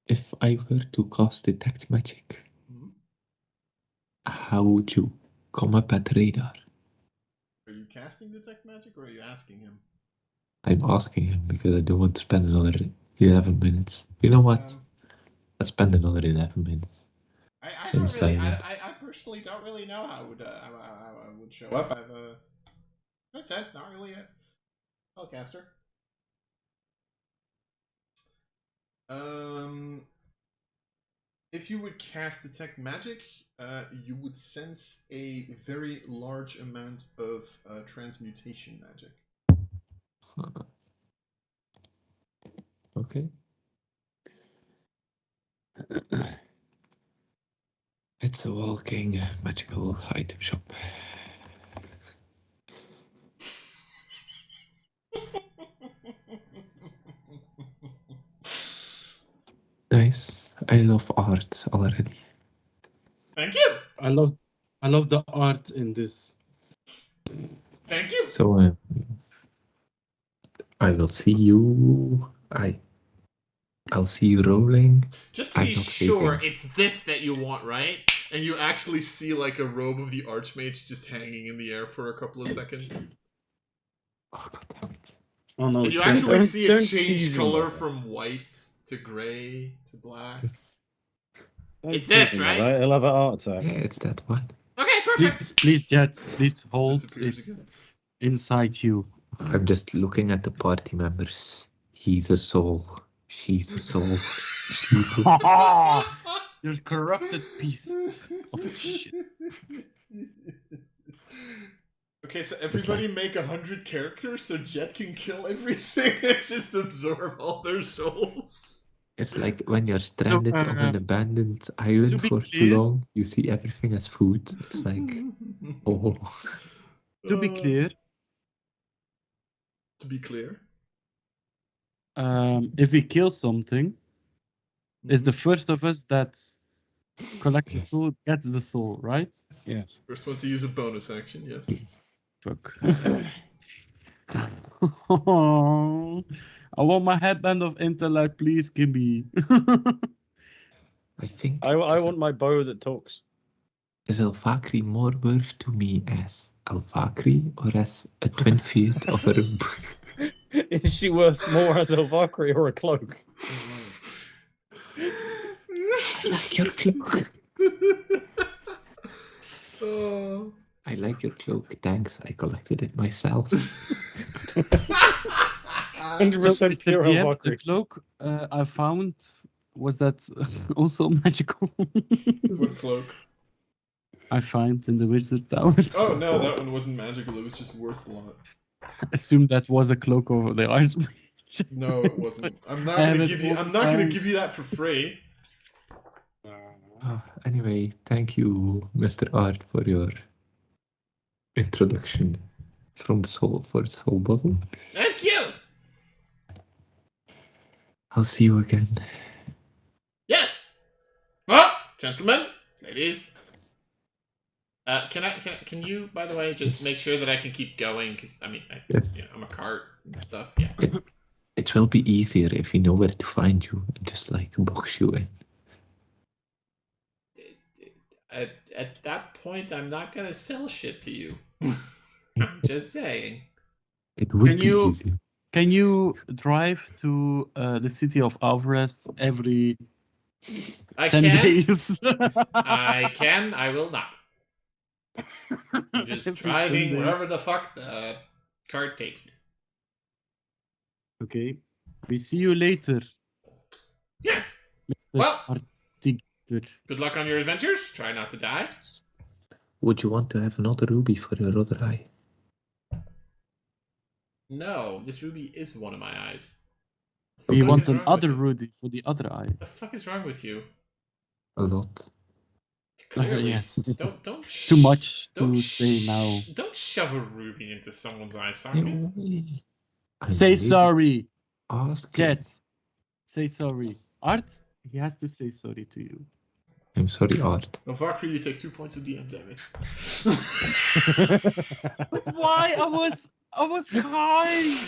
If I were to cast Detect Magic, Mhm. how would you come up at radar? Are you casting Detect Magic or are you asking him? I'm asking him because I don't want to spend another 11 minutes. You know what? Let's spend another 11 minutes. I don't really. Inside. I personally don't really know how I would show up. I've as I said, not really a spellcaster. If you would cast Detect Magic, you would sense a very large amount of transmutation magic. Okay. It's a walking magical item shop. Nice. I love art already. Thank you. I love the art in this. Thank you. So I will see you. I'll see you rolling. Just to I'm be not sure, sleeping. it's this that you want, right? And you actually see like a robe of the Archmage just hanging in the air for a couple of seconds. Oh god damn it. Oh no! And you change- actually see it don't change tease him color like that. from white to grey to black. Don't It's this, tease him, right? He'll have an art attack. Yeah, it's that one. Okay, perfect. Please, Jet. Please hold Disappears it again. inside you. I'm just looking at the party members. He's a soul. She's a soul. She's a... You're corrupted piece of shit. Okay, so everybody make 100 characters so Jet can kill everything and just absorb all their souls. It's like when you're stranded on an abandoned island to be for clear- too long, you see everything as food. It's like, oh, To be clear, To be clear. if we kill something, is the first of us that collects the Yes. soul gets the soul, right? Yes. First one to use a bonus action, yes. Fuck. I want my headband of intellect, please, Gibby. I think I want my bow that talks. is Alfakri more worth to me as Alfakri or as a twin feet of a room? Is she worth more as a Valkyrie or a cloak? I like your cloak. Oh. I like your cloak. Thanks. I collected it myself. 100% Mr. pure DM, the Valkyrie. cloak I found, was that also magical? What cloak? I find in the wizard tower. Oh no, that one wasn't magical. It was just worth a lot. Assume that was a cloak over the ice. No, it wasn't. I'm not I gonna have give it you. all I'm the not gonna time. give you that for free. Anyway, thank you, Mr. Art, for your introduction from Soul for Soul Bottle. Thank you. I'll see you again. Yes. Well, gentlemen, ladies. Can you, by the way, just make sure that I can keep going? Because I mean, Yes. I'm a cart and stuff. Yeah. It will be easier if we know where to find you and just like box you in. At that point, I'm not gonna sell shit to you. I'm just saying. It would Can be you- easy. Can you drive to the city of Alvarez every I 10 can. days? I can. I will not. I'm just Every 10 driving days. wherever the fuck the cart takes me. Okay. We see you later, Yes. Mr. Well. Artigator. Good luck on your adventures. Try not to die. Would you want to have another ruby for your other eye? No, this ruby is one of my eyes. We fuck want is wrong with another you? Rudy for the other eye. The fuck is wrong with you? A lot. Clearly, Yes. don't Too much don't to say now. Don't shove a ruby into someone's eye socket. I'm Say maybe sorry, asking. Jet. Say sorry. Art, he has to say sorry to you. I'm sorry, Art. On Valkyrie, you take 2 points of DM damage. But why? I was kind.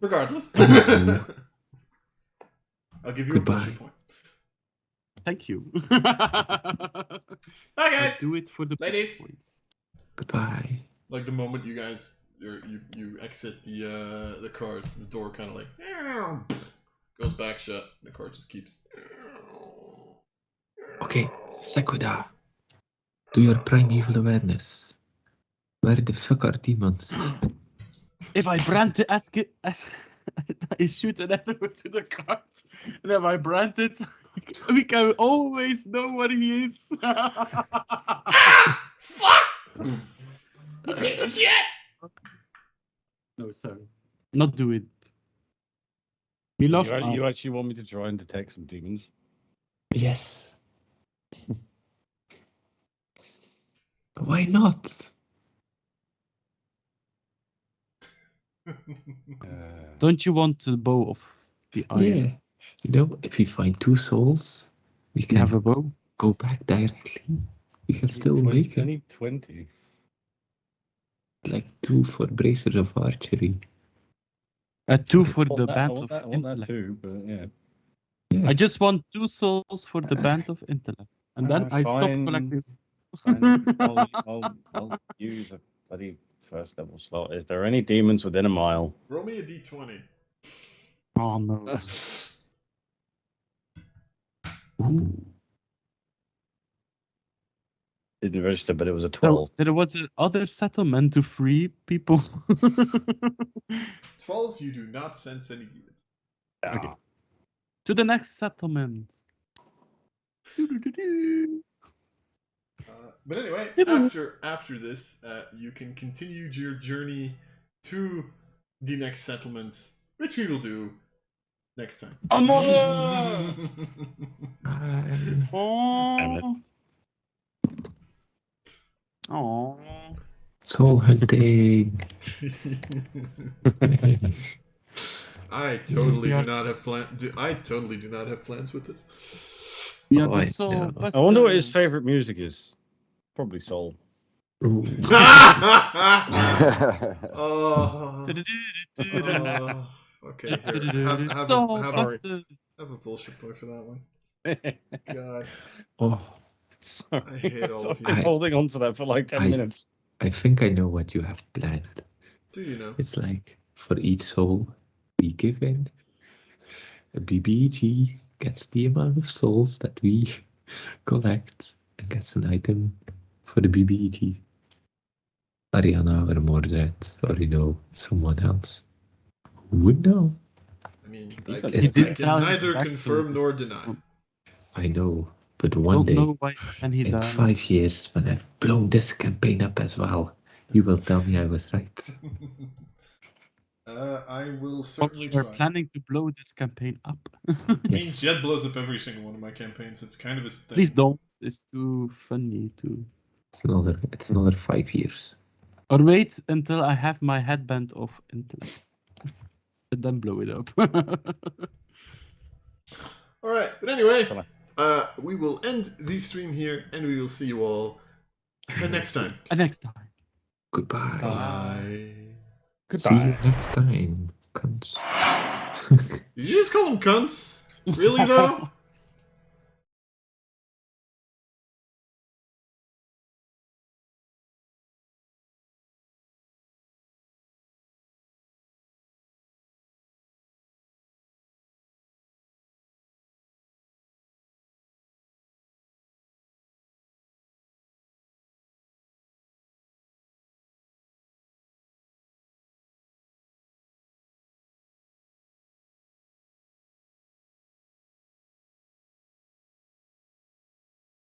Regardless. I'll give you Goodbye. a pressure point. Thank you. Bye, guys. Let's do it for the Ladies. points. Goodbye. Like the moment you guys you exit the cards, the door kind of like goes back shut. The card just keeps. Okay, Sequida. Do your primeval awareness. Where the fuck are demons? If I brand it, ask it. I shoot an arrow to the card, and if I brand it, we can always know what he is. Ah! Fuck! You piece of shit! No, sorry, not do it. We love You actually want me to try and detect some demons? Yes. Why not? Don't you want the bow of the eye? Yeah. You know, if we find 2 souls, we You can have a bow. go back directly. We can still make I it. need 20. Like 2 for bracers of archery. 2 for I the want that- band I want of that, I want that intellect. too, but yeah. Yeah. I just want 2 souls for the band of intellect, and then I stop Fine. collecting. Fine. I'll use a bloody first level slot. Is there any demons within a mile? Roll me a d20. Oh no! Ooh. Didn't register, but it was a So 12. there was another settlement to free people. 12, you do not sense any demons. Okay. To the next settlement. But anyway, after this, you can continue your journey to the next settlement, which we will do next time. Oh. Oh. Soul hunting. I totally do not have I totally do not have plans with this. We are Oh, the I soul know. busters. I wonder what his favorite music is. Probably soul. Ooh. Oh, okay, here. Soul Have busters. a bullshit boy for that one. God, Oh, Sorry. I hate all of you. I've been holding on to that for like 10 minutes. I think I know what you have planned. Do you know? It's like for each soul we give in, a BBG gets the amount of souls that we collect and gets an item for the BBG. Ariana or Mordred, or someone else. Who would know? I mean, He I didn't can tell his neither backstory. confirm nor deny. I know, but one Don't day, know why and he in died. 5 years, when I've blown this campaign up as well, you will tell me I was right. I will But certainly we're try. planning to blow this campaign up. I mean, Yes. Jed blows up every single one of my campaigns. It's kind of his thing. Please don't. It's too funny to. It's another 5 years. Or wait until I have my headband of intellect. And then blow it up. All right, but anyway, Shall we will end the stream here, and we will see you all next time. And next time. Goodbye. Bye. See you Goodbye. next time, cunts. Did you just call them cunts? Really though?